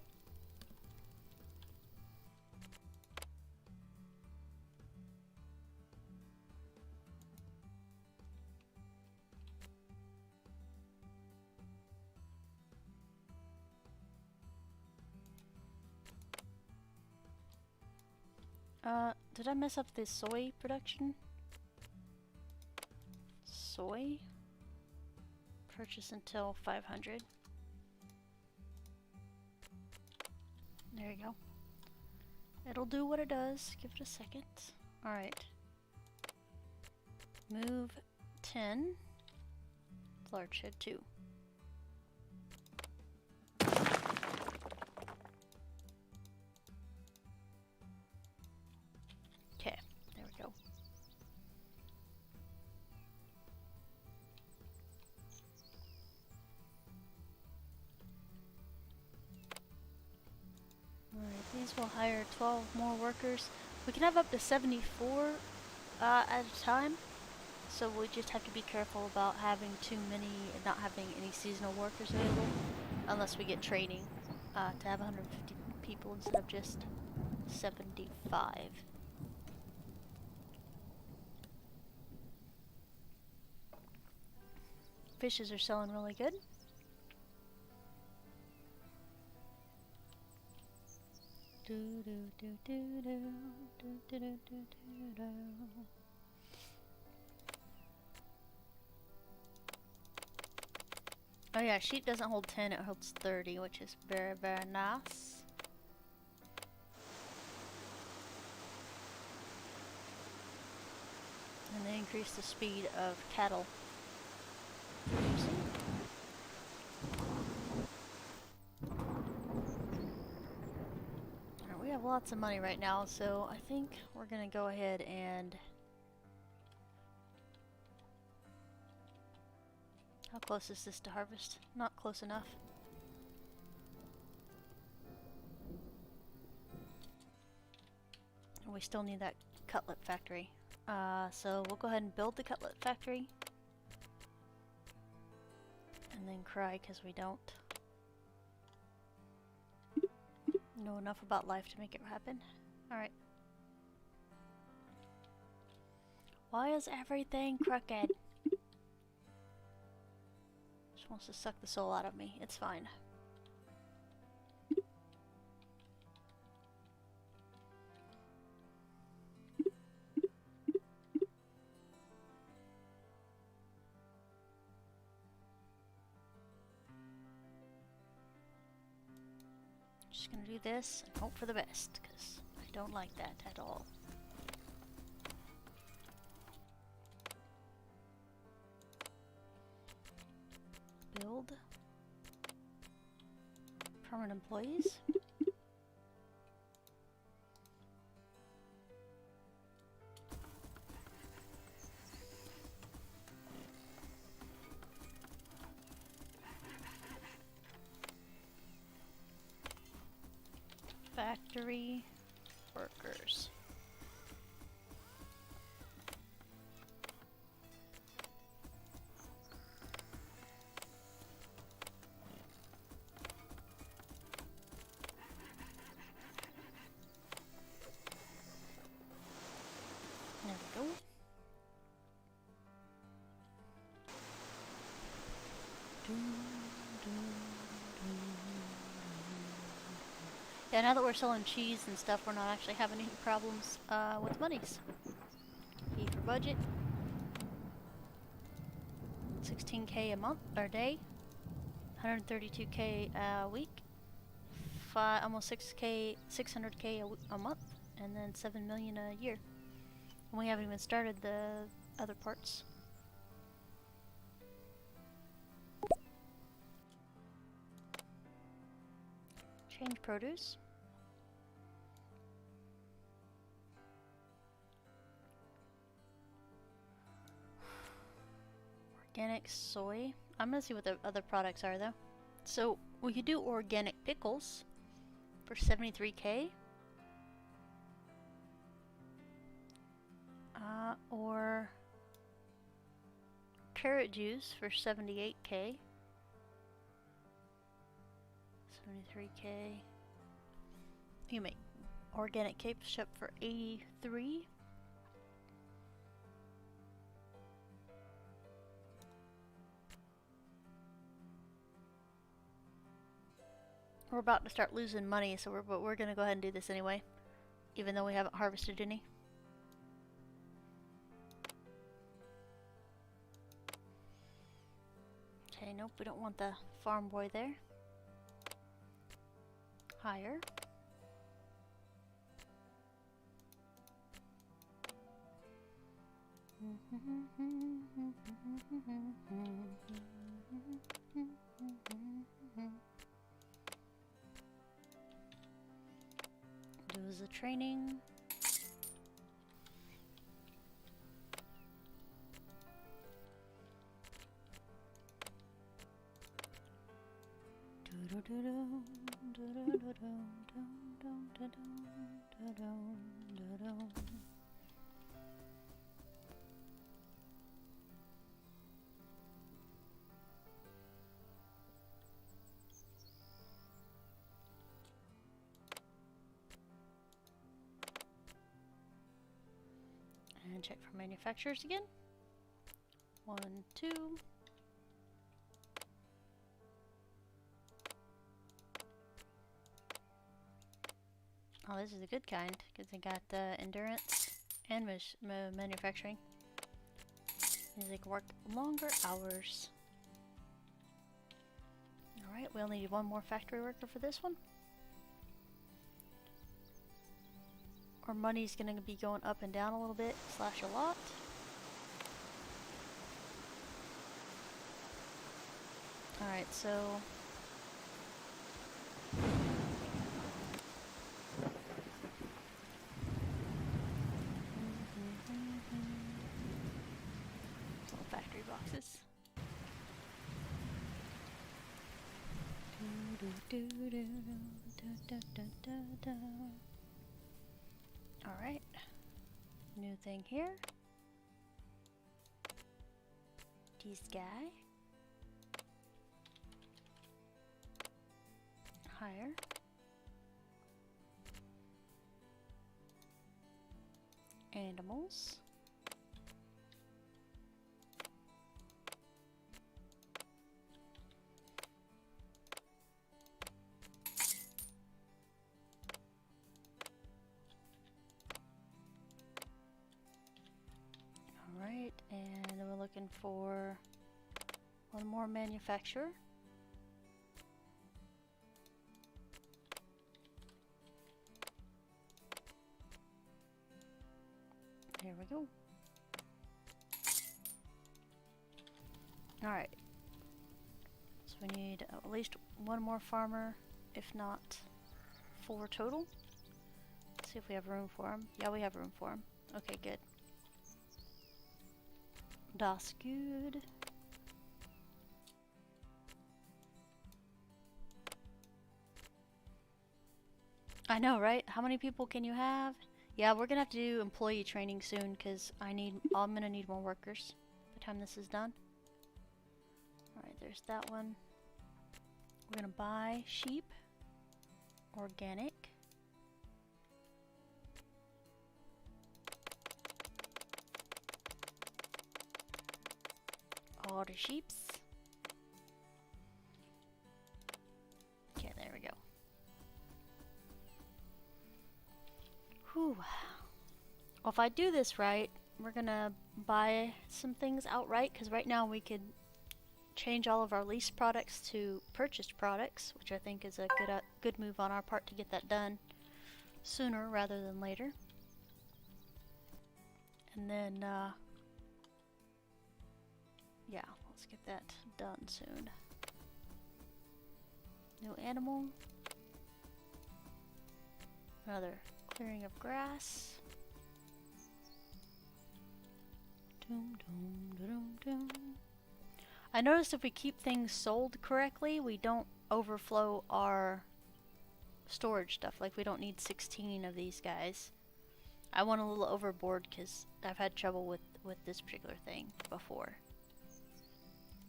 Did I mess up the soy production? Soy? Purchase until 500. There you go. It'll do what it does. Give it a second. Alright. Move 10. Large shed 2. Okay, there we go. Alright, these will hire 12 more workers. We can have up to 74 at a time, so we just have to be careful about having too many and not having any seasonal workers available, unless we get training to have 150 people instead of just 75. Fishes are selling really good. Oh yeah, sheep doesn't hold 10, it holds 30, which is very, very nice. And they increase the speed of cattle producing. Alright, we have lots of money right now, so I think we're gonna go ahead and... How close is this to harvest? Not close enough. And we still need that cutlet factory. So we'll go ahead and build the cutlet factory. And then cry because we don't know enough about life to make it happen. Alright. Why is everything crooked? Just wants to suck the soul out of me. It's fine. Just gonna do this and hope for the best, because I don't like that at all. Build. Permanent employees. Factory workers. There we go. Yeah, now that we're selling cheese and stuff, we're not actually having any problems with monies. E for budget. 16K a month or day. 132K a week. Almost 600K a month, and then 7 million a year. And we haven't even started the other parts. Change produce. Organic soy. I'm gonna see what the other products are though. So we could do organic pickles for 73K. Or carrot juice for 78K. 73K. You make organic ketchup for 83. We're about to start losing money, so we're gonna go ahead and do this anyway. even though we haven't harvested any. Okay, nope, we don't want the farm boy there. Hire. Do the training. And check for manufacturers again. 1, 2. Oh, this is a good kind, because they got endurance and manufacturing. Means they can work longer hours. Alright, we only need one more factory worker for this one. Our money's going to be going up and down a little bit, slash a lot. Alright, so... little factory boxes. Alright. New thing here. This guy. Hire. Animals. Alright, and then we're looking for one more manufacturer. There we go. Alright. So we need at least one more farmer, if not 4 total. Let's see if we have room for him. Yeah, we have room for him. Okay, good. Das good. I know, right? How many people can you have? Yeah, we're gonna have to do employee training soon because I'm gonna need more workers by the time this is done. Alright, there's that one. We're gonna buy sheep. Organic. All the sheeps. Okay, there we go. Whew. Well, if I do this right, we're gonna buy some things outright, because right now we could change all of our leased products to purchased products, which I think is a good move on our part to get that done sooner rather than later. And then, yeah, let's get that done soon. New animal. Another clearing of grass. I noticed if we keep things sold correctly, we don't overflow our storage stuff. Like, we don't need 16 of these guys. I went a little overboard because I've had trouble with this particular thing before.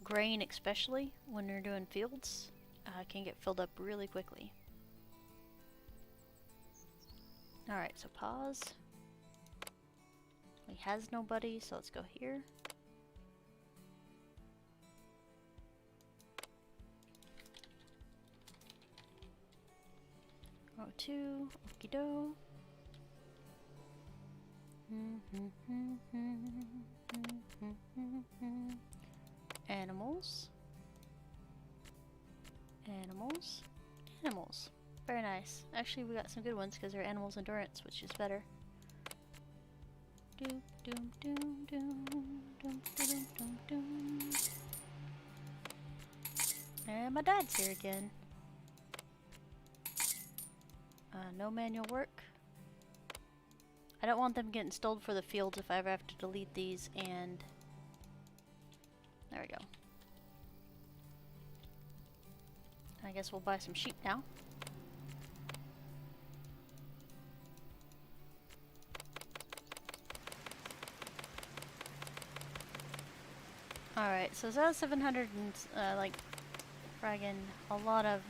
Grain, especially when you're doing fields, can get filled up really quickly. Alright, so pause. He has nobody, so let's go here. Oh, 2, okie doke. Animals. Animals. Animals. Very nice. Actually, we got some good ones because they're animals endurance, which is better. Doom, doom, doom, doom, doom, doom, doom, doom. And my dad's here again. No manual work. I don't want them getting stolen for the fields if I ever have to delete these, and there we go. I guess we'll buy some sheep now. Alright, so that's 700 and, like, fraggin' a lot of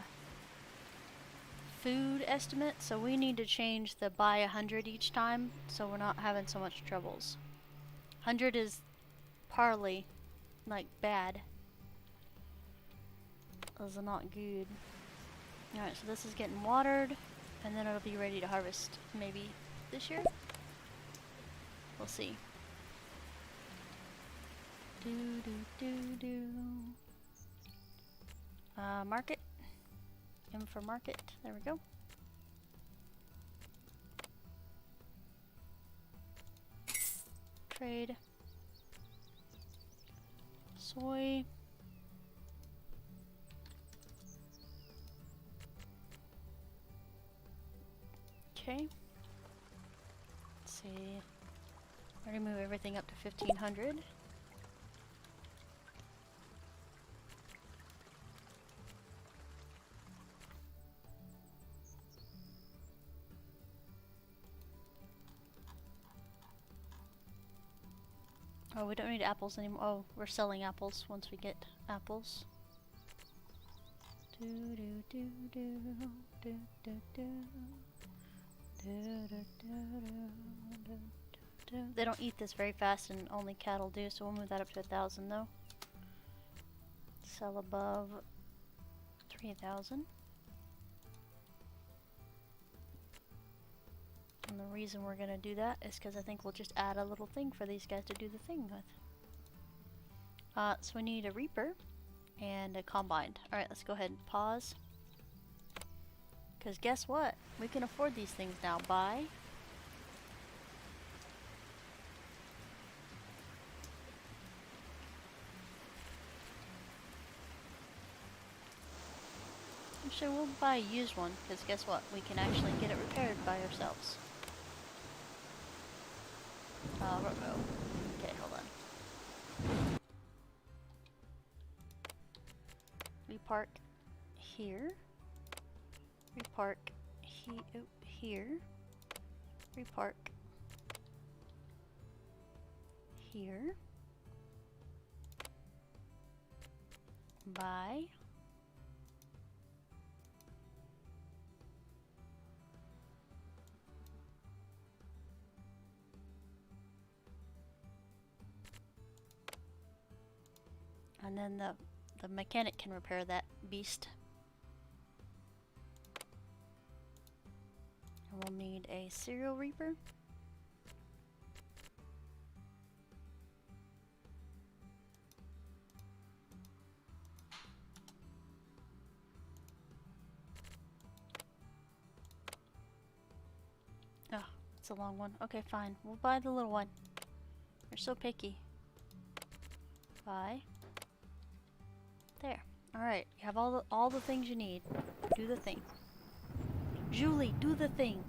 food estimate, so we need to change the buy 100 each time, so we're not having so much troubles. 100 is parley, like, bad. Those are not good. Alright, so this is getting watered, and then it'll be ready to harvest, maybe this year? We'll see. Market. M for market. There we go. Trade. Soy. Okay. Let's see. We're gonna move everything up to 1500. Oh, we don't need apples anymore. Oh, we're selling apples once we get apples. They don't eat this very fast, and only cattle do, so we'll move that up to 1,000 though. Sell above 3,000. And the reason we're gonna do that is because I think we'll just add a little thing for these guys to do the thing with. So we need a reaper and a combine. Alright, let's go ahead and pause. Because guess what? We can afford these things now. Buy. Actually, we'll buy a used one, because guess what? We can actually get it repaired by ourselves. Okay, hold on. We park here. We park here. We park here. Buy. And then the mechanic can repair that beast. And we'll need a cereal reaper. Oh, it's a long one. Okay, fine. We'll buy the little one. You're so picky. Buy. There. Alright, you have all the things you need. Do the thing. Julie, do the thing.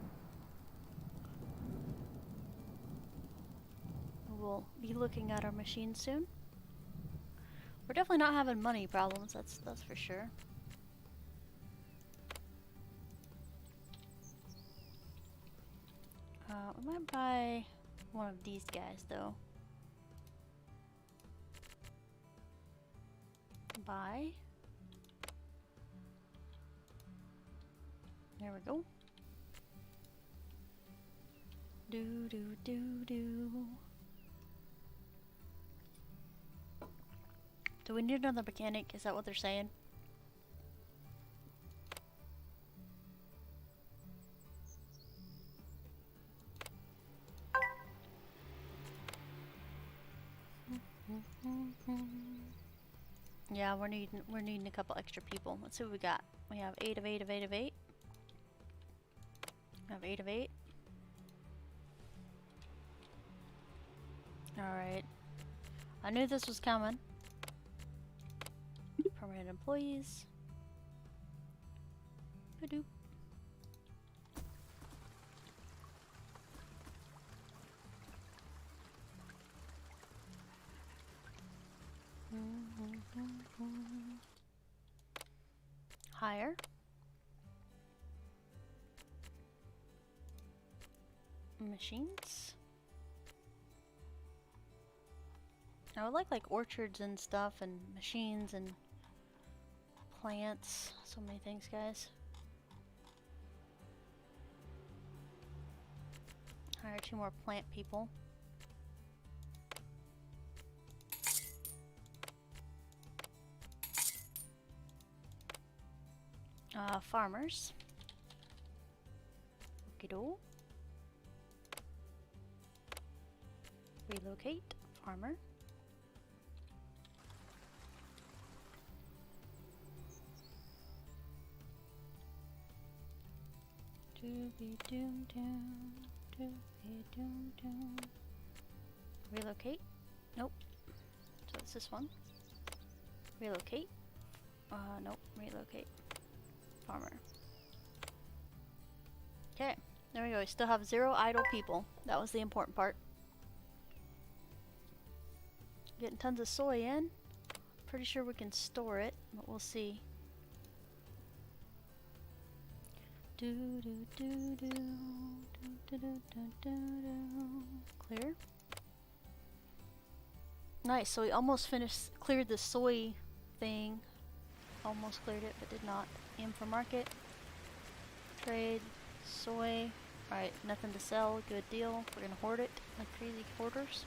We'll be looking at our machine soon. We're definitely not having money problems, that's for sure. We might buy one of these guys though. Buy. There we go. Do. Do we need another mechanic? Is that what they're saying? Yeah, we're needing a couple extra people. Let's see what we got. We have 8 of 8 of 8 of 8. We have 8 of 8. Alright. I knew this was coming. Permanent employees. Ba-doop. Hire. Machines. I would like orchards and stuff and machines and plants. So many things, guys. Hire 2 more plant people. Farmers. Okey-doke. Relocate. Farmer. Relocate. Nope. So it's this one. Relocate. Nope. Relocate. Farmer. Okay. There we go. We still have 0 idle people. That was the important part. Getting tons of soy in. Pretty sure we can store it, but we'll see. Clear. Nice, so we almost cleared the soy thing. Almost cleared it, but did not. Aim for market. Trade. Soy. Alright, nothing to sell. Good deal. We're gonna hoard it like crazy hoarders.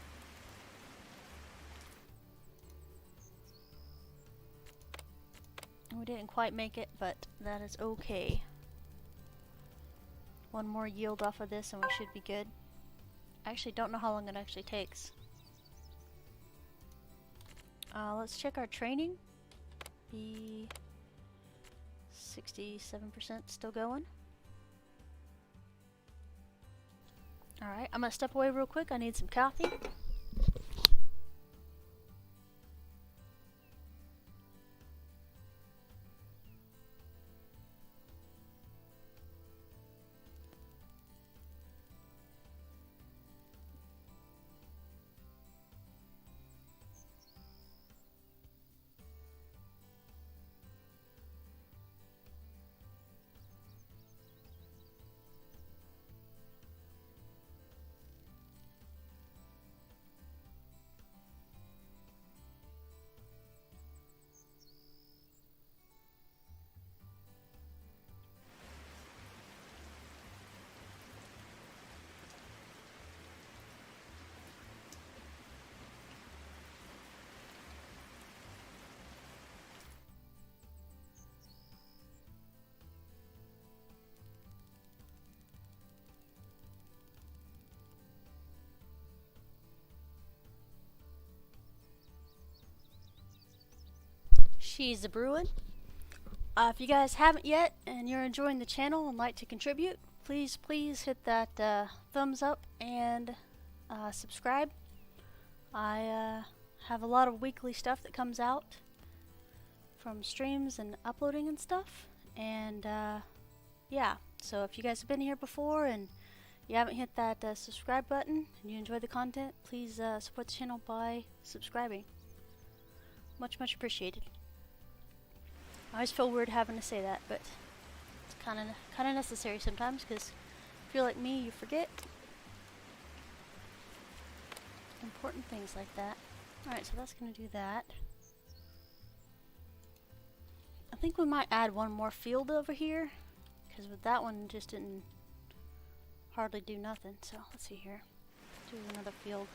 We didn't quite make it, but that is okay. 1 more yield off of this and we should be good. I actually don't know how long it actually takes. Let's check our training. Be 67% still going. Alright, I'm gonna step away real quick. I need some coffee. She's a brewing. If you guys haven't yet and you're enjoying the channel and like to contribute, please hit that thumbs up and subscribe. I have a lot of weekly stuff that comes out from streams and uploading and stuff, and yeah, so if you guys have been here before and you haven't hit that subscribe button and you enjoy the content, please support the channel by subscribing. Much appreciated. I always feel weird having to say that, but it's kind of necessary sometimes, because if you're like me, you forget important things like that. Alright, so that's going to do that. I think we might add 1 more field over here, because with that one just didn't hardly do nothing. So let's see here. Do another field.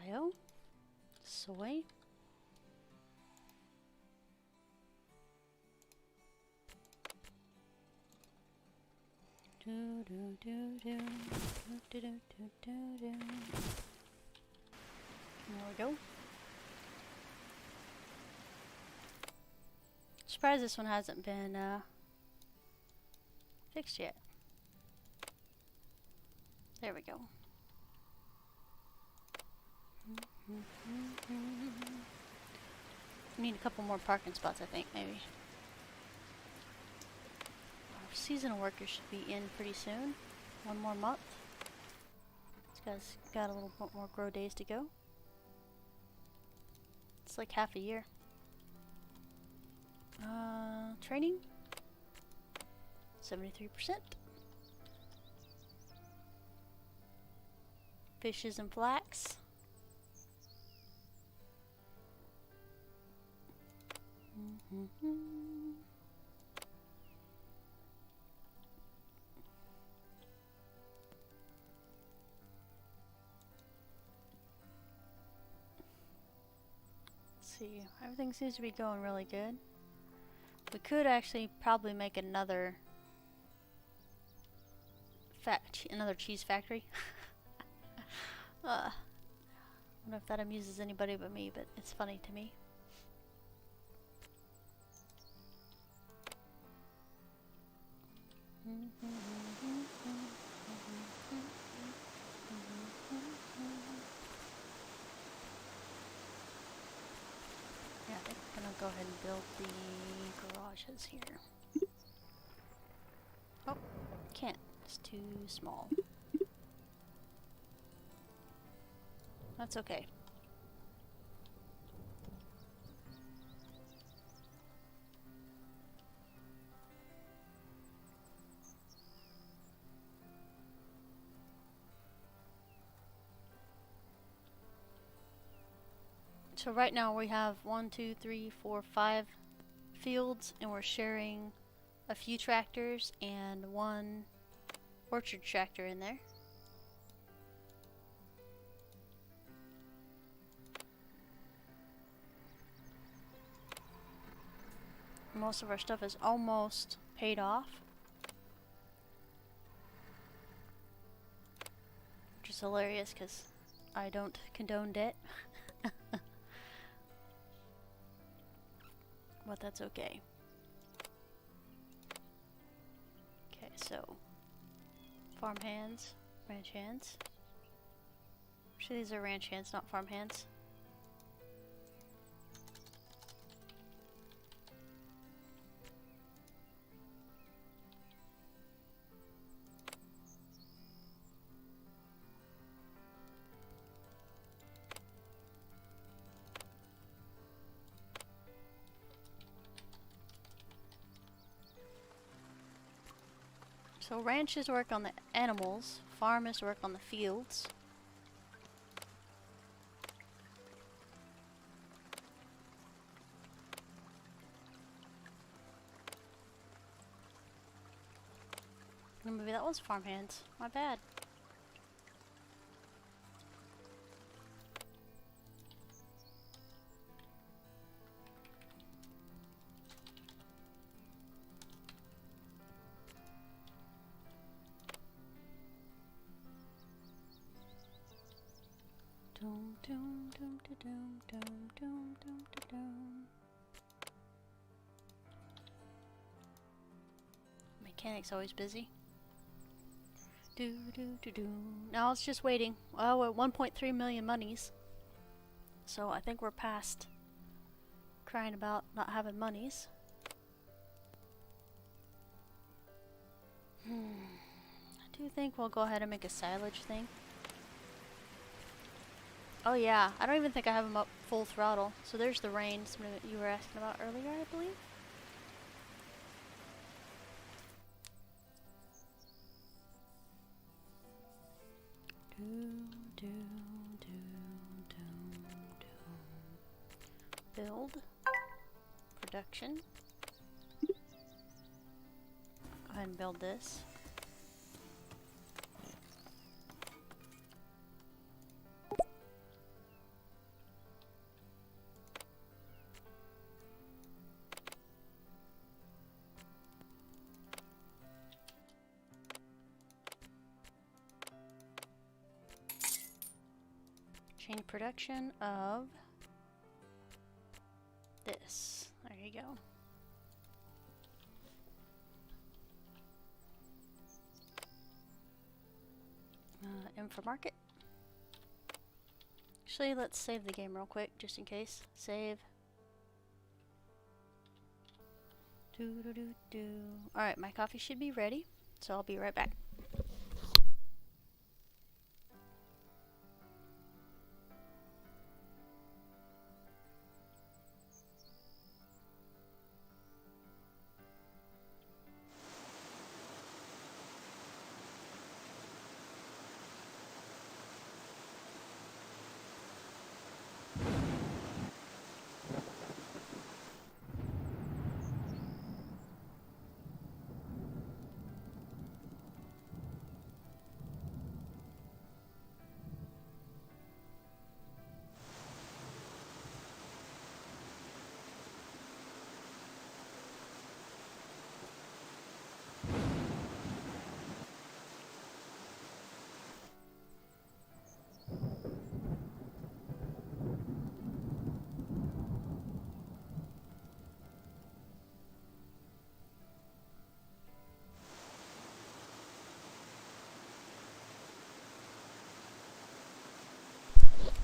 Bio, soy, Do do do do do do do do do do. There we go. Surprised this one hasn't been fixed yet. There we go. Need a couple more parking spots, I think, maybe. Our seasonal workers should be in pretty soon. One more month. This guy's got a little bit more grow days to go. It's like half a year. Training? 73%. Fishes and flax. Let's see, everything seems to be going really good. We could actually probably make another cheese factory. I don't know if that amuses anybody but me, but it's funny to me. Yeah, I think I'm gonna go ahead and build the garages here. Oh, can't. It's too small. That's okay. So right now we have 1, 2, 3, 4, 5 fields, and we're sharing a few tractors and one orchard tractor in there. Most of our stuff is almost paid off, which is hilarious because I don't condone debt. But that's okay. Okay, so farm hands, ranch hands. Actually, these are ranch hands, not farm hands. So ranches work on the animals, farmers work on the fields. Maybe that was farm hands. My bad. Dum dum dum dum dum dum dum dum. Mechanic's always busy. Do do do do. Now it's just waiting. Well, we're at 1.3 million monies, so I think we're past crying about not having monies. I do think we'll go ahead and make a silage thing. Oh yeah, I don't even think I have them up full throttle. So there's the rain, something that you were asking about earlier, I believe. Build. Production. Go ahead and build this. Continue production of this. There you go. M for market. Actually, let's save the game real quick, just in case. Save. Alright, my coffee should be ready, so I'll be right back.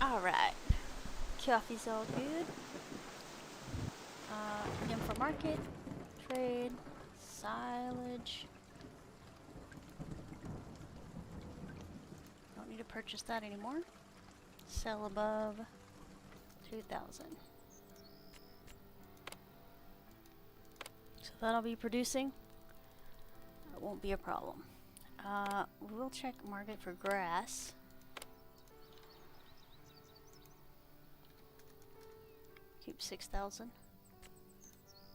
Alright. Coffee's all good. M for market. Trade. Silage. Don't need to purchase that anymore. Sell above 2,000. So that'll be producing. It won't be a problem. We'll check market for grass. Keep 6,000.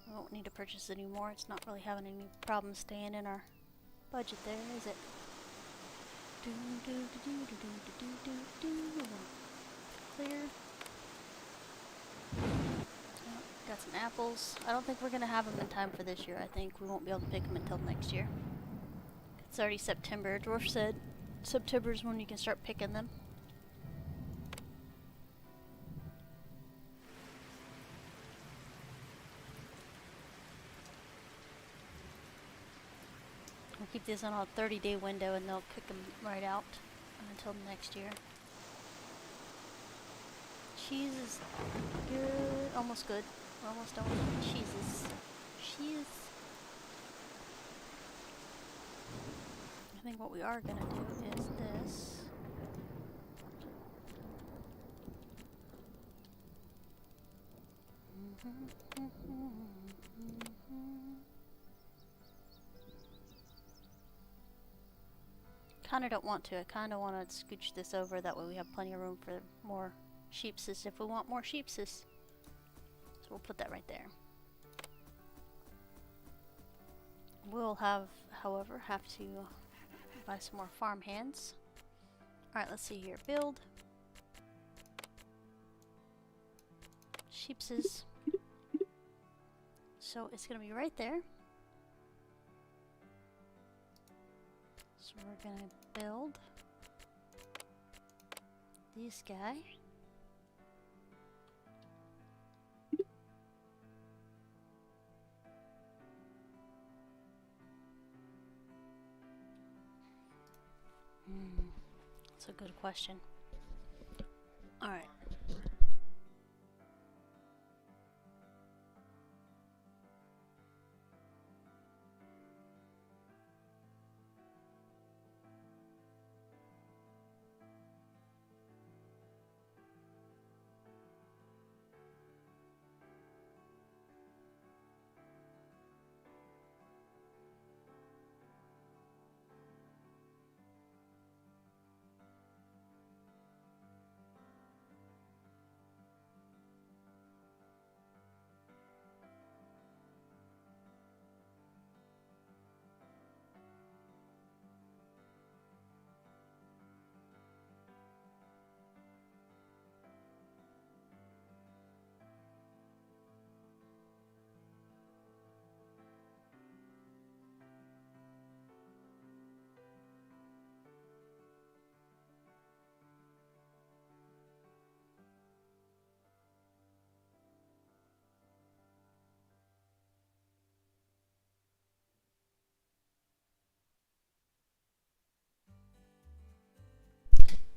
We won't need to purchase it anymore. It's not really having any problems staying in our budget there, is it? Clear. Oh, got some apples. I don't think we're gonna have them in time for this year. I think we won't be able to pick them until next year. It's already September. Dwarf said September's when you can start picking them. We'll keep this on a 30-day window and they'll kick them right out until next year. Cheese is good. Almost good. We're almost done with cheeses. Cheese. I think what we are going to do is this. Kinda don't want to. I kinda want to scooch this over. That way we have plenty of room for more sheepsis if we want more sheepsis. So we'll put that right there. We'll have, however, have to buy some more farm hands. Alright, let's see here. Build. Sheepsis. So it's gonna be right there. So we're gonna build this guy. That's a good question. All right.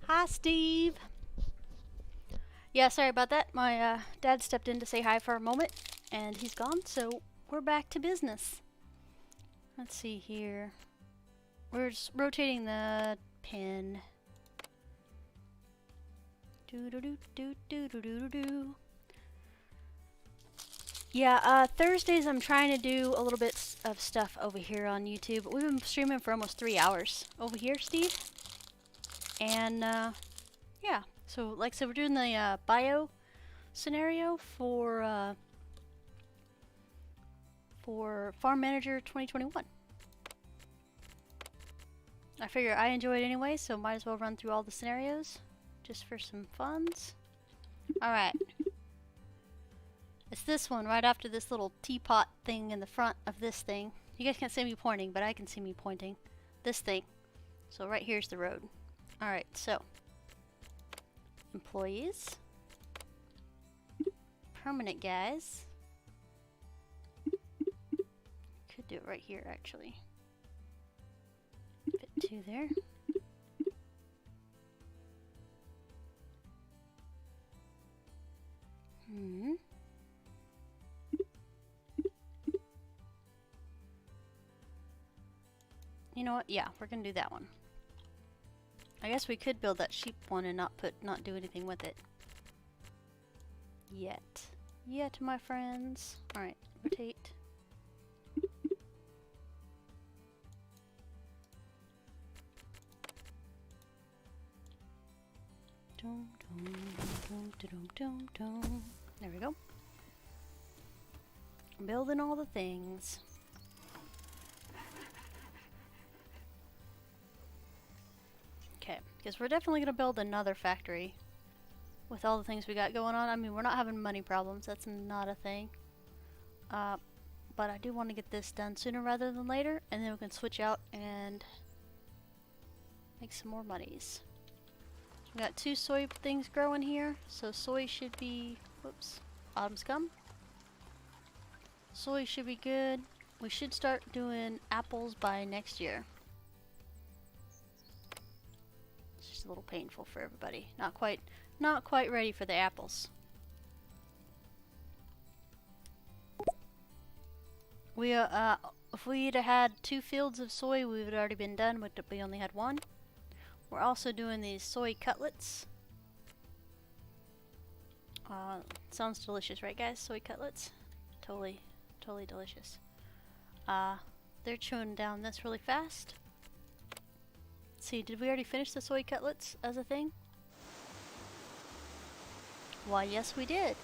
Hi, Steve. Yeah, sorry about that. My dad stepped in to say hi for a moment, and he's gone, so we're back to business. Let's see here. We're just rotating the pin. Do do do do do do do do. Yeah, Thursdays I'm trying to do a little bit of stuff over here on YouTube. We've been streaming for almost 3 hours over here, Steve. And, yeah. So, like I said, we're doing the bio scenario for Farm Manager 2021. I figure I enjoy it anyway, so might as well run through all the scenarios just for some funs. Alright. It's this one right after this little teapot thing in the front of this thing. You guys can't see me pointing, but I can see me pointing. This thing. So right here's the road. Alright, so. Employees. Permanent guys. Could do it right here, actually. Fit 2 there. You know what? Yeah, we're gonna do that one. I guess we could build that sheep one and not do anything with it. Yet, my friends. Alright, rotate. There we go. Building all the things. Okay, because we're definitely going to build another factory with all the things we got going on. I mean, we're not having money problems. That's not a thing. But I do want to get this done sooner rather than later, and then we can switch out and make some more monies. We got 2 soy things growing here, so soy should be... Whoops. Autumn scum. Soy should be good. We should start doing apples by next year. It's just a little painful for everybody. Not quite ready for the apples. We if we'd had 2 fields of soy, we would have already been done, but we only had 1. We're also doing these soy cutlets. Sounds delicious, right guys? Soy cutlets? Totally delicious. They're chewing down this really fast. Let's see, did we already finish the soy cutlets as a thing? Why, yes we did.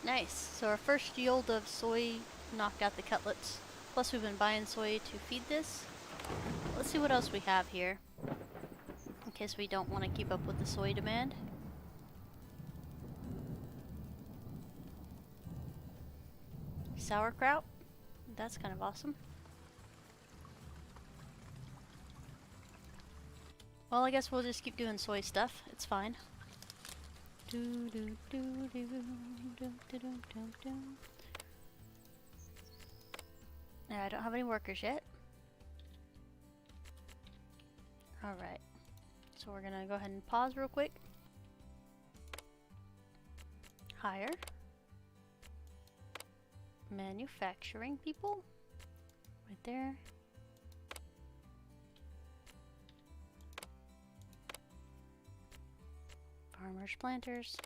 Nice. So our first yield of soy knocked out the cutlets. Plus we've been buying soy to feed this. Let's see what else we have here, in case we don't want to keep up with the soy demand. Sauerkraut. That's kind of awesome. Well, I guess we'll just keep doing soy stuff. It's fine. Yeah, I don't have any workers yet. Alright. So we're gonna go ahead and pause real quick. Hire. Manufacturing people. Right there. Farmers, planters.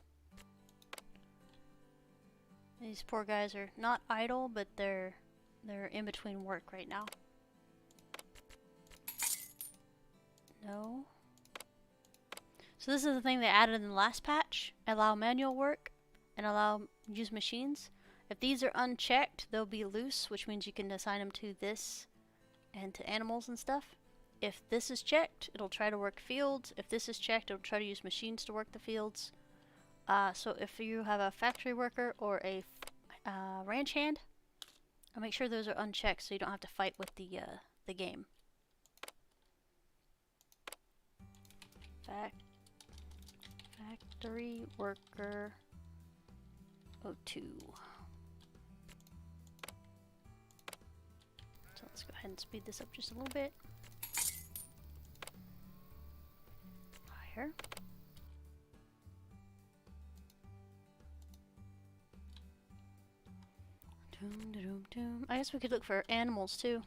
These poor guys are not idle, but they're in between work right now. No. So this is the thing they added in the last patch. Allow manual work and allow use machines. If these are unchecked, they'll be loose, which means you can assign them to this and to animals and stuff. If this is checked, it'll try to work fields. If this is checked, it'll try to use machines to work the fields. So if you have a factory worker or a ranch hand, I'll make sure those are unchecked so you don't have to fight with the game. Factory worker 02. So let's go ahead and speed this up just a little bit. Higher. Doom, doom, doom. I guess we could look for animals too.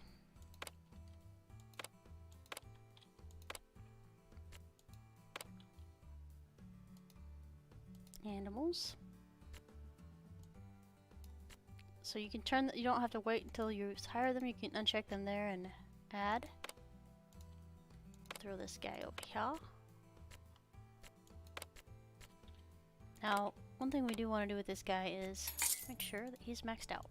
Animals. So you can turn, you don't have to wait until you hire them, you can uncheck them there and add. Throw this guy over here. Now, one thing we do want to do with this guy is make sure that he's maxed out.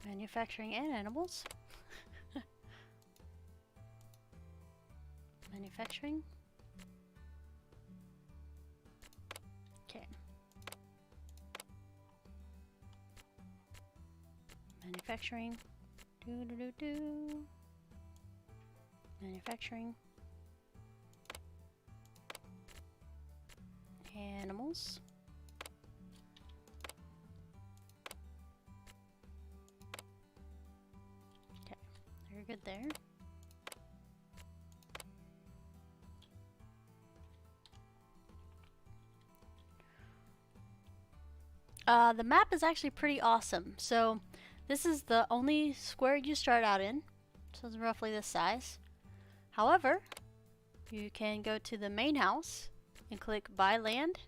Manufacturing and animals. Manufacturing. Okay. Manufacturing. Do do do do. Manufacturing. Animals. Okay, very good there. The map is actually pretty awesome. So this is the only square you start out in. So it's roughly this size. However, you can go to the main house and click buy land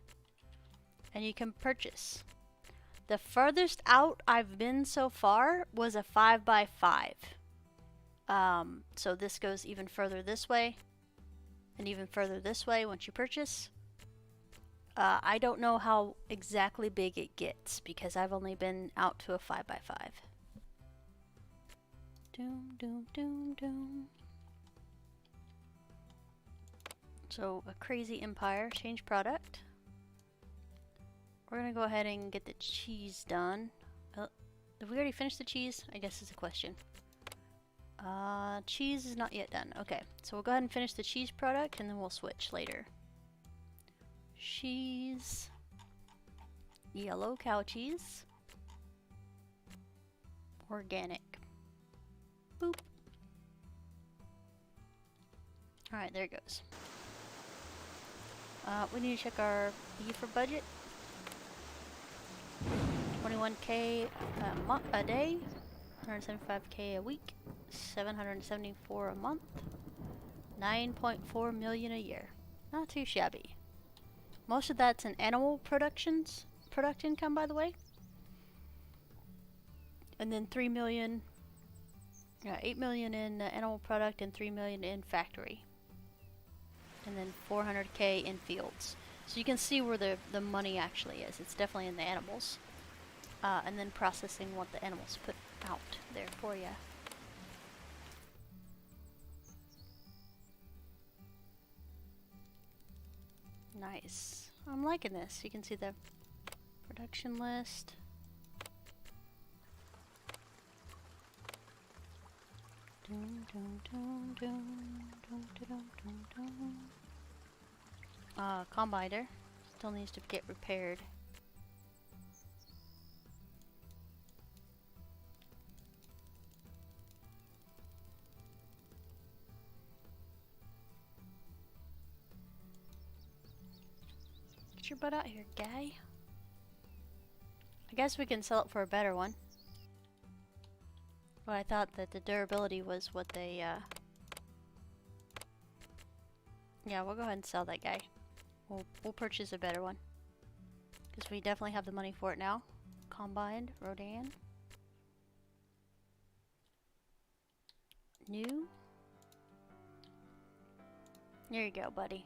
and you can purchase. The furthest out I've been so far was a 5x5. So this goes even further this way and even further this way once you purchase. I don't know how exactly big it gets because I've only been out to a 5x5. Doom, doom, doom, doom. So a crazy empire, change product. We're gonna go ahead and get the cheese done. Did we already finish the cheese? I guess is a question. Cheese is not yet done. Okay, so we'll go ahead and finish the cheese product and then we'll switch later. Cheese. Yellow cow cheese. Organic. Boop. Alright, there it goes. We need to check our beef for budget. 21k a day, 175k a week, 774 a month, 9.4 million a year. Not too shabby. Most of that's in animal product income, by the way. And then 8 million in animal product and 3 million in factory. And then 400k in fields. So you can see where the money actually is. It's definitely in the animals. And then processing what the animals put out there for you. Nice. I'm liking this. You can see the production list. Dun, dun, dun, dun, dun, dun, dun, dun. Combiner still needs to get repaired. Get your butt out here, guy. I guess we can sell it for a better one. But I thought that the durability was what they, yeah, we'll go ahead and sell that guy. We'll purchase a better one. Because we definitely have the money for it now. Combined, Rodan. New. There you go, buddy.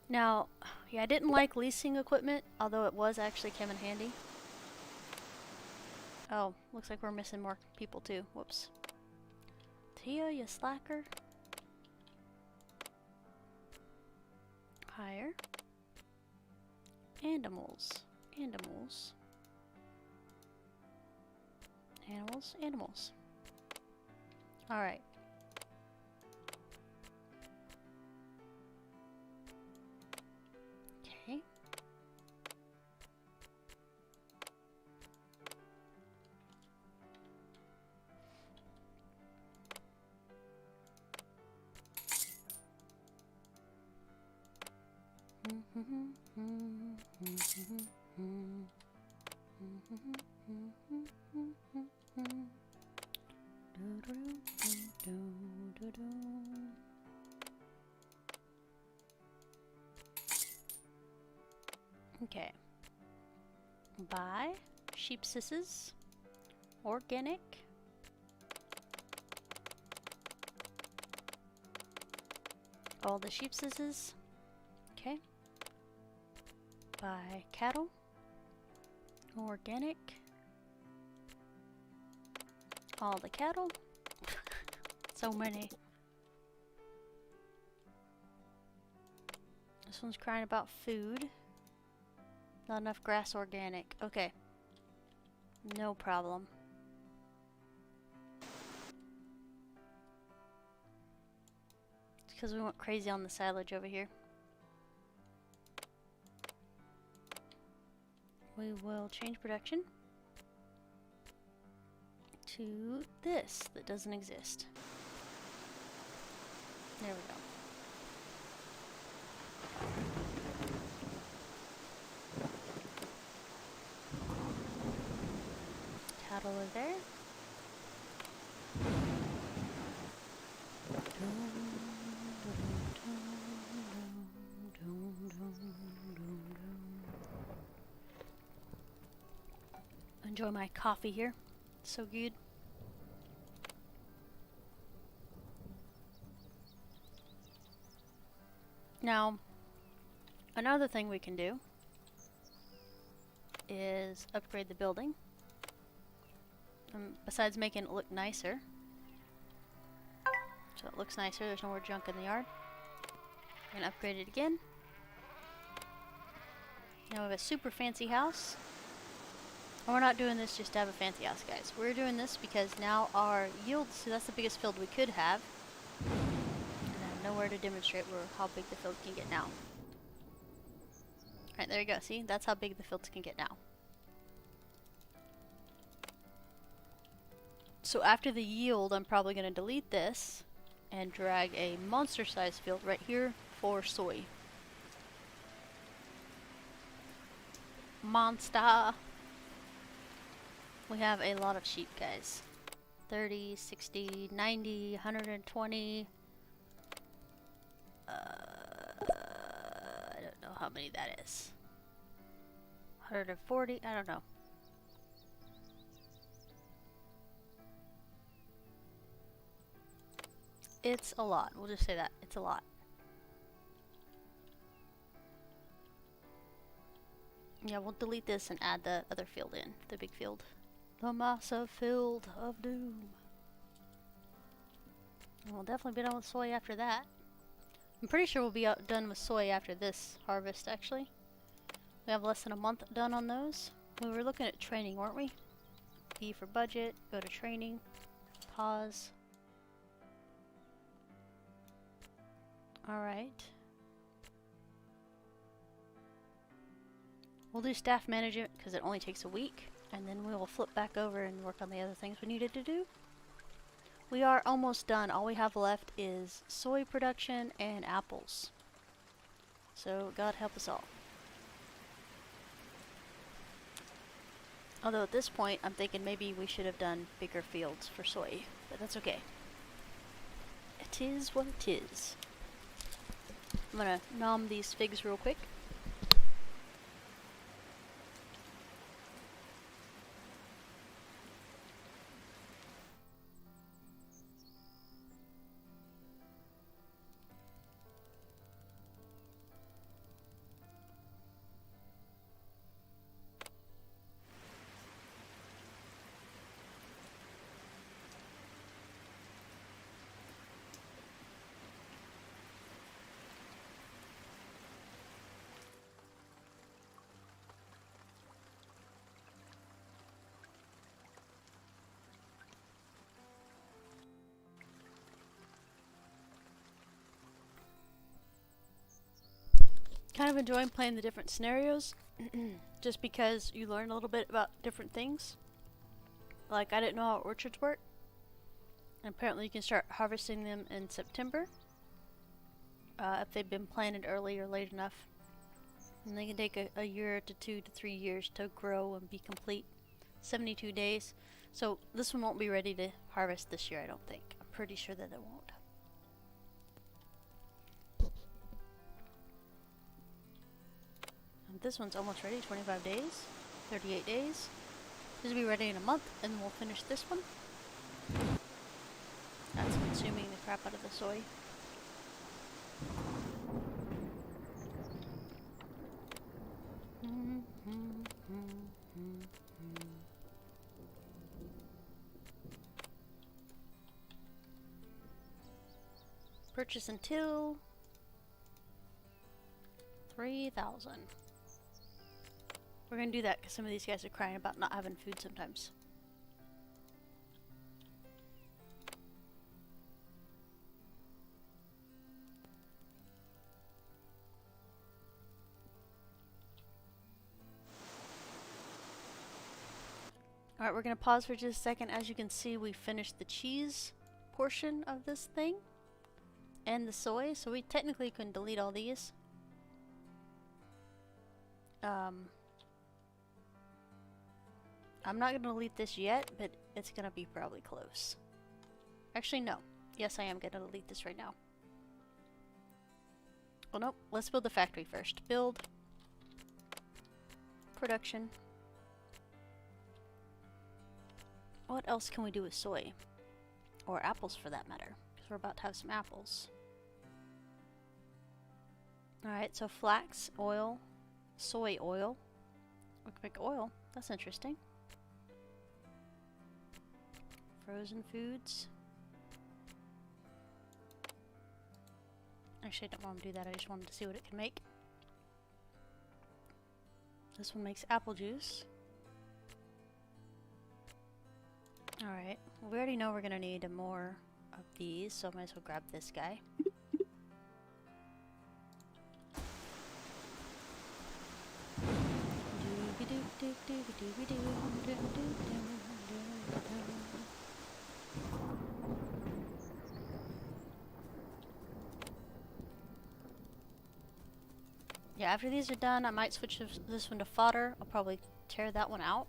Now, yeah, I didn't like leasing equipment, although it was actually came in handy. Oh, looks like we're missing more people too. Whoops. Tia, you slacker. Hire. Animals. Animals. Animals. Animals. Alright. Okay. Okay. Buy sheep sisses, organic. All the sheep sisses. Okay. Buy cattle, organic. All the cattle. So many. This one's crying about food. Not enough grass, organic. Okay. No problem. It's because we went crazy on the silage over here. We will change production to this that doesn't exist. There we go. Cattle are there. Enjoy my coffee here. So good. Now, another thing we can do is upgrade the building. Besides making it look nicer. So it looks nicer, there's no more junk in the yard. I'm gonna upgrade it again. Now we have a super fancy house. And we're not doing this just to have a fancy house, guys. We're doing this because now our yield, so that's the biggest field we could have. And I have nowhere to demonstrate how big the field can get now. Alright, there you go. See? That's how big the fields can get now. So after the yield, I'm probably going to delete this and drag a monster-sized field right here for soy. Monster! We have a lot of sheep, guys. 30, 60, 90, 120. I don't know how many that is. 140, I don't know. It's a lot. We'll just say that. It's a lot. Yeah, we'll delete this and add the other field in. The big field. The massive field of doom. And we'll definitely be done with soy after that. I'm pretty sure we'll be done with soy after this harvest, actually. We have less than a month done on those. We were looking at training, weren't we? B for budget. Go to training. Pause. Alright. We'll do staff management because it only takes a week, and then we will flip back over and work on the other things we needed to do. We are almost done. All we have left is soy production and apples. So God help us all. Although at this point I'm thinking maybe we should have done bigger fields for soy, but that's okay. It is what it is. I'm gonna nom these figs real quick. Kind of enjoying playing the different scenarios just because you learn a little bit about different things. Like, I didn't know how orchards work, and apparently you can start harvesting them in September if they've been planted early or late enough. And they can take a year to 2 to 3 years to grow and be complete. 72 days. So this one won't be ready to harvest this year, I don't think. I'm pretty sure that it won't. And this one's almost ready, 25 days, 38 days. This will be ready in a month, and we'll finish this one. That's consuming the crap out of the soy. Purchase until 3,000. We're gonna do that because some of these guys are crying about not having food sometimes. Alright, we're gonna pause for just a second. As you can see, we finished the cheese portion of this thing. And the soy, so we technically couldn't delete all these. I'm not gonna delete this yet, but it's gonna be probably close. Actually, no. Yes, I am gonna delete this right now. Well, nope. Let's build the factory first. Build. Production. What else can we do with soy? Or apples, for that matter. Because we're about to have some apples. Alright, so flax, oil, soy oil. We can make oil. That's interesting. Frozen foods. Actually, I don't want to do that. I just wanted to see what it can make. This one makes apple juice. Alright, well, we already know we're gonna need more of these, so I might as well grab this guy. Yeah, after these are done, I might switch this one to fodder. I'll probably tear that one out.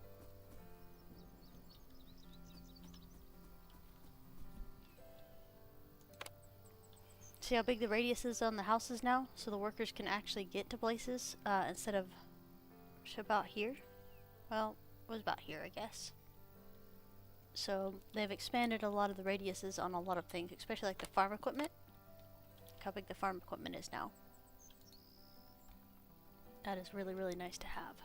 See how big the radius is on the houses now? So the workers can actually get to places instead of about here. Well, it was about here, I guess. So they've expanded a lot of the radiuses on a lot of things, especially like the farm equipment. Look how big the farm equipment is now. That is really, really nice to have.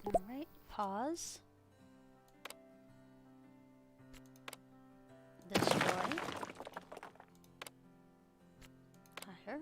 Alright, pause. Destroy. Hire.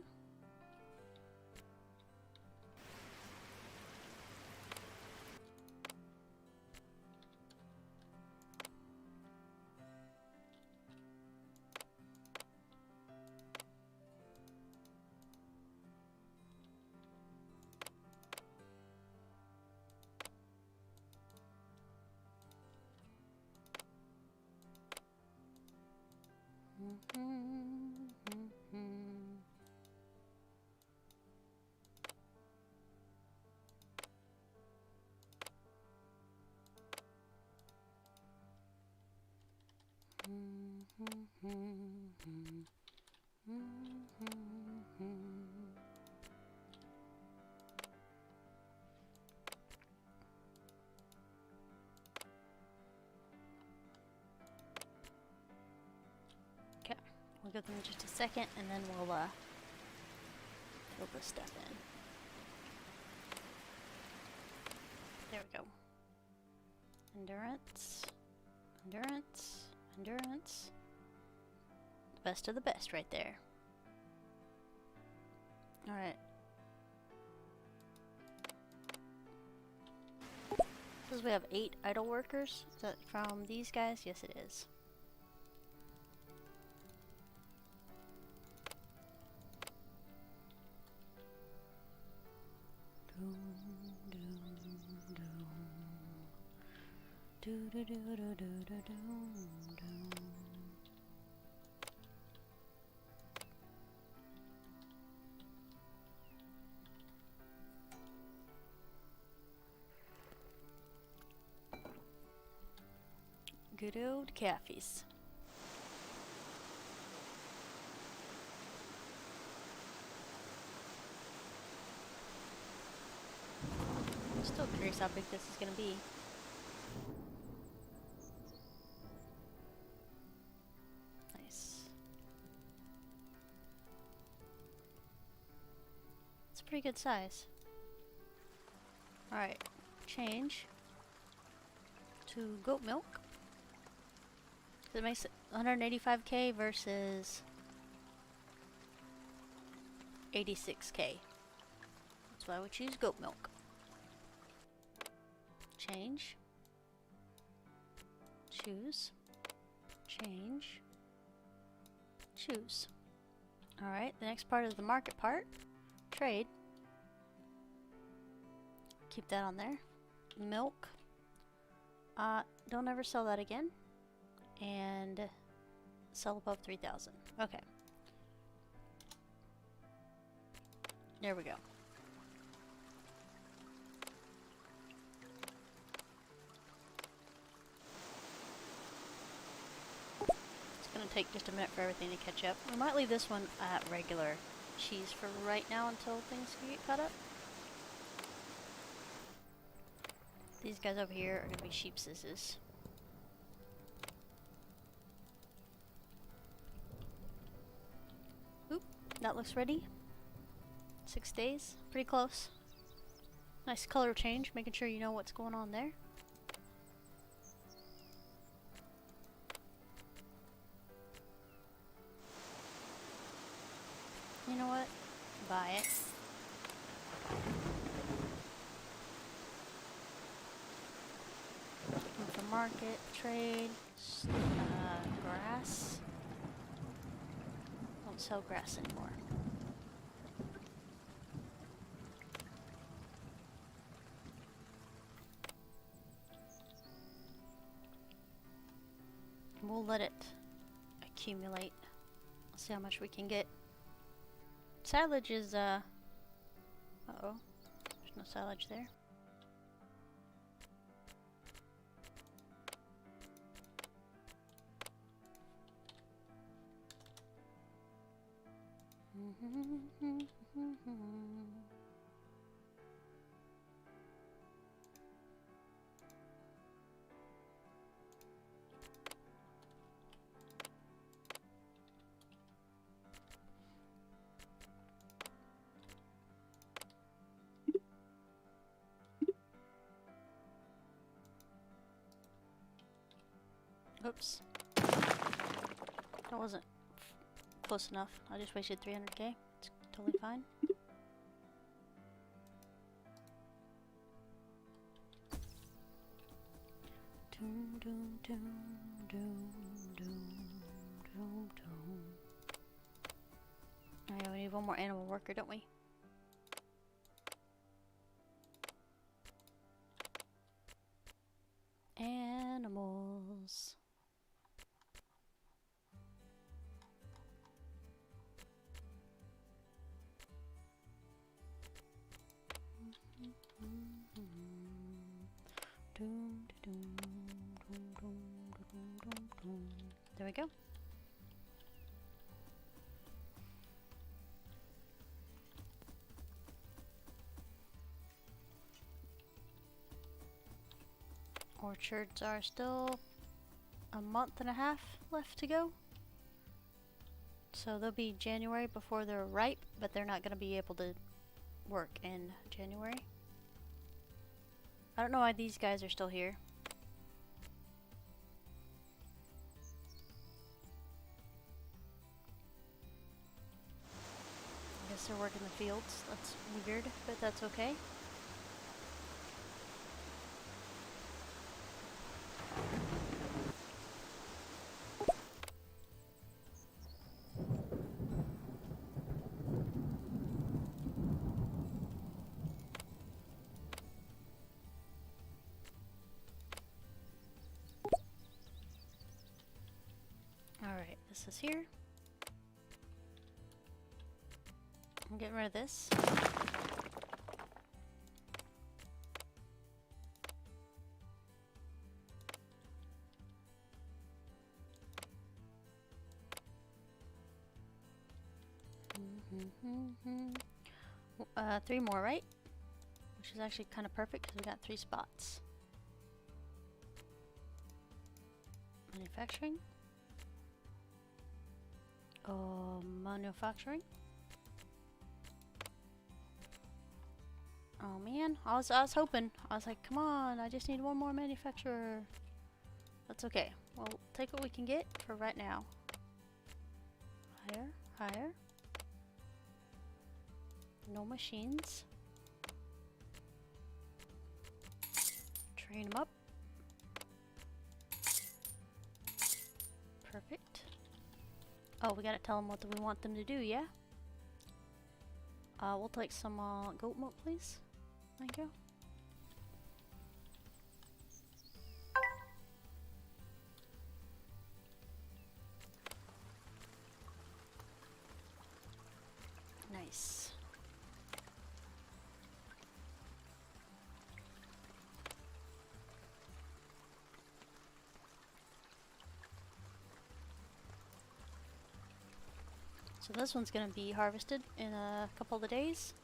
Okay, we'll give them just a second and then we'll fill this stuff in. There we go. Endurance, endurance, endurance. The best of the best right there. Alright. Says we have 8 idle workers. Is that from these guys? Yes, it is. Okay, 1, Good old cafes. I'm still curious how big this is gonna be. Nice. It's a pretty good size. Alright, change to goat milk. It makes it 185k versus 86k. That's why I would choose goat milk. Change. Choose. Change. Choose. Alright, the next part is the market part. Trade. Keep that on there. Milk. Don't ever sell that again. And sell above 3,000. Okay. There we go. It's gonna take just a minute for everything to catch up. We might leave this one at regular cheese for right now until things get caught up. These guys over here are gonna be sheep scissors. Oop, that looks ready. 6 days, pretty close. Nice color change, making sure you know what's going on there. You know what? Buy it. Looking for market, trade, grass. Don't sell grass anymore. We'll let it accumulate. Let's see how much we can get. Silage is, uh-oh. There's no silage there. Oops. That wasn't close enough. I just wasted 300k. It's totally fine. Doom, doom, doom, doom, doom, doom, doom. Oh yeah, we need one more animal worker, don't we? Animals. There we go. Orchards are still a month and a half left to go. So they'll be January before they're ripe, but they're not going to be able to work in January. I don't know why these guys are still here. I guess they're working the fields. That's weird, but that's okay. Alright, this is here. I'm getting rid of this. Three more, right? Which is actually kind of perfect because we got 3 spots. Manufacturing. Manufacturing. Oh man, I was hoping. I was like, come on, I just need one more manufacturer. That's okay. We'll take what we can get for right now. Higher, higher. No machines. Train them up. Perfect. Oh, we gotta tell them what we want them to do, yeah? We'll take some goat milk, please. Thank you. Nice. So this one's gonna be harvested in a couple of days,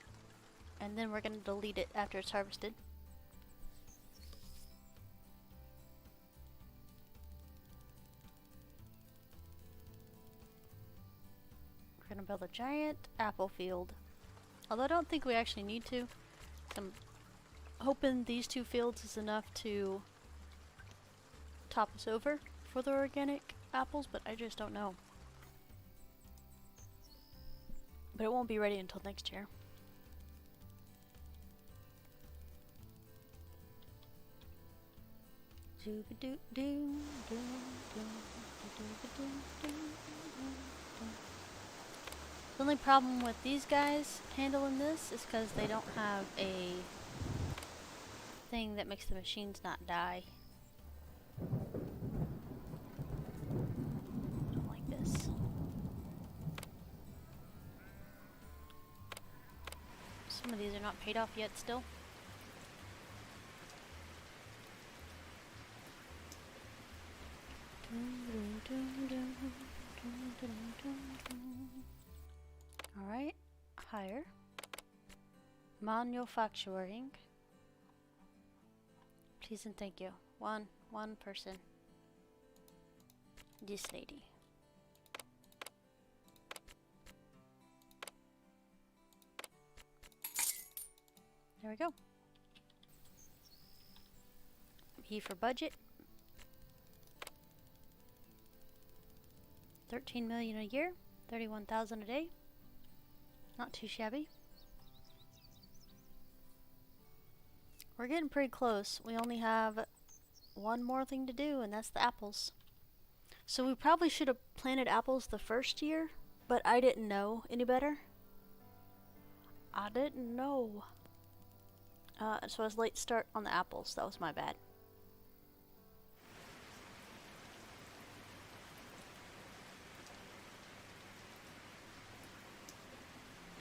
and then we're gonna delete it after it's harvested. We're gonna build a giant apple field. Although I don't think we actually need to. I'm hoping these 2 fields is enough to top us over for the organic apples, but I just don't know. But it won't be ready until next year. The only problem with these guys handling this is because they don't have a thing that makes the machines not die. Don't like this. Some of these are not paid off yet still. Alright, hire. Manufacturing. Please and thank you. One person. This lady. There we go. E for budget. 13 million a year, 31,000 a day. Not too shabby. We're getting pretty close. We only have one more thing to do, and that's the apples. So we probably should have planted apples the first year, but I didn't know any better. I didn't know. So I was late start on the apples. That was my bad.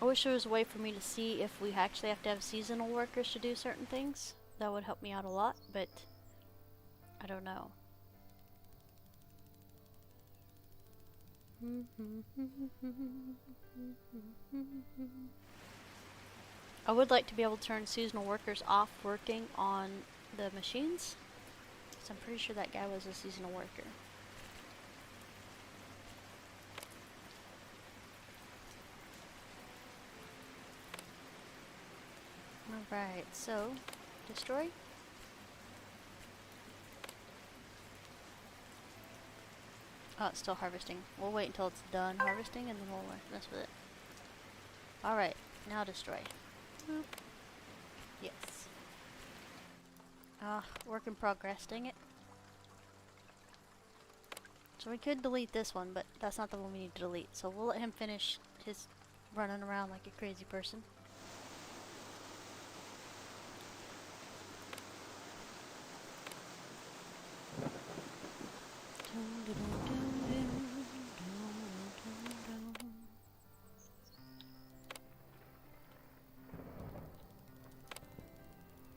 I wish there was a way for me to see if we actually have to have seasonal workers to do certain things. That would help me out a lot, but I don't know. I would like to be able to turn seasonal workers off working on the machines, because I'm pretty sure that guy was a seasonal worker. Alright, so destroy. Oh, it's still harvesting. We'll wait until it's done harvesting and then we'll mess with it. Alright, now destroy. Boop. Yes. Work in progress, dang it. So we could delete this one, but that's not the one we need to delete. So we'll let him finish his running around like a crazy person.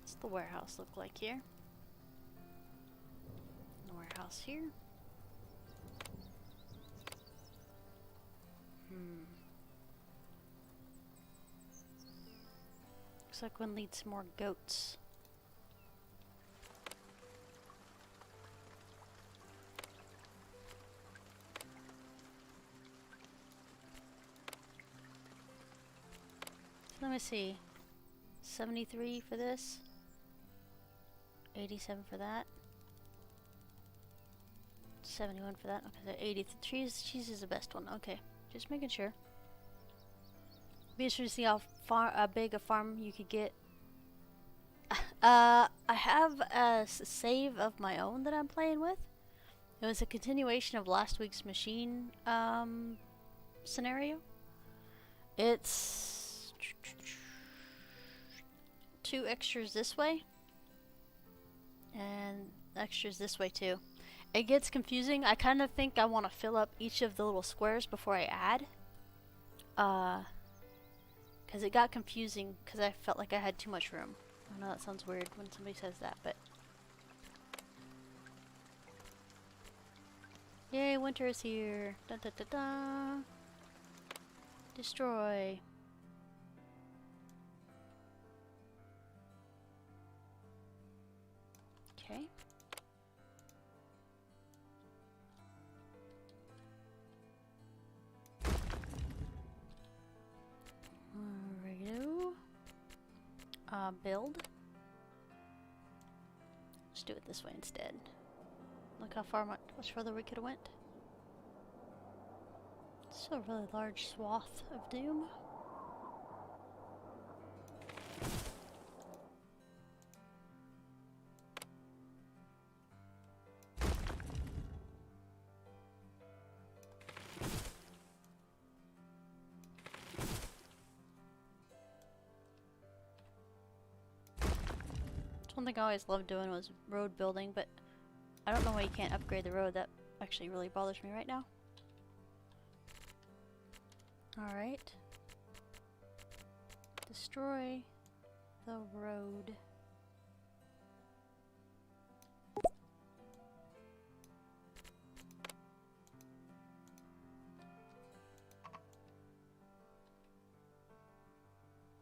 What's the warehouse look like here? The warehouse here. Looks like one needs some more goats. Let me see. 73 for this. 87 for that. 71 for that. Okay, so 80. Cheese is the best one. Okay, just making sure. Be interested to see how big a farm you could get. I have a save of my own that I'm playing with. It was a continuation of last week's machine scenario. It's 2 extras this way and extras this way too. It gets confusing. I kind of think I want to fill up each of the little squares before I add. Because it got confusing because I felt like I had too much room. I know that sounds weird when somebody says that, but... Yay, winter is here. Da da da da. Destroy. Okay. Alrighto. Build. Let's do it this way instead. Look how far much further we could have went. It's a really large swath of doom. One thing I always loved doing was road building, but I don't know why you can't upgrade the road. That actually really bothers me right now. Alright. Destroy the road.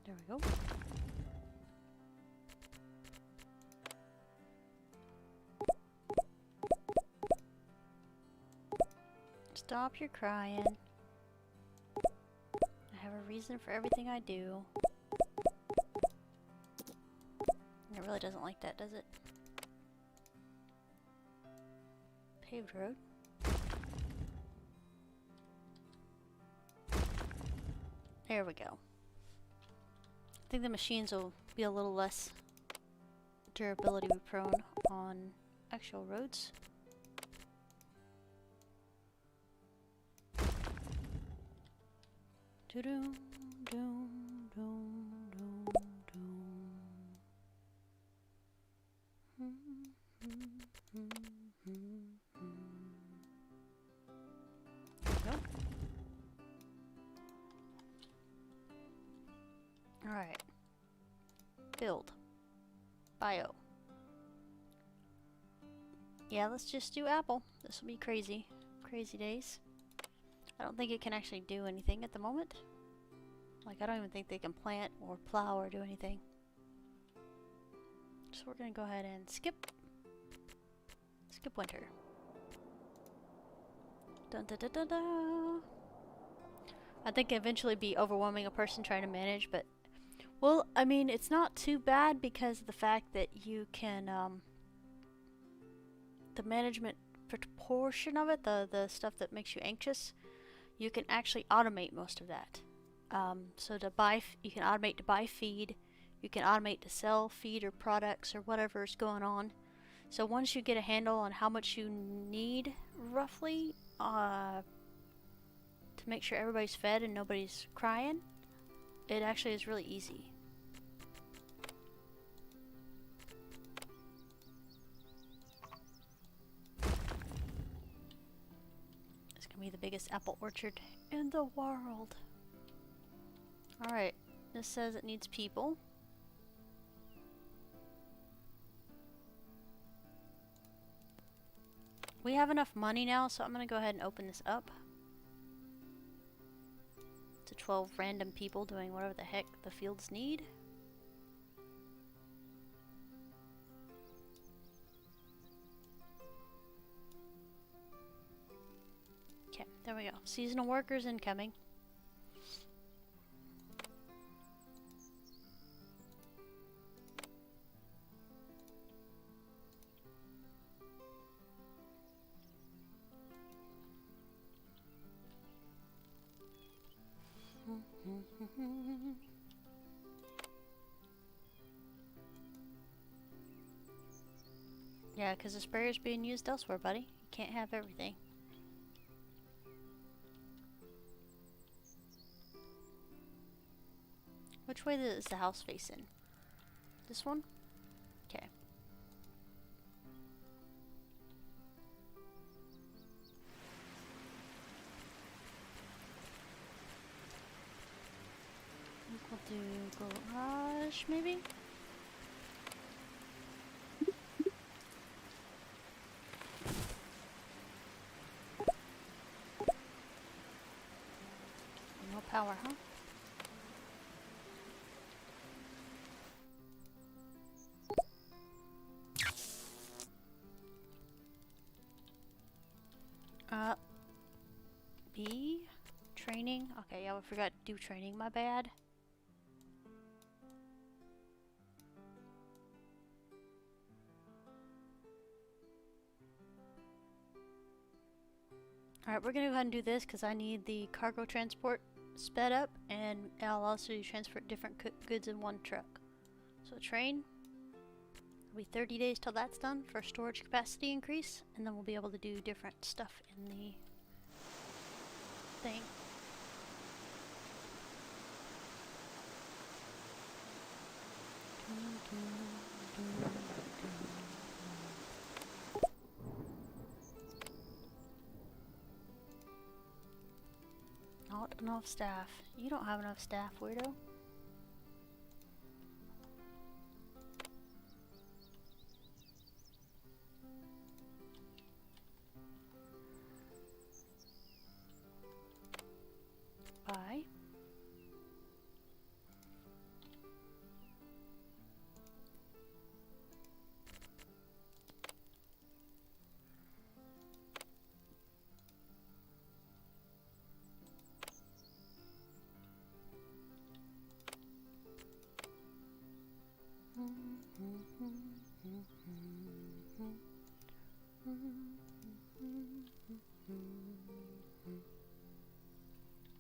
There we go. Stop your crying. I have a reason for everything I do. It really doesn't like that, does it? Paved road. There we go. I think the machines will be a little less durability prone on actual roads. Doom, doom, doom, doom, doom. Nope. Alright. Build. Bio. Yeah, let's just do apple. This will be crazy. Crazy days. I don't think it can actually do anything at the moment. Like, I don't even think they can plant or plow or do anything. So we're gonna go ahead and skip winter. Dun da da da da. I think eventually be overwhelming a person trying to manage, but well, I mean, it's not too bad because of the fact that you can the management portion of it, the stuff that makes you anxious, you can actually automate most of that. So to buy, you can automate to buy feed, you can automate to sell feed or products or whatever's going on. So once you get a handle on how much you need roughly to make sure everybody's fed and nobody's crying, it actually is really easy. It's gonna be the biggest apple orchard in the world. Alright, this says it needs people. We have enough money now, so I'm gonna go ahead and open this up to 12 random people doing whatever the heck the fields need. There we go. Seasonal workers incoming. Yeah, because the sprayer's being used elsewhere, buddy. You can't have everything. Which way is the house facing? This one? Okay. We'll do garage, maybe? No power, huh? B? Training? Okay, yeah, I forgot to do training, my bad. Alright, we're gonna go ahead and do this because I need the cargo transport sped up, and I'll also transport different goods in one truck. So train. It'll be 30 days till that's done for storage capacity increase, and then we'll be able to do different stuff in the thing. Not enough staff. You don't have enough staff, weirdo. Bye.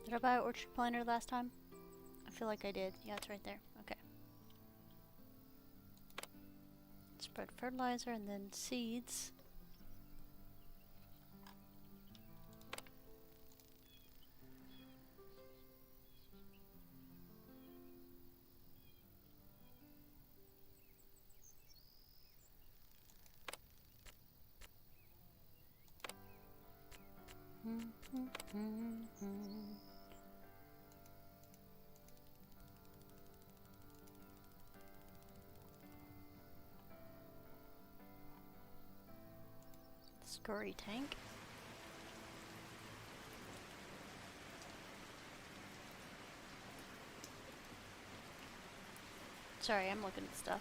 Did I buy an orchard planter last time? I feel like I did. Yeah, it's right there. Okay. Spread fertilizer and then seeds. Scurry tank. Sorry, I'm looking at stuff.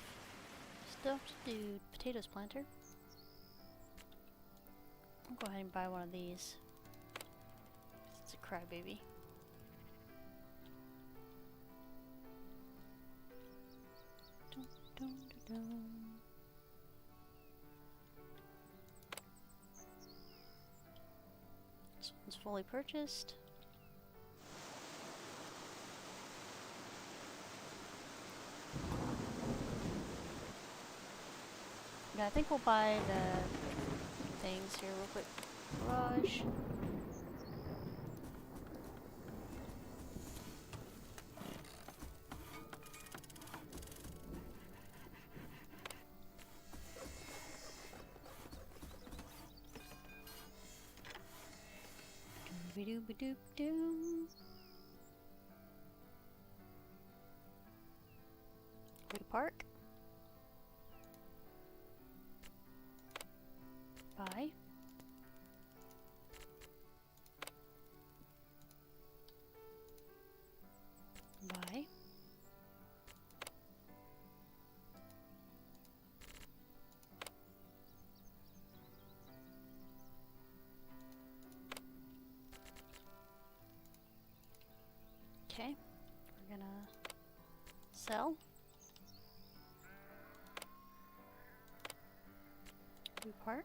Stuff to do. Potatoes planter. I'll go ahead and buy one of these. It's a crybaby. Dun, dun, dun, dun. This one's fully purchased. Yeah, I think we'll buy the things here real quick. Garage. Doobie-doobie-doop-doo. Go to park. Buy. Buy. Sell. Repark.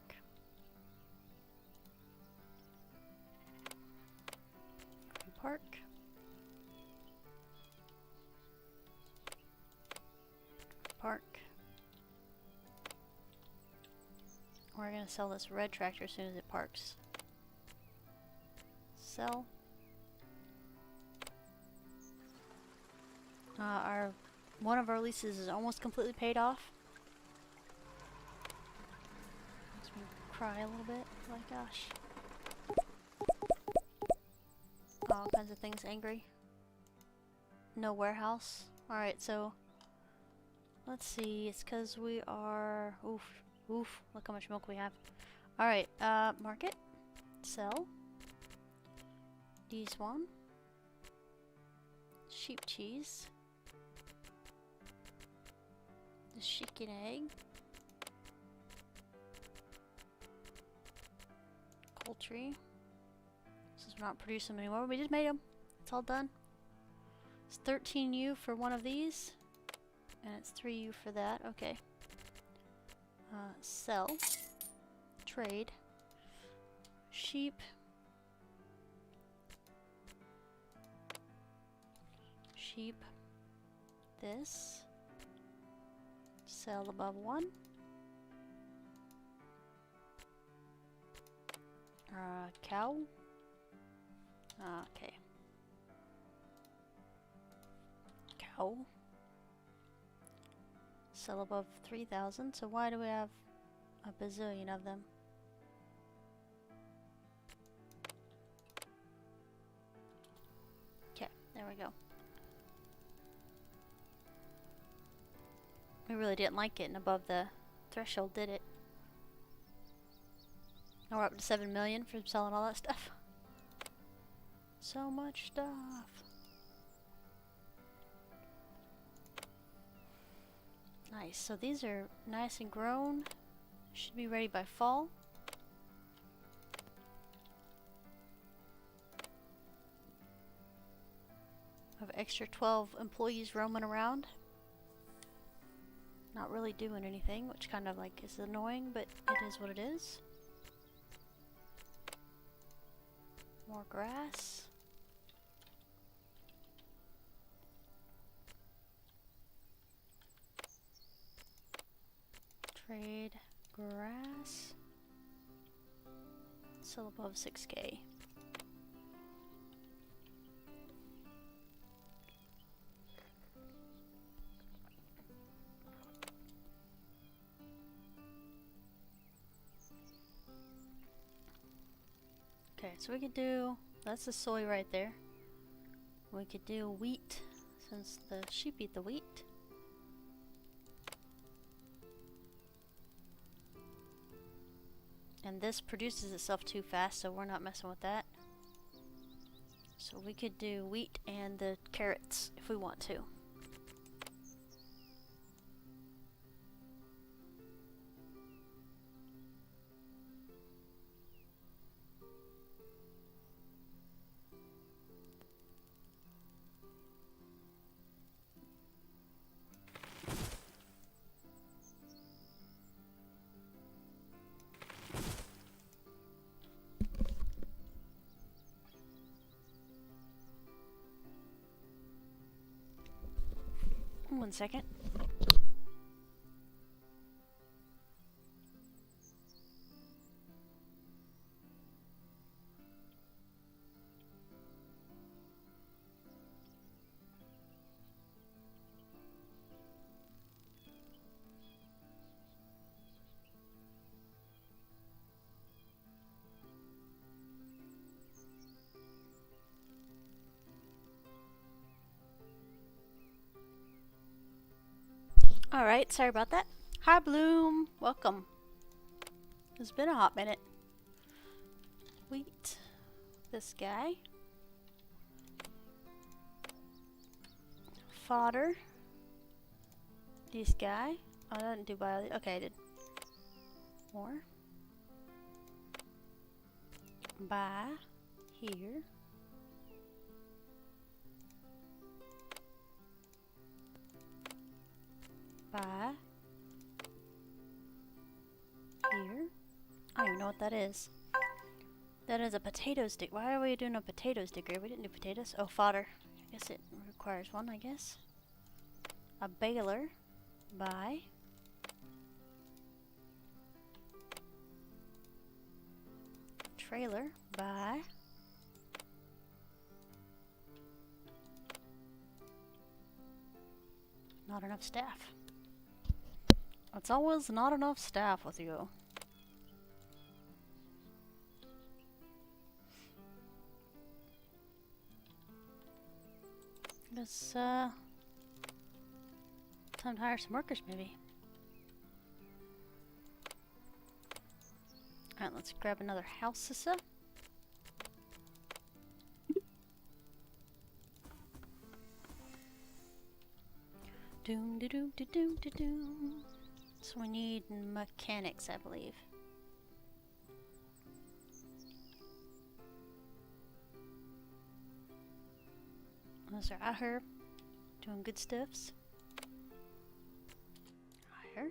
Repark. Park. We're gonna sell this red tractor as soon as it parks. Sell. One of our leases is almost completely paid off. Makes me cry a little bit. Oh my gosh. All kinds of things angry. No warehouse. Alright, so let's see. It's because we are... Oof. Look how much milk we have. Alright, market. Sell. These one. Sheep cheese. The chicken egg. Poultry. Since we're not producing them anymore, we just made them. It's all done. It's 13U for one of these. And it's 3U for that. Okay. Sell. Trade. Sheep. Sheep. This. Sell above 1. Cow. Okay. Cow. Sell above 3,000. So why do we have a bazillion of them? Okay, there we go. We really didn't like getting above the threshold, did it? Now we're up to 7 million for selling all that stuff. So much stuff. Nice. So these are nice and grown. Should be ready by fall. Have extra 12 employees roaming around. Not really doing anything, which kind of like is annoying, but it is what it is. More grass. Trade grass. Still above 6K. Okay, so we could do, that's the soy right there. We could do wheat, since the sheep eat the wheat. And this produces itself too fast, so we're not messing with that. So we could do wheat and the carrots if we want to. One second. Alright, sorry about that. Hi Bloom, welcome. It's been a hot minute. Wheat. This guy. Fodder. This guy. Oh, I didn't do biology. Okay, I did. More. Buy. Here. by here. I don't even know what that is. That is a potato stick. Why are we doing a potato sticker? We didn't do potatoes. Oh, fodder. I guess it requires one, I guess. A baler by trailer by not enough staff. It's always not enough staff with you. It's time to hire some workers, maybe. Alright, let's grab another house, Sissa. Doom da doom da doom da doom. So we need mechanics, I believe. Those are out here doing good stuffs. Hire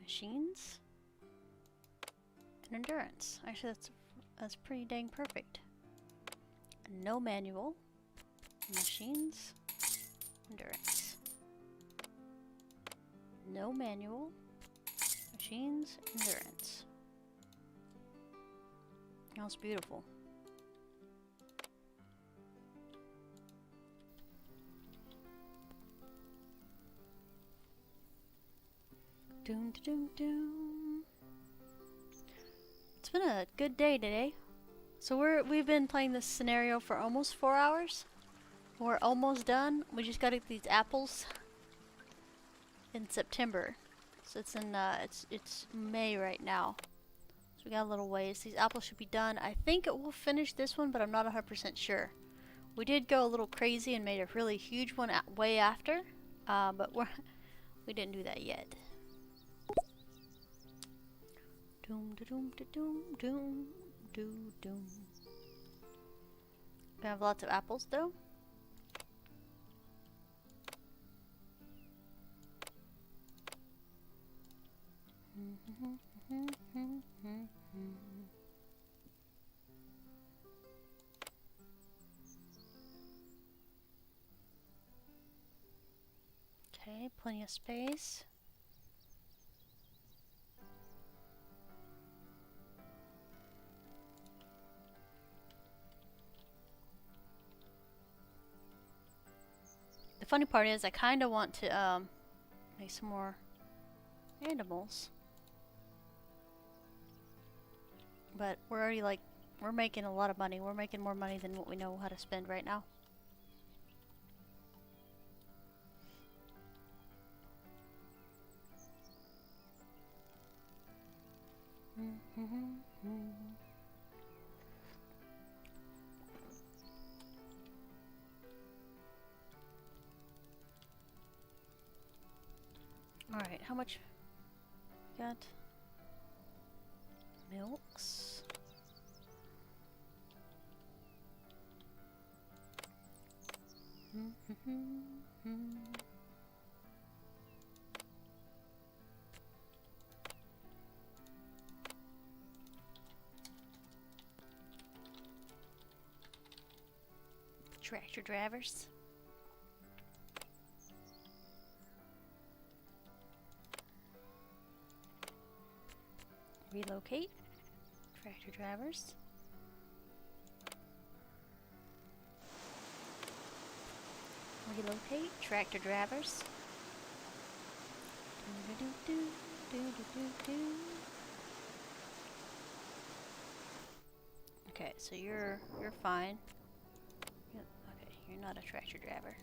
machines and endurance. Actually, that's pretty dang perfect. No manual, machines, endurance. No manual, machines, endurance. That's beautiful. Doom da doom doom. It's been a good day today. So we've been playing this scenario for almost 4 hours. We're almost done. We just gotta get these apples in September. So it's in it's May right now. So we got a little ways. These apples should be done. I think it will finish this one, but I'm not 100% sure. We did go a little crazy and made a really huge one way after, but we didn't do that yet. Doom da doom da doom doom doo doom. We have lots of apples though. Okay, plenty of space. The funny part is I kind of want to make some more animals. But we're already we're making a lot of money. We're making more money than what we know how to spend right now. Alright, how much we got? Milks. Tractor drivers. Relocate. Tractor drivers. Relocate. Tractor drivers. Okay, so you're fine. Okay, you're not a tractor driver.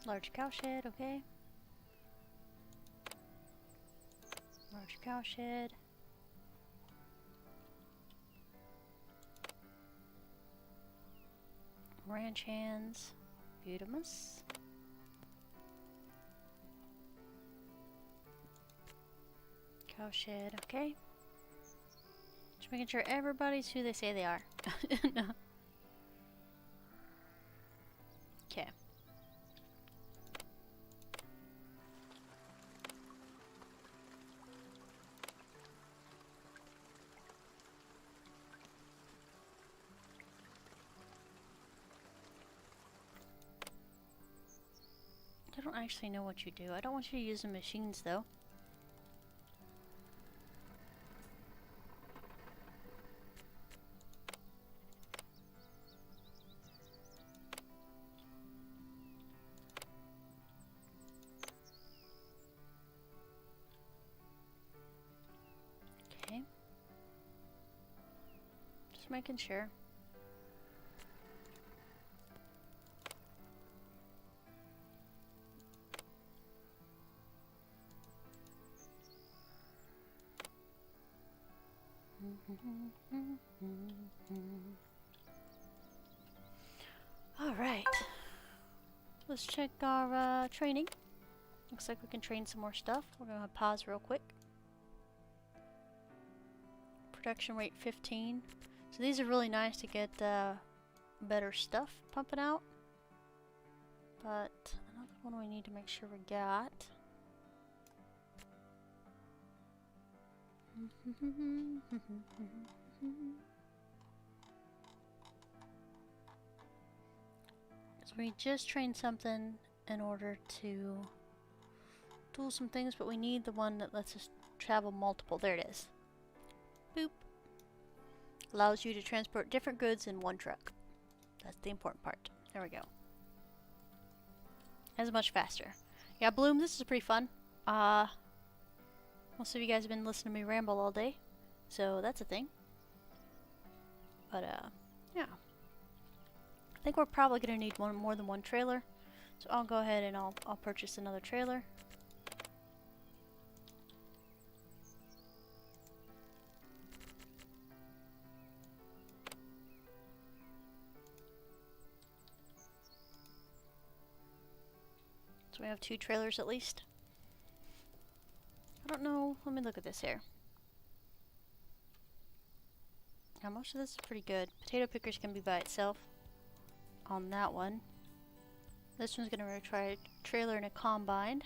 Large cow shed, okay. Large cow shed. Ranch hands. Beautimus. Cow shed, okay. Just making sure everybody's who they say they are. No. Okay. I don't actually know what you do. I don't want you to use the machines though. Okay. Just making sure. All right. Let's check our training. Looks like we can train some more stuff. We're gonna pause real quick. Production rate 15. So these are really nice to get better stuff pumping out. But another one we need to make sure we got. So we just trained something in order to do some things, but we need the one that lets us travel multiple. There it is. Boop. Allows you to transport different goods in one truck. That's the important part. There we go. That's much faster. Yeah, Bloom, this is pretty fun. Most of you guys have been listening to me ramble all day, so that's a thing. But yeah. I think we're probably gonna need more than one trailer. So I'll go ahead and I'll purchase another trailer. So we have 2 trailers at least. I don't know, let me look at this here. Now most of this is pretty good. Potato pickers can be by itself on that one. This one's gonna require a trailer and a combine.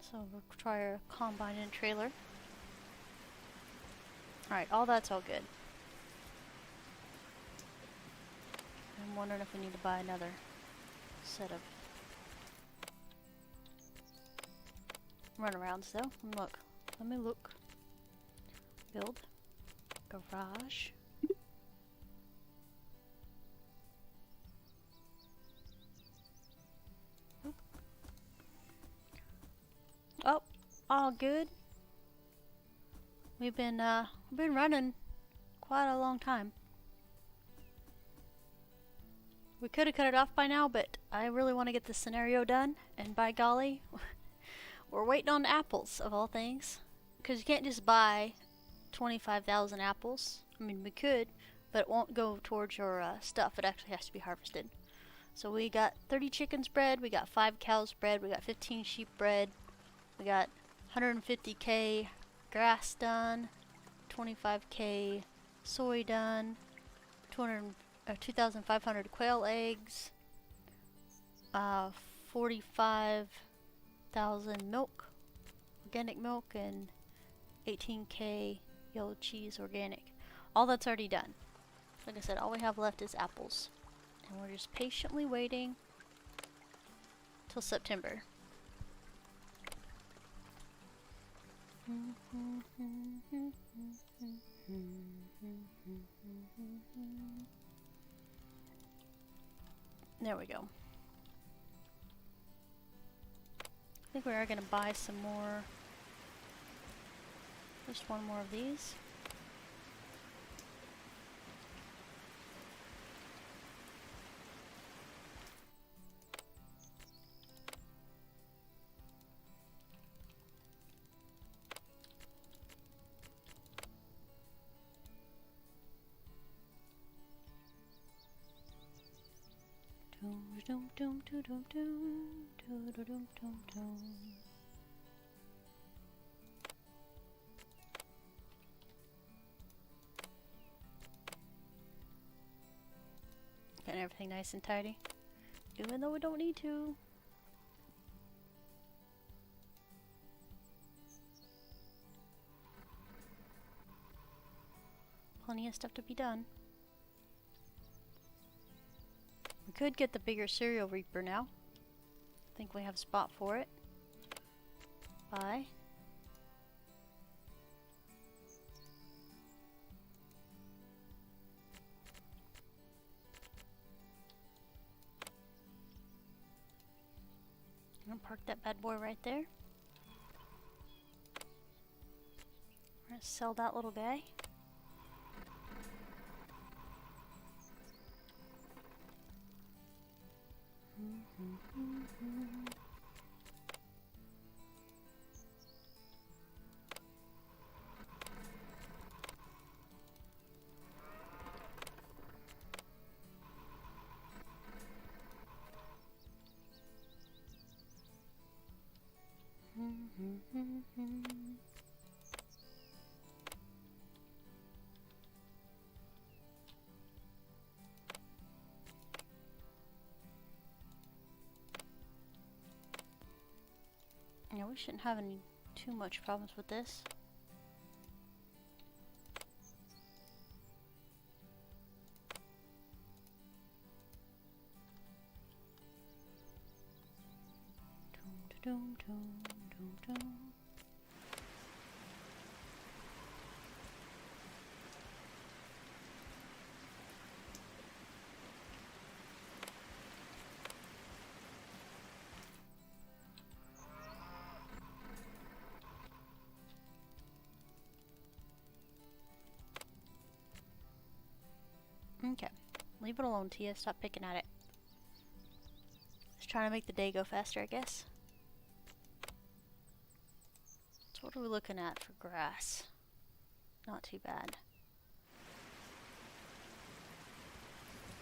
So we'll try a combine and trailer. Alright, all that's all good. I'm wondering if we need to buy another set of runarounds though. Look. Let me look. Build. Garage. Oh, all good. We've been running quite a long time. We could have cut it off by now, but I really want to get this scenario done, and by golly, we're waiting on apples of all things, because you can't just buy 25,000 apples. I mean, we could, but it won't go towards your stuff. It actually has to be harvested. So we got 30 chickens bred, we got 5 cows bred, we got 15 sheep bred, we got 150k grass done, 25k soy done, 2,500 quail eggs, 45,000 milk, organic milk, and 18k yellow cheese organic. All that's already done. Like I said, all we have left is apples. And we're just patiently waiting till September. There we go. I think we are going to buy some more. Just one more of these. Getting everything nice and tidy. Even though we don't need to. Plenty of stuff to be done. We could get the bigger cereal reaper now. I think we have a spot for it. Bye. I'm gonna park that bad boy right there. We're gonna sell that little guy. Yeah, we shouldn't have any too much problems with this. Doom, doom, doom, doom, doom. Okay, leave it alone, Tia. Stop picking at it. Just trying to make the day go faster, I guess. So what are we looking at for grass? Not too bad.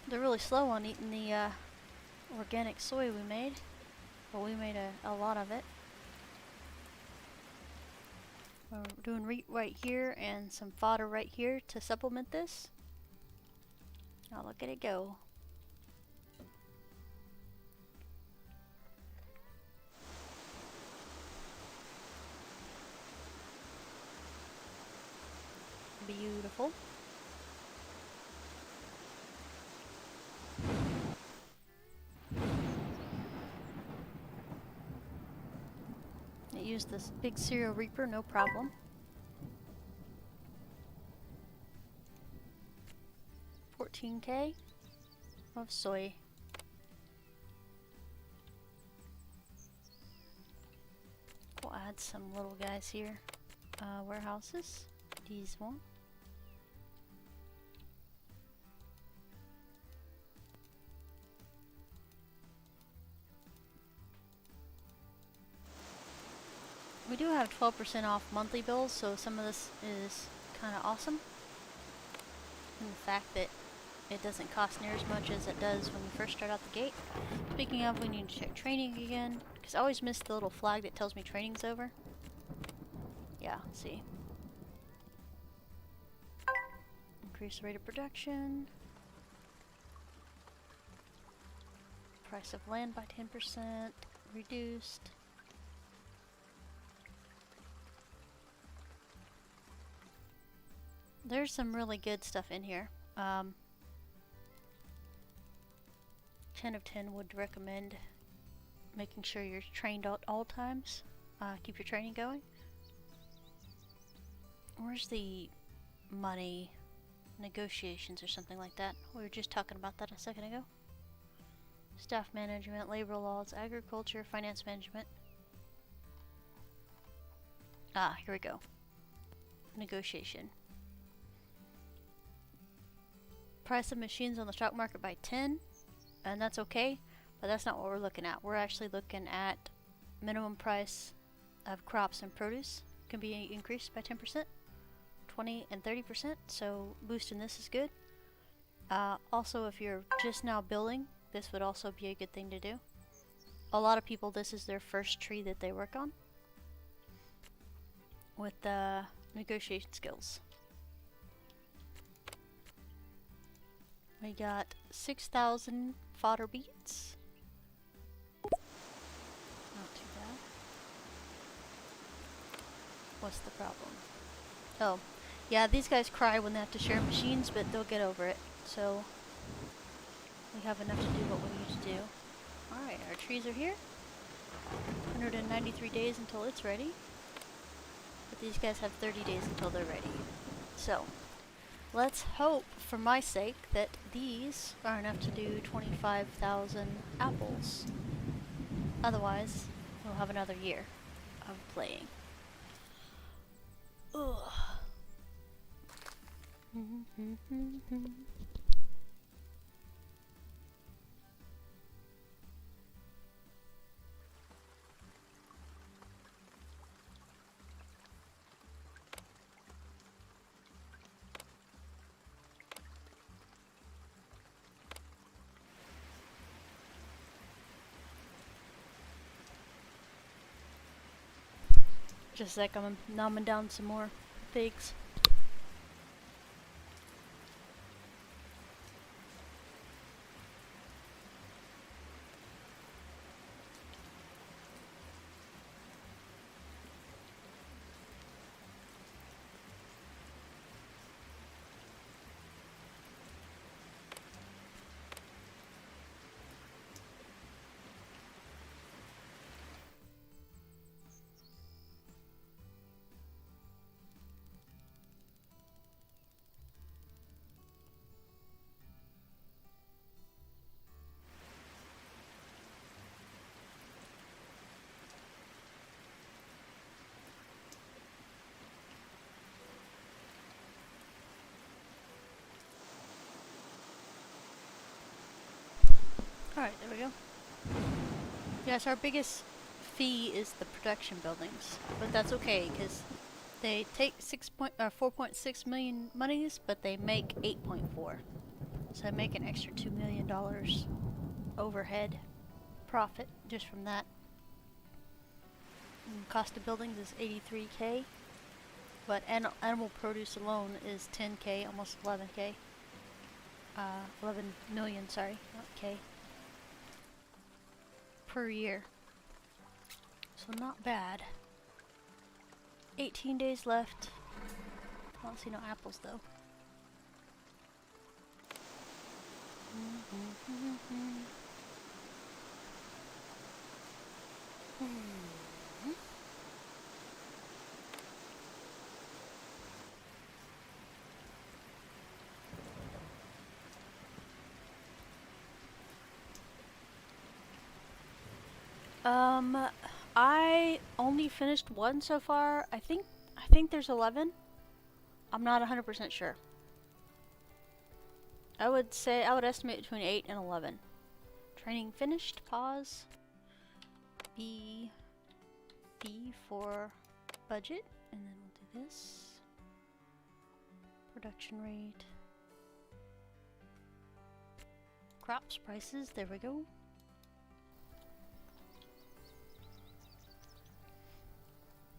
They're really slow on eating the organic soy we made. Well, we made a lot of it. We're doing wheat right here and some fodder right here to supplement this. Oh, look at it go. Beautiful. It used this big cereal reaper, no problem. $14K of soy. We'll add some little guys here. Warehouses. These one. We do have 12% off monthly bills, so some of this is kind of awesome. And the fact that it doesn't cost near as much as it does when you first start out the gate. Speaking of, we need to check training again, because I always miss the little flag that tells me training's over. Yeah, see. Increase the rate of production. Price of land by 10%. Reduced. There's some really good stuff in here. 10 of 10 would recommend making sure you're trained at all times. Keep your training going. Where's the money negotiations or something like that? We were just talking about that a second ago. Staff management, labor laws, agriculture, finance management. Ah, here we go. Negotiation. Price of machines on the stock market by 10, and that's okay, but that's not what we're looking at. We're actually looking at minimum price of crops and produce can be increased by 10%, 20 and 30%, so boosting this is good. Also, if you're just now building, this would also be a good thing to do. A lot of people, this is their first tree that they work on with the negotiation skills. We got 6,000 fodder beets. Not too bad. What's the problem? Oh, yeah, these guys cry when they have to share machines, but they'll get over it. So, we have enough to do what we need to do. Alright, our trees are here. 193 days until it's ready. But these guys have 30 days until they're ready. So, let's hope, for my sake, that these are enough to do 25,000 apples. Otherwise, we'll have another year of playing. Ugh. Just like I'm numbing down some more figs. Alright, there we go. Yes, our biggest fee is the production buildings, but that's okay because they take 4.6 million monies, but they make 8.4. So they make an extra $2 million overhead profit just from that. And cost of buildings is 83K, but animal produce alone is 10K, almost 11K. 11 million, sorry, not K. Per year. So not bad. 18 days left. I don't see no apples though. I only finished one so far. I think there's 11. I'm not 100% sure. I would estimate between 8 and 11. Training finished. Pause. B for budget, and then we'll do this. Production rate. Crops prices. There we go.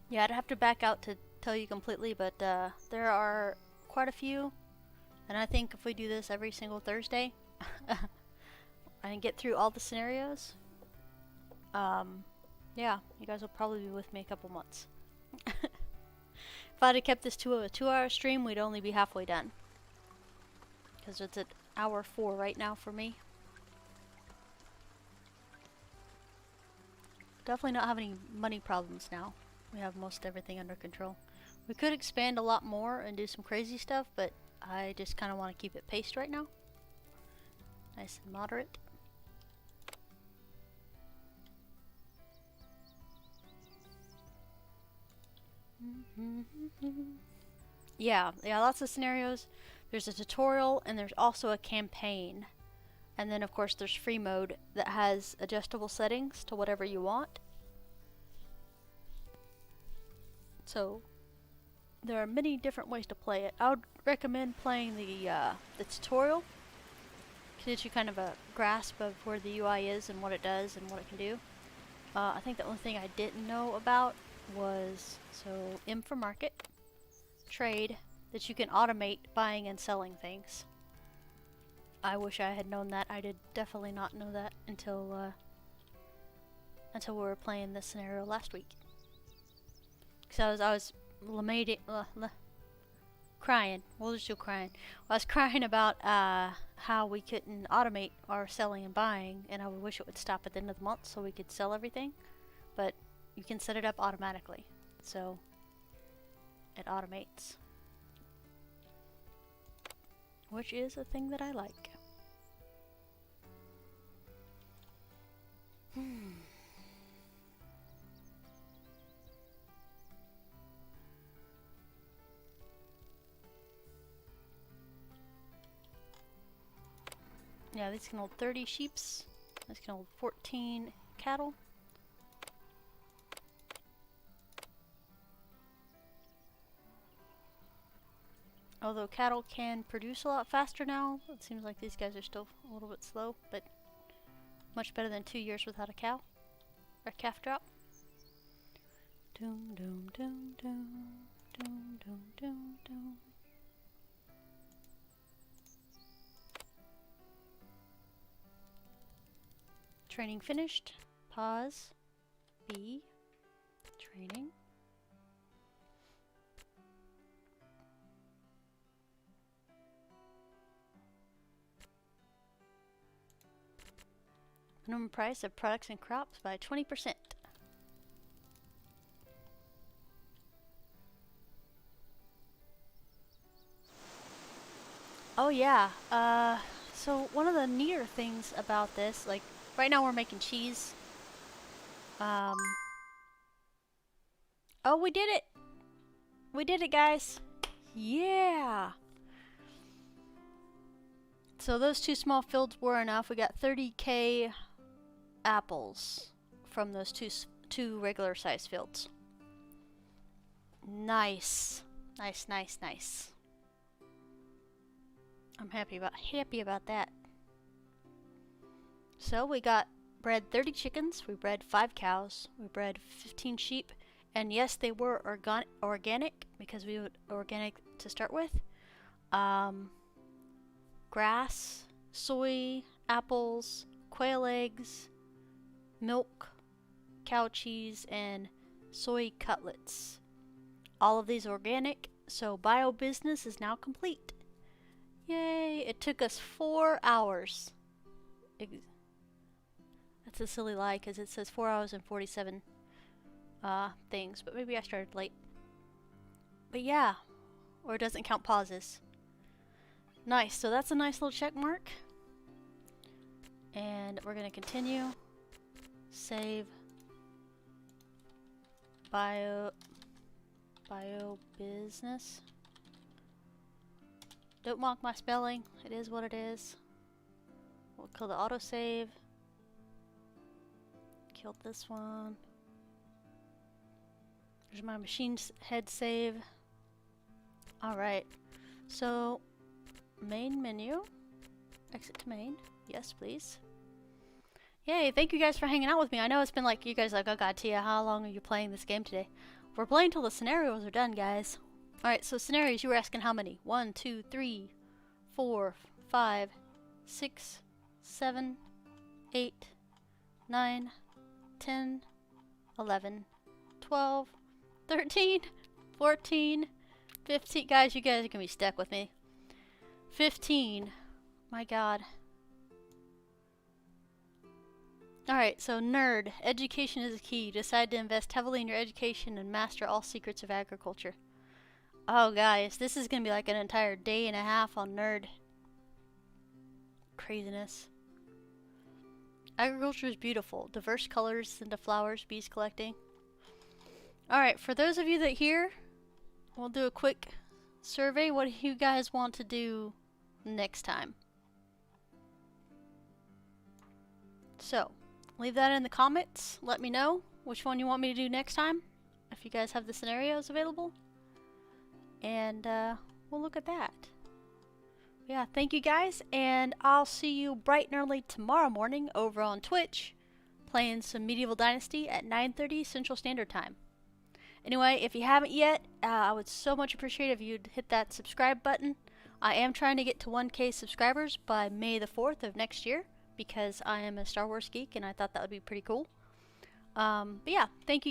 Yeah, I'd have to back out to tell you completely, but there are quite a few, and I think if we do this every single Thursday and get through all the scenarios, yeah, you guys will probably be with me a couple months. If I'd have kept this to a 2-hour stream, we'd only be halfway done, because it's at hour 4 right now for me. Definitely not have any money problems now. We have most everything under control. We could expand a lot more and do some crazy stuff, but I just kind of want to keep it paced right now. Nice and moderate. Yeah, lots of scenarios. There's a tutorial and there's also a campaign. And then of course there's free mode that has adjustable settings to whatever you want. So there are many different ways to play it. I would recommend playing the tutorial to get you kind of a grasp of where the UI is and what it does and what it can do. I think the only thing I didn't know about was, so M for market, trade, that you can automate buying and selling things. I wish I had known that. I did definitely not know that until we were playing this scenario last week. Cause I was crying. We'll just do crying. I was crying about how we couldn't automate our selling and buying, and I would wish it would stop at the end of the month so we could sell everything. But you can set it up automatically, so it automates, which is a thing that I like. Yeah, these can hold 30 sheeps. This can hold 14 cattle. Although cattle can produce a lot faster now, it seems like these guys are still a little bit slow, but much better than 2 years without a cow or calf drop. Doom doom doom doom doom doom doom doom. Training finished. Pause. B. Training. Minimum price of products and crops by 20%. Oh yeah, so one of the neater things about this, like right now we're making cheese. Oh, we did it! We did it, guys! Yeah! So those 2 small fields were enough. We got 30k apples from those two regular size fields. Nice. Nice, nice, nice. I'm happy about that. So we bred 30 chickens, we bred 5 cows, we bred 15 sheep, and yes, they were organic because we would organic to start with. Grass, soy, apples, quail eggs, milk, cow cheese, and soy cutlets. All of these organic, so bio business is now complete. Yay! It took us 4 hours. That's a silly lie because it says 4 hours and 47 things, but maybe I started late. But yeah, or it doesn't count pauses. Nice, so that's a nice little check mark. And we're gonna continue. Save. Bio business. Don't mock my spelling. It is what it is. We'll kill the autosave. Killed this one. There's my machine's head save. Alright. So, main menu. Exit to main. Yes, please. Yay, thank you guys for hanging out with me. I know it's been like, you guys are like, oh god, Tia, how long are you playing this game today? We're playing till the scenarios are done, guys. Alright, so scenarios, you were asking how many? 1, 2, 3, 4, 5, 6, 7, 8, 9, 10, 11, 12, 13, 14, 15. Guys, you guys are gonna be stuck with me. 15. My god. Alright, so nerd. Education is a key. Decide to invest heavily in your education and master all secrets of agriculture. Oh, guys, this is gonna be like an entire day and a half on nerd. Craziness. Agriculture is beautiful. Diverse colors into flowers, bees collecting. Alright, for those of you that hear, we'll do a quick survey. What do you guys want to do next time? So, leave that in the comments. Let me know which one you want me to do next time, if you guys have the scenarios available. And we'll look at that. Yeah, thank you guys, and I'll see you bright and early tomorrow morning over on Twitch, playing some Medieval Dynasty at 9:30 Central Standard Time. Anyway, if you haven't yet, I would so much appreciate if you'd hit that subscribe button I am trying to get to 1K subscribers by May the 4th of next year because I am a Star Wars geek and I thought that would be pretty cool. But yeah, thank you